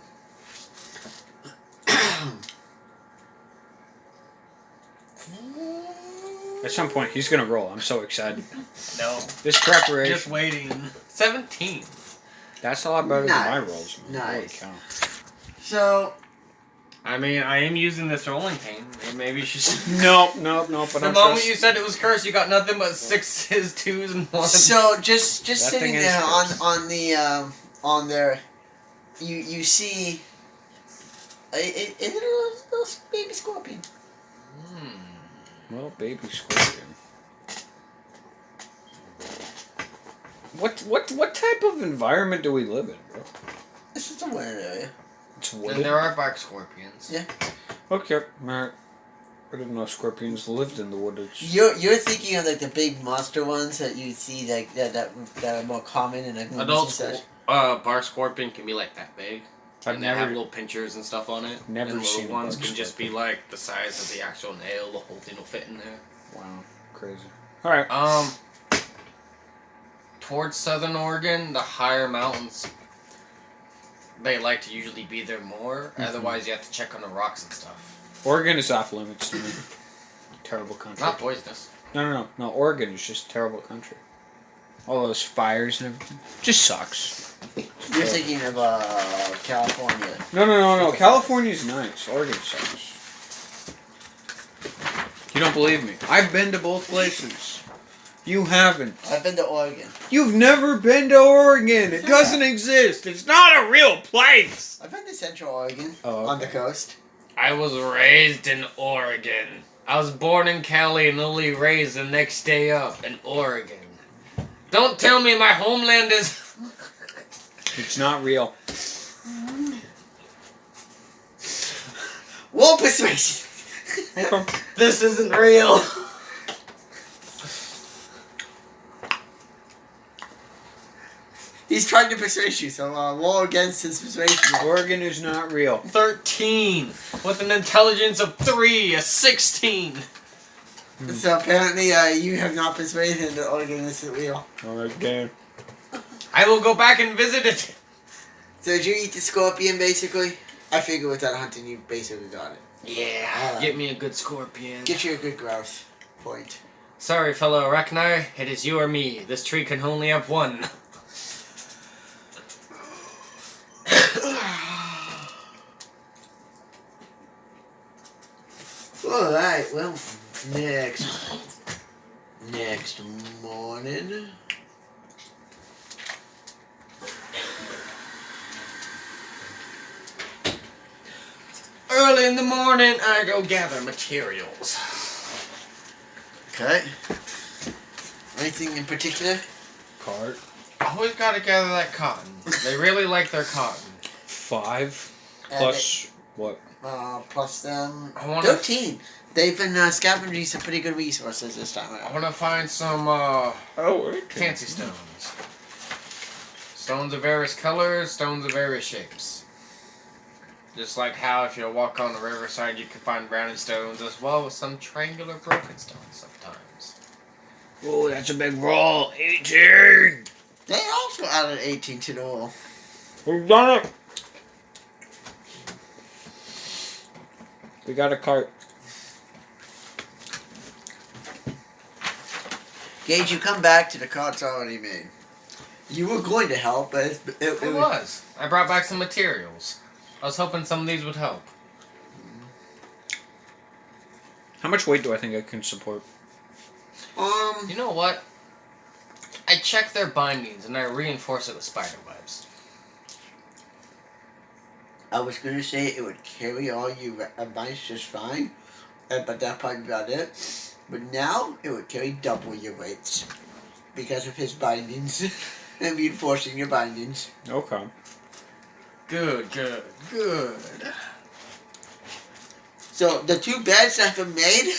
At some point, he's gonna roll. I'm so excited. No. This preparation. Just waiting. 17. That's a lot better than my Nice. rolls. Man. Holy Nice. cow. So, I mean, I am using this rolling cane. Maybe you should. Nope. But The I'm moment you said it was cursed, you got nothing but 6s, 2s, and 1s. so just That sitting thing is there cursed. on the on there, you see a little baby scorpion. Well, baby scorpion. What type of environment do we live in, bro? This is a weird area. It's And wooded. there are bark scorpions. Yeah. Okay, alright. I didn't know scorpions lived in the woods. You're thinking of like the big monster ones that you see like that are more common in like movies Adult and such. bark scorpion can be like that big. I've And they have never, little pinchers and stuff on it. Never and seen little a ones bark can just be like the size of the actual nail. The whole thing will fit in there. wow, crazy. Alright, Towards southern Oregon, the higher mountains, they like to usually be there more. Mhm. Otherwise, you have to check on the rocks and stuff. Oregon is off limits to me. Terrible country. Not poisonous. No, Oregon is just a terrible country. All those fires and everything. Just sucks. You're thinking of California. No. California's nice. Oregon sucks. You don't believe me? I've been to both places. You haven't. I've been to Oregon. You've never been to Oregon. It doesn't exist. It's not a real place. I've been to Central Oregon Oh, on the okay. coast. I was raised in Oregon. I was born in Cali and only raised the next day up in Oregon. Don't tell me my homeland is... It's not real. Wall persuasion. Okay. This isn't real. He's trying to persuade you, so roll against his persuasion. Oregon is not real. 13 with an intelligence of 3, a 16. So apparently, you have not persuaded him that Oregon isn't real. Okay. I will go back and visit it. So did you eat the scorpion, basically? I figure with that hunting, you basically got it. Yeah, get me a good scorpion. Get you a good growth point. Sorry, fellow Arachnar, it is you or me. This tree can only have one. Alright, well, next morning. Early in the morning, I go gather materials. Okay. Anything in particular? Cart. Always gotta gather that cotton. They really like their cotton. 5 And plus what? plus them. I wanna- 13. They've been scavenging some pretty good resources this time I around. wanna find some, Oh, okay. fancy stones. Stones of various colors, stones of various shapes. Just like how if you walk on the riverside you can find rounded stones as well as some triangular broken stones sometimes. Oh, that's a big roll. 18. They also added 18 to the roll. We've done it. We got a cart. Gage, you come back to the cart's already made. You were going to help, but it It was. I brought back some materials. I was hoping some of these would help. How much weight do I think I can support? You know what? I checked their bindings and I reinforce it with spider webs. I was going to say it would carry all your advice just fine, but that probably about it. But now it would carry double your weights because of his bindings and reinforcing your bindings. Okay. Good. So the 2 beds that have been made,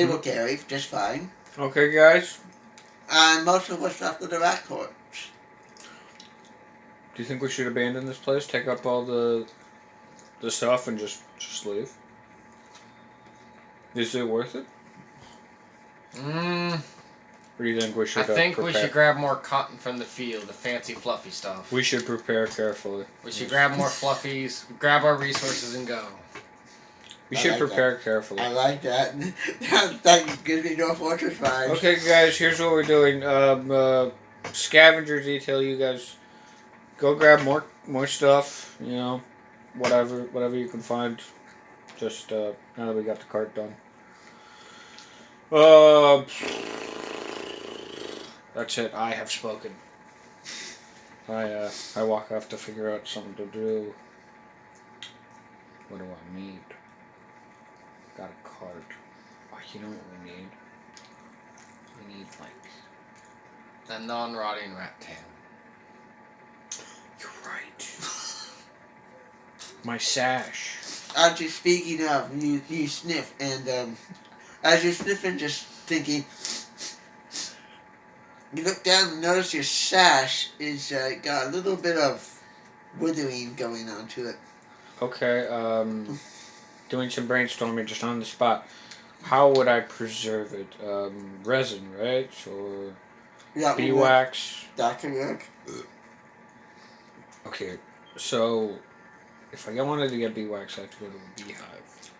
it will carry just fine. Okay, guys. And most of what's left of the rat corpse. Do you think we should abandon this place, take up all the stuff, and just Just leave. Is it worth it? Or do you think we should I think we prepare? should grab more cotton from the field, the fancy fluffy stuff. We should prepare carefully. We should grab more fluffies, grab our resources, and go. We I should like prepare I carefully. like that. That gives me no fortress vibes. Okay, guys, here's what we're doing. Scavenger detail, you guys go grab more stuff, you know, whatever you can find. Just now that we got the cart done. That's it. I have spoken. I walk off to figure out something to do. What do I need? Got a cart. Oh, you know what we need? We need like A non-rotting rat tail. You're right. My sash. Actually, speaking of, you sniff, and as you're sniffing, just thinking, you look down and notice your sash is got a little bit of withering going on to it. Okay, doing some brainstorming just on the spot. How would I preserve it? Resin, right? Or Yeah, beeswax? that could work. Okay, so if I wanted to get beeswax, I have to go to a beehive.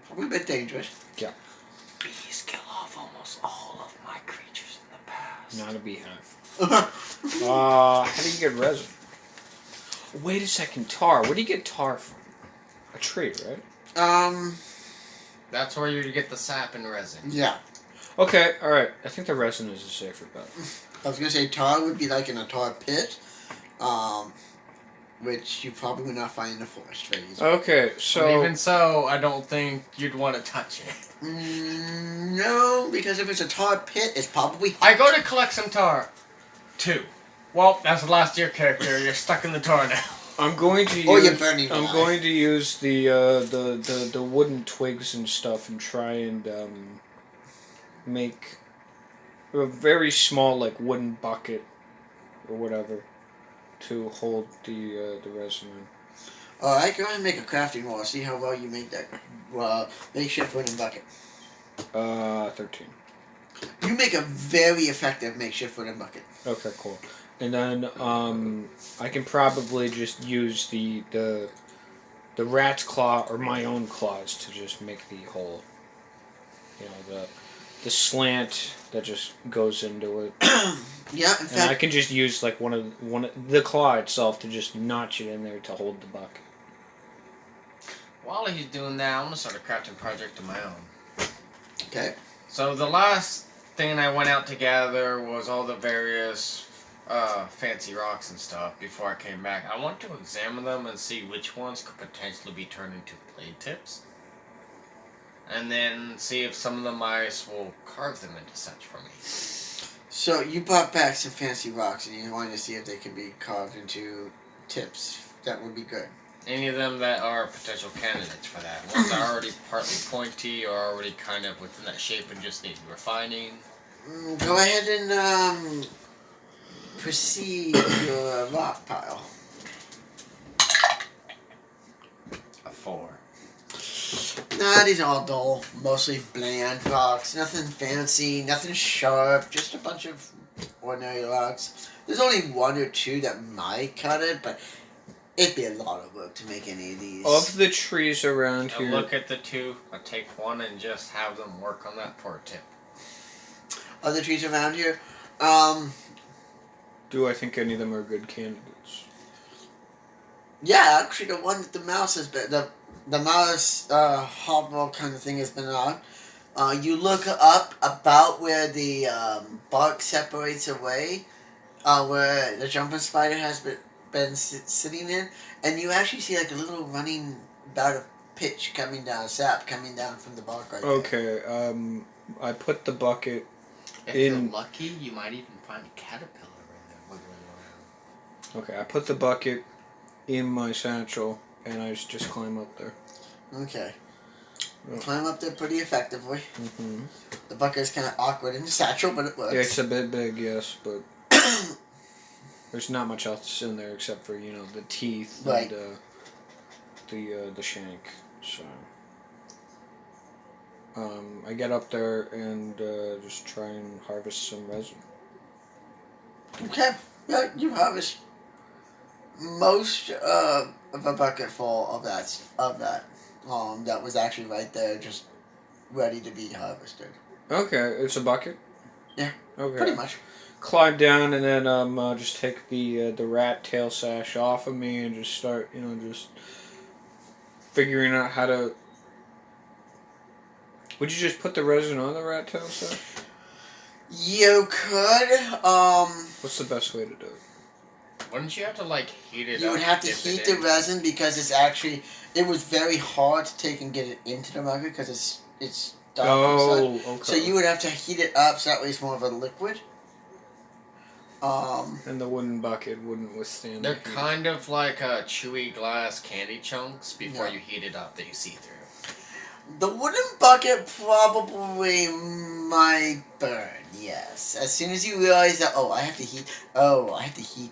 Probably a bit dangerous. Bees kill off almost all of my creatures in the past. Not a beehive. How do you get resin? Wait a second, tar. Where do you get tar from? A tree, right? That's where you get the sap and resin. Yeah. Okay, alright. I think the resin is a safer bet. I was gonna say tar would be like in a tar pit, which you probably would not find in the forest very easily. Okay, But so... even so, I don't think you'd want to touch it. No, because if it's a tar pit, it's probably I go to collect some tar. 2. Well, that's the last year character. You're stuck in the tar now. I'm going to use... Or you're burning I'm alive. going to use the wooden twigs and stuff and try and make a very small like wooden bucket or whatever to hold the resin in. Alright, go ahead and make a crafting roll. See how well you make that makeshift wooden bucket. 13. You make a very effective makeshift wooden bucket. Okay, cool. And then I can probably just use the rat's claw or my own claws to just make the hole. You know, the slant that just goes into it. Yeah, in And fact, I can just use like one of the claw itself to just notch it in there to hold the bucket. While he's doing that, I'm going to start a crafting project of my own. okay. So the last thing I went out to gather was all the various fancy rocks and stuff before I came back. I want to examine them and see which ones could potentially be turned into blade tips. And then see if some of the mice will carve them into such for me. So you brought back some fancy rocks and you wanted to see if they could be carved into tips. That would be good. Any of them that are potential candidates for that. Ones that are already partly pointy or already kind of within that shape and just need refining. Go ahead and proceed your rock pile. A 4. Nah, these are all dull, mostly bland rocks. Nothing fancy, nothing sharp, just a bunch of ordinary rocks. There's only 1 or 2 that might cut it, but it'd be a lot of work to make any of these. Of the trees around I here, look at the 2, I take 1 and just have them work on that for a tip. Other trees around here, do I think any of them are good candidates? yeah, actually the one that the mouse has been, the mouse hobble kind of thing has been on. You look up about where the bark separates away, where the jumping spider has been sitting in, and you actually see like a little running bout of pitch coming down, sap coming down from the bark right there. Okay, I put the bucket If in... you're lucky, you might even find a caterpillar in there wiggling around. Okay, I put the bucket in my satchel and I just climb up there. Okay. Oh. Climb up there pretty effectively. Mm-hmm. The bucket is kind of awkward in the satchel, but it works. Yeah, it's a bit big, yes, but there's not much else in there except for, you know, the teeth Right. and the shank. So I get up there and just try and harvest some resin. Okay. Yeah, you harvest most of a bucket full of that that was actually right there, just ready to be harvested. Okay, it's a bucket. Yeah. Okay. Pretty much. Climb down and then just take the rat tail sash off of me and just start just figuring out how to. Would you just put the resin on the rat tail sash? You could. What's the best way to do it? Wouldn't you have to like heat it up? You would have to dip heat it the in? resin because it was very hard to take and get it into the bucket because it's dark inside. Oh, okay. So you would have to heat it up so that way it's more of a liquid. And the wooden bucket wouldn't withstand. They're the heat. kind of like chewy glass candy chunks before Yeah. you heat it up that you see through. The wooden bucket probably might burn, yes. As soon as you realize that, I have to heat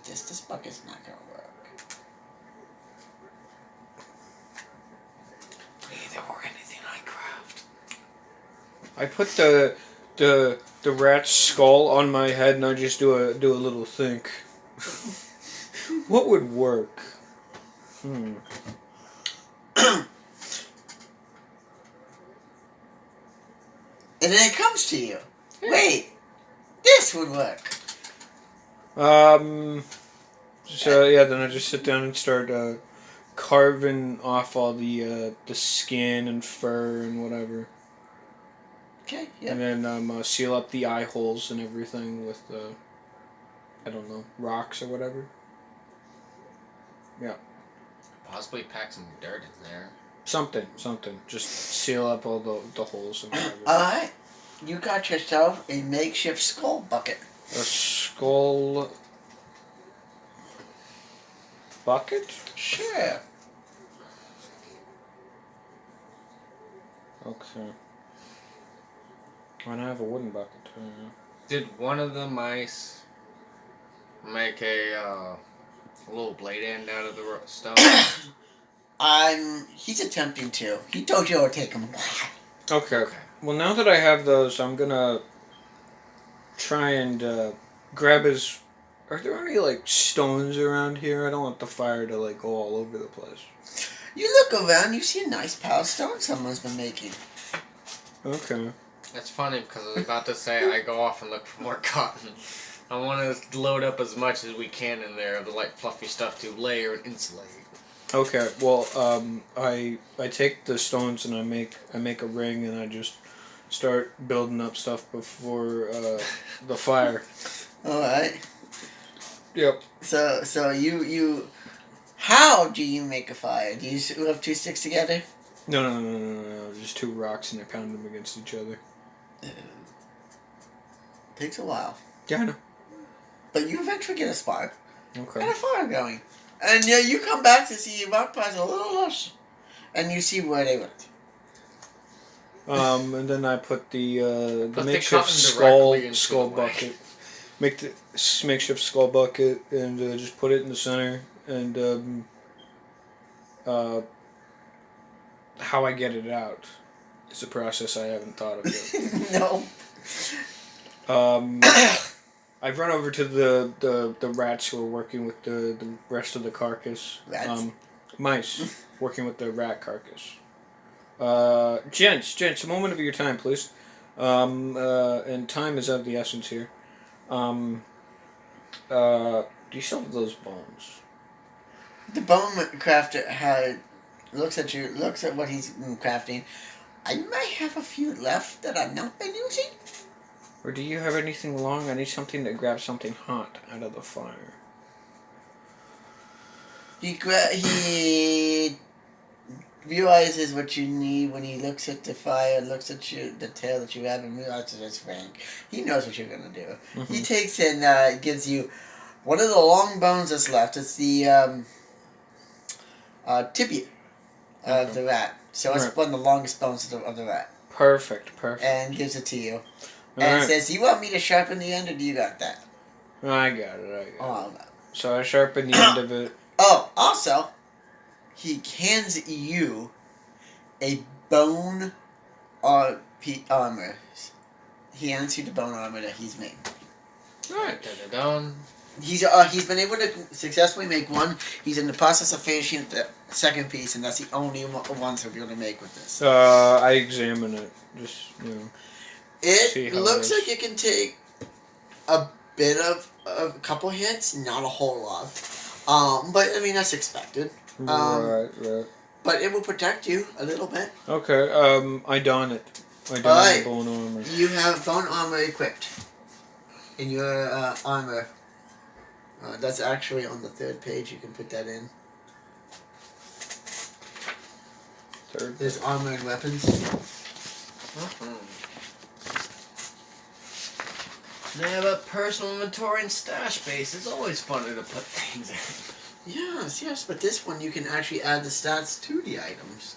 this. This bucket's not going to work. Neither or anything I craft. I put the rat's skull on my head and I just do a little think. What would work? And then it comes to you. Wait, this would work. So yeah, then I just sit down and start carving off all the skin and fur and whatever. Okay, yeah. And then seal up the eye holes and everything with I don't know, rocks or whatever. Yeah. Possibly pack some dirt in there. Something. Just seal up all the holes and whatever. Alright, you got yourself a makeshift skull bucket. A skull bucket? Sure. Okay. And I have a wooden bucket too. Did one of the mice make a little blade end out of the stone? He's attempting to. He told you it would take him a while. Okay. Well, now that I have those, I'm gonna try and grab his. Are there any like stones around here? I don't want the fire to like go all over the place. You look around, you see a nice pile of stone someone's been making. Okay. That's funny because I was about to say I go off and look for more cotton. I want to load up as much as we can in there of the light fluffy stuff to layer and insulate. Okay. Well, I take the stones and I make a ring and I just start building up stuff before the fire. All right. Yep. So you, how do you make a fire? Do you have two sticks together? No. Just two rocks and I pound them against each other. Takes a while, Yeah, I know. but you eventually get a spark Okay. and a fire going, and you come back to see your rock piles a little lush, and you see where they went. And then I put the Put the makeshift cotton skull directly into the way. bucket. Make the makeshift skull bucket and just put it in the center. And how I get it out is a process I haven't thought of yet. No. I run over to the rats who are working with the rest of the carcass. Rats? Mice working with the rat carcass. Gents, a moment of your time, please. And time is of the essence here. Do you still have those bones? The bone crafter looks at what he's crafting. I might have a few left that I've not been using. Or do you have anything long? I need something to grab something hot out of the fire. He realizes what you need when he looks at the fire, looks at the tail that you have, and realizes it's Frank. He knows what you're gonna do. Mm-hmm. He takes and gives you one of the long bones that's left. It's the tibia of the rat. So it's Right. one of the longest bones of the rat. Perfect. And gives it to you. All And right. says, "You want me to sharpen the end, or do you got that?" I got it. Oh, no. So I sharpen the end of it. Oh, also, he hands you a bone armor. He hands you the bone armor that he's made. Alright. Done. He's been able to successfully make one. He's in the process of finishing the second piece, and that's the only ones he'll be able to make with this. I examine it. Just, you know. See It how looks it is. like it can take a bit of a couple hits, not a whole lot. But I mean that's expected. Right. But it will protect you a little bit. Okay, I don it. I don Alright. the bone armor. You have bone armor equipped in your armor. That's actually on the 3rd page. You can put that in. Third. There's armor and weapons. Yeah, but personal inventory and stash space is always funner to put things in. Yes, but this one you can actually add the stats to the items.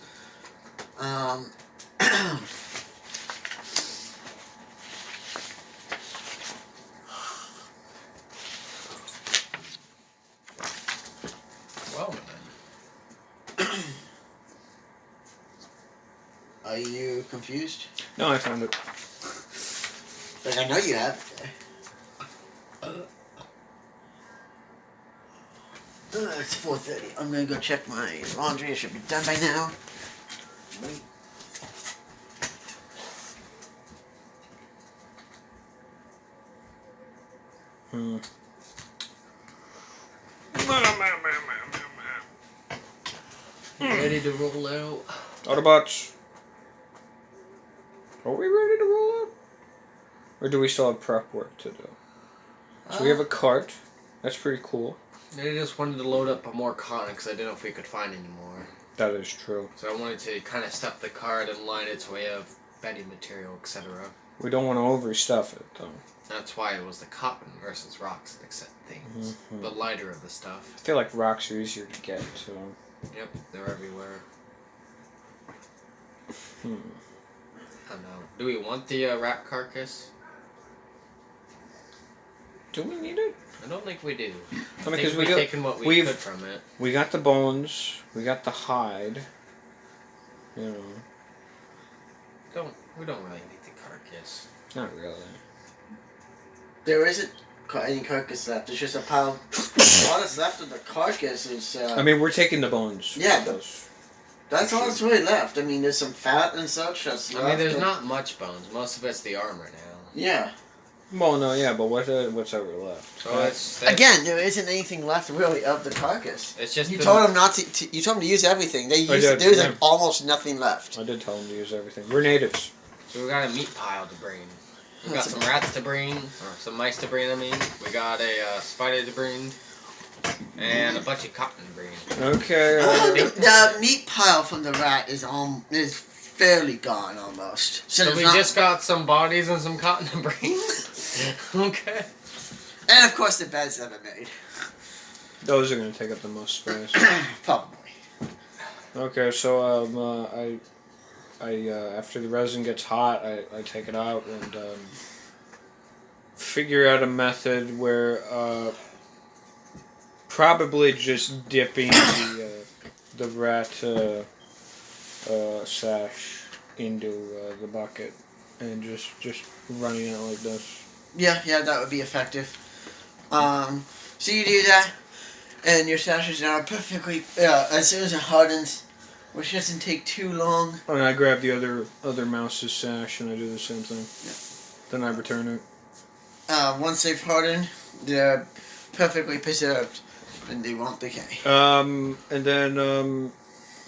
Well then. Are you confused? No, I found it. Like I know you have. It's 4:30. I'm gonna go check my laundry. It should be done by now. Ready to roll out? Autobots. Are we ready to roll out? Or do we still have prep work to do? So we have a cart. That's pretty cool. I just wanted to load up more cotton because I didn't know if we could find any more. That is true. So I wanted to kind of stuff the cart and line its way of bedding material, etc. We don't want to overstuff it, though. That's why it was the cotton versus rocks and accept things. Mhm. The lighter of the stuff. I feel like rocks are easier to get, so... Yep, they're everywhere. I don't know. Do we want the rat carcass? Do we need it? I don't think we do. I mean, I think we've taken what we we've- could from it. We got the bones. We got the hide. You know, We don't really need the carcass. not really. There isn't any carcass left. There's just a pile. All that's left of the carcass is. I mean, we're taking the bones. Yeah, Those. That's all that's really left. I mean, there's some fat and such that's left. I mean, there's and- not much bones. Most of it's the armor now. Yeah. Well, no, yeah, but what's ever left? So it's Again, there isn't anything left really of the carcass. It's just You been- told them not to. You told them to use everything. They I used. did, There's yeah. like almost nothing left. I did tell them to use everything. We're natives. So we got a meat pile to bring. We got That's some rats to bring, or some mice to bring. I mean, we got a spider to bring, and a bunch of cotton to bring. Okay. The meat pile from the rat is fairly gone almost. So there's we not- just got some bodies and some cotton to bring. Okay. And of course the beds that are made. Those are gonna take up the most space. Probably. Okay, so I after the resin gets hot, I take it out and figure out a method where probably just dipping the rat sash into the bucket and just running it like this. Yeah, that would be effective. So you do that, and your sashes are perfectly. As soon as it hardens, which doesn't take too long. And I grab the other mouse's sash and I do the same thing. Yeah. Then I return it. Once they've hardened, they're perfectly preserved, and they won't decay. And then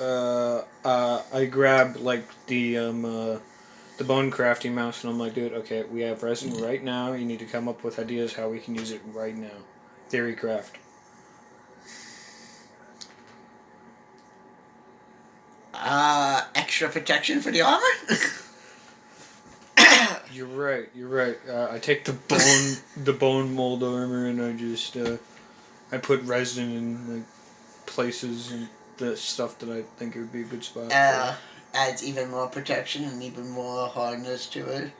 I grab like the bone crafting mouse and I'm like, dude, okay, we have resin right now. You need to come up with ideas how we can use it right now. Theory craft. Extra protection for the armor? You're right. I take the bone mold armor and I just I put resin in like places and the stuff that I think it would be a good spot. Adds even more protection and even more hardness to it.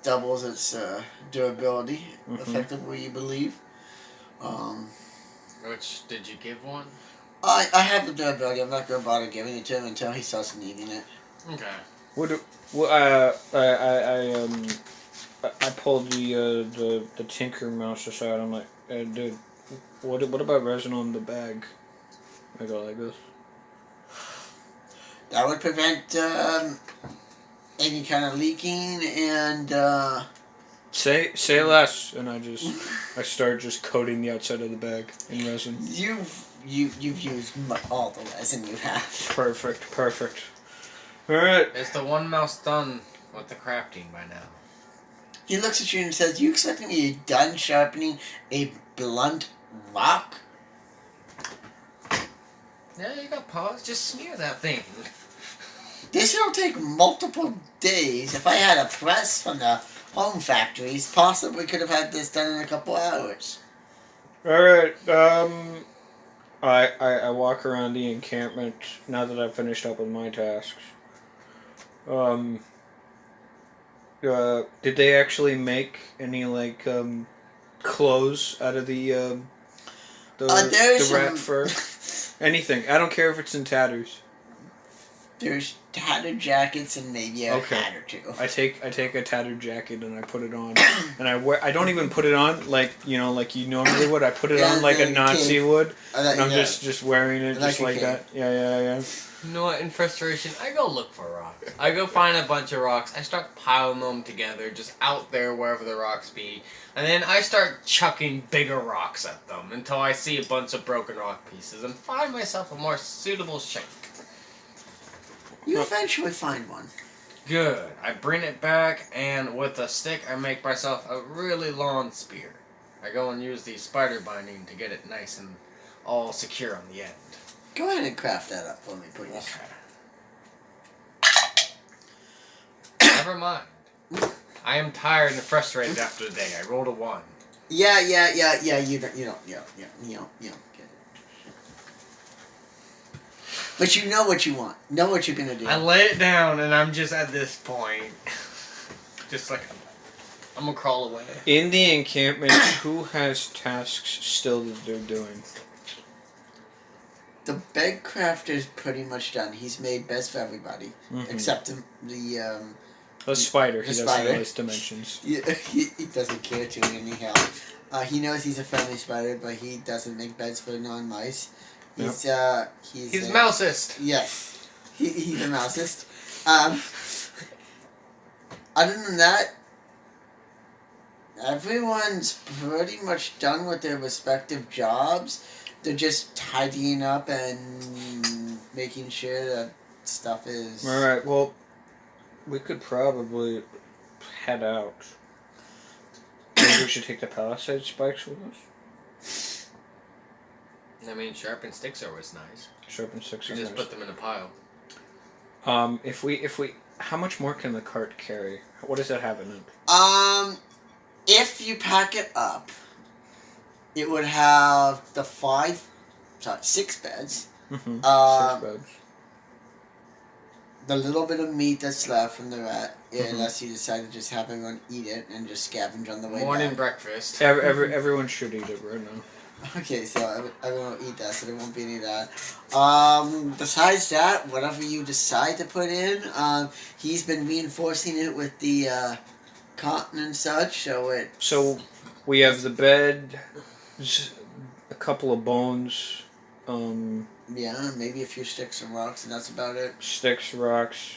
Doubles its durability, effectively, you believe. Which did you give one? I have the durability. I'm not gonna bother giving it to him until he starts needing it. Okay. I pulled the Tinker Mouse aside. I'm like, dude, what about resin on the bag? I go like this. That would prevent any kind of leaking and. Say less, and I start just coating the outside of the bag in resin. You've used all the resin you have. Perfect. All right. Is the one mouse done with the crafting by now? He looks at you and says, "You expecting me to be done sharpening a blunt rock?" Yeah, you got paws. Just smear that thing. This will take multiple days. If I had a press from the home factories, possibly could have had this done in a couple hours. All right. I walk around the encampment now that I've finished up with my tasks. Did they actually make any clothes out of the rat fur? Anything. I don't care if it's in tatters. There's tattered jackets and maybe a hat or two. I take a tattered jacket and I put it on, and I don't even put it on like you normally would. I put it on like a Nazi would, and I'm just wearing it just like that. Yeah. You know what? In frustration, I go look for rocks. I go find a bunch of rocks. I start piling them together, just out there wherever the rocks be, and then I start chucking bigger rocks at them until I see a bunch of broken rock pieces and find myself a more suitable shape. You eventually find one. Good. I bring it back, and with a stick, I make myself a really long spear. I go and use the spider binding to get it nice and all secure on the end. Go ahead and craft that up for me, please. Okay. Never mind. I am tired and frustrated after the day. I rolled a 1. Yeah. You don't get it. But you know what you want. Know what you're gonna do. I lay it down, and I'm just at this point, just like I'm gonna crawl away. In the encampment, who has tasks still that they're doing? The bed crafter's pretty much done. He's made beds for everybody, except The spider. He doesn't spider. know his dimensions. Yeah, he doesn't care to anyhow. He knows he's a friendly spider, but he doesn't make beds for non-mice. He's He's mousist. Yes, he's a mousist. Other than that, everyone's pretty much done with their respective jobs. They're just tidying up and making sure that stuff is... Alright, well, we could probably head out. Maybe we should take the palisade spikes with us? I mean, sharpened sticks are always nice. Sharpened sticks You are just nice. put them in a pile. If we, how much more can the cart carry? What does that have in it? If you pack it up, it would have the 6 beds. Mm-hmm. 6 beds. The little bit of meat that's left from the rat, unless you decide to just have everyone eat it and just scavenge on the way Morning back. breakfast. Everyone should eat it right now. Okay, so everyone will eat that, so there won't be any of that. Besides that, whatever you decide to put in, he's been reinforcing it with the cotton and such, So we have the bed, a couple of bones, yeah, maybe a few sticks and rocks, and that's about it. sticks, rocks.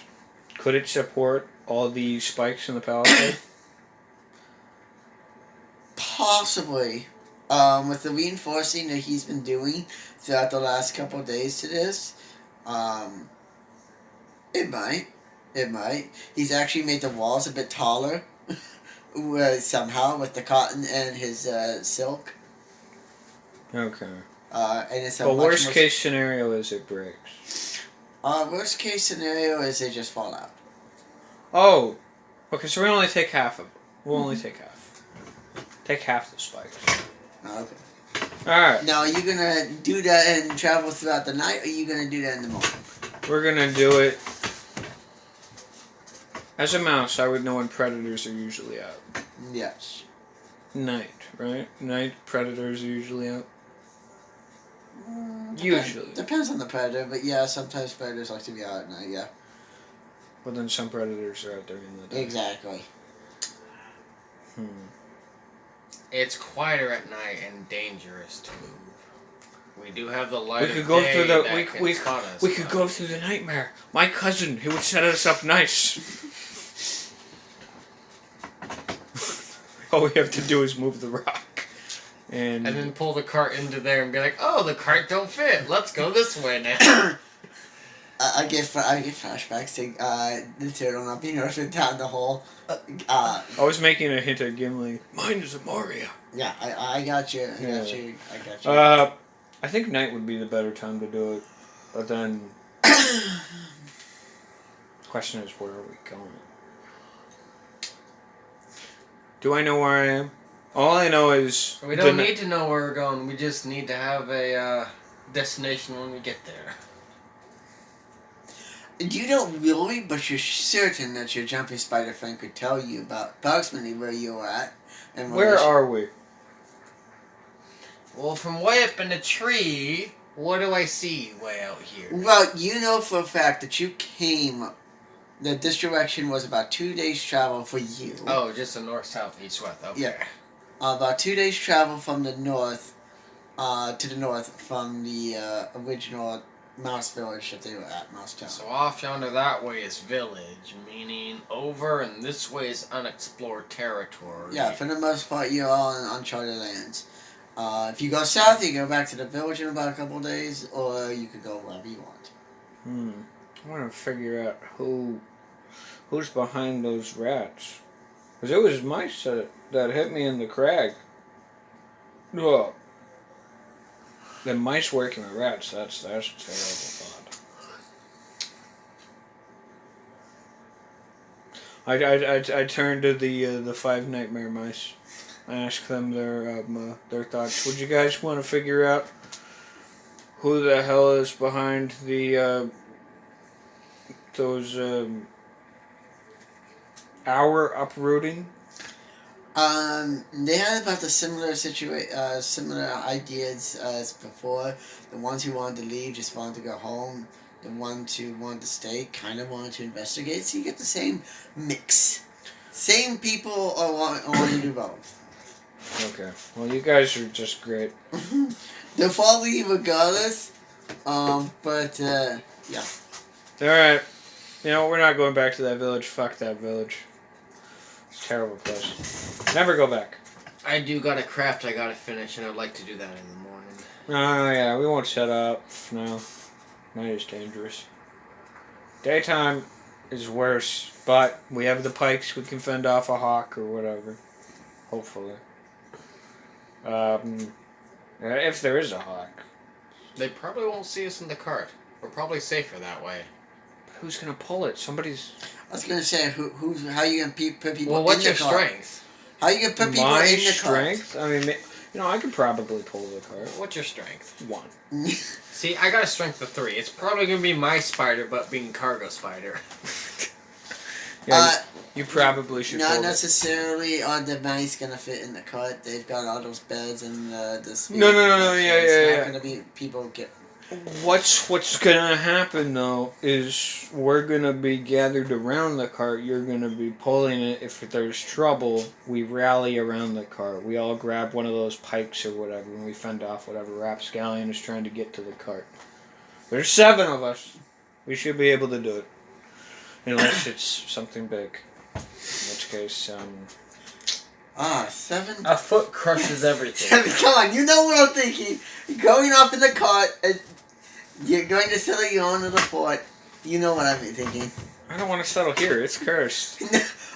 Could it support all the spikes in the palisade? Possibly. With the reinforcing that he's been doing throughout the last couple of days to this, it might. He's actually made the walls a bit taller, somehow, with the cotton and his silk. Okay. And it's But worst case scenario is it breaks. Worst case scenario is they just fall out. Oh, okay. So we only take half of it. We'll only take half. Take half the spikes. Okay. All right. Now, are you gonna do that and travel throughout the night, or are you gonna do that in the morning? We're gonna do it. As a mouse, I would know when predators are usually out. Yes. Night, right? Night predators are usually out. Usually. Depends on the predator, but yeah, sometimes predators like to be out at night, yeah. But then some predators are out there in the day. Exactly. It's quieter at night and dangerous to move. We do have the light We could of go day through the that can spot us, we could but- go through the nightmare. My cousin, he would set us up nice. All we have to do is move the rock, and then pull the cart into there and be like, "Oh, the cart don't fit. Let's go this way now." I get flashbacks to the turtle not being able to fit down the hole. I was making a hint at Gimli. Mine is a Moria. Yeah, I got you. I got you. I think night would be the better time to do it, but then the question is, where are we going? Do I know where I am? All I know is We don't need to know where we're going. We just need to have a destination when we get there. You don't really, but you're certain that your jumping spider friend could tell you about approximately where you're at. And Where are we? Well, from way up in the tree, what do I see way out here? Well, you know for a fact that you came. That this direction was about 2 days travel for you. Oh, just the north, south, east, west. Okay. Yeah. About 2 days travel from the north, to the north from the original mouse village that they were at, Mouse Town. So off yonder that way is village, meaning over, and this way is unexplored territory. Yeah, for the most part, you're all in uncharted lands. If you go south, you go back to the village in about a couple of days, or you could go wherever you want. I want to figure out who's behind those rats. Because it was mice that hit me in the crag. Oh. The mice working with rats, that's a terrible thought. I turned to the five nightmare mice. I asked them their thoughts. Would you guys want to figure out who the hell is behind the those our uprooting? They had about the similar similar ideas as before. The ones who wanted to leave just wanted to go home. The ones who wanted to stay kind of wanted to investigate. So you get the same mix. Same people are want to do both. Okay. Well, you guys are just great. They'll follow you regardless. But yeah. All right. You know, we're not going back to that village. Fuck that village. It's a terrible place. Never go back. I do got a craft I gotta finish, and I'd like to do that in the morning. Oh, yeah, we won't set up. No. Night is dangerous. Daytime is worse, but we have the pikes. We can fend off a hawk or whatever. Hopefully. If there is a hawk. They probably won't see us in the cart. We're probably safer that way. But who's gonna pull it? Somebody's... I was gonna say how you gonna put people Well, what's in your the car? strength? How you gonna put people My in the strength? I mean, I could probably pull the cart. What's your strength? 1. car? See, I got a strength of 3. It's probably gonna be my spider, but being cargo spider. Yeah, you probably should Not pull it. necessarily are the mice gonna fit in the cart. They've got all those beds and the speed. No, It's yeah. not gonna be people get. What's gonna happen though is we're gonna be gathered around the cart. You're gonna be pulling it. If there's trouble, we rally around the cart. We all grab one of those pikes or whatever, and we fend off whatever rapscallion is trying to get to the cart. There's 7 of us. We should be able to do it, unless it's something big. In which case, 7. A foot crushes everything. Come on, you know what I'm thinking. You're going off in the cart and you're going to settle your own little fort. You know what I'm thinking. I don't want to settle here. It's cursed.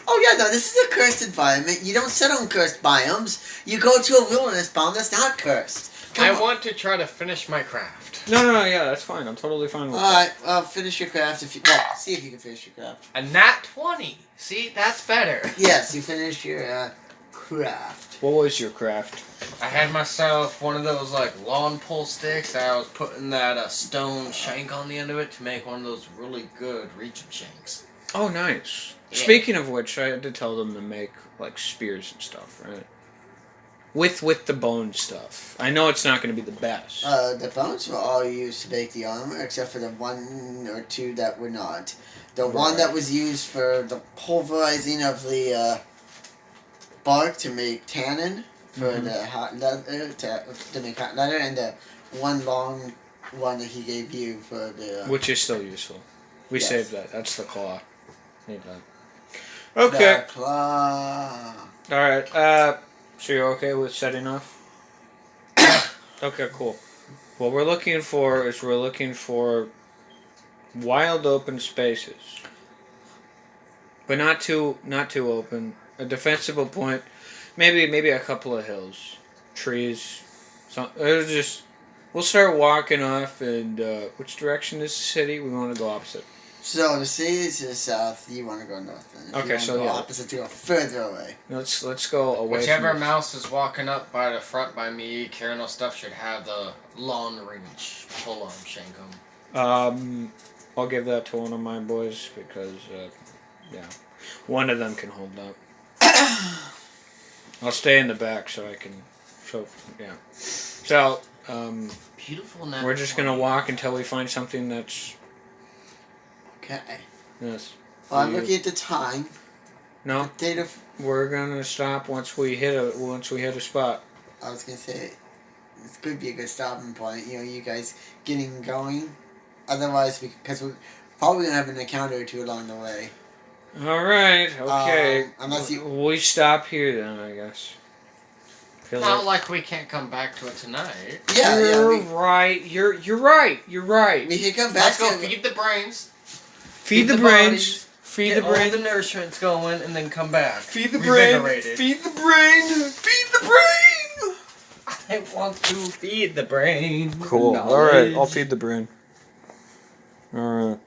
Oh yeah, no, this is a cursed environment. You don't settle in cursed biomes. You go to a wilderness biome that's not cursed. I want to try to finish my craft. No, yeah, that's fine. I'm totally fine with that. Alright, well, finish your craft if you... Well, see if you can finish your craft. A nat 20. See, that's better. Yes, you finished your craft. What was your craft? I had myself one of those like lawn pole sticks. I was putting that stone shank on the end of it to make one of those really good reaching shanks. Oh, nice. Yeah. Speaking of which, I had to tell them to make, like, spears and stuff, right? with the bone stuff. I know it's not going to be the best. The bones were all used to make the armor, except for the one or two that were not. The one that was used for the pulverizing of the bark to make tannin for the hot leather to make hot leather, and the one long one that he gave you for the Which is still useful. We Yes. saved that. That's the claw. Need that. Okay. the claw. All right. So you're okay with setting off? Okay, cool. What we're looking for is wild open spaces, but not too open. A defensible point, maybe a couple of hills, trees. We'll start walking off. And which direction is the city? We want to go opposite. So the city is to the south. You want to go north. Then. If Okay, you wanna so go yeah. opposite to go further away. Let's go away. Whichever from mouse is walking up by the front by me carrying all stuff should have the long range pull arm shankum. I'll give that to one of my boys because, one of them can hold up. I'll stay in the back so I can. So yeah. So Beautiful now. we're just gonna walk until we find something that's Okay. yes. Well, I'm You- looking at the time. No, Date of. we're gonna stop once we hit a spot. I was gonna say, this could be a good stopping point. You know, you guys getting going. Otherwise, because we're probably gonna have an encounter or two along the way. All right. Okay. Unless you. We stop here then, I guess. Feel Not like we can't come back to it tonight. Yeah, You're yeah. right. You're right. You're right. We can come back Let's go to. feed the brains. Feed the brains. Feed Get the brain. all the nourishments going, and then come back. Feed the brain. Revigorated. Feed the brain. Feed the brain. I want to feed the brain. Cool. All right. I'll feed the brain. All right.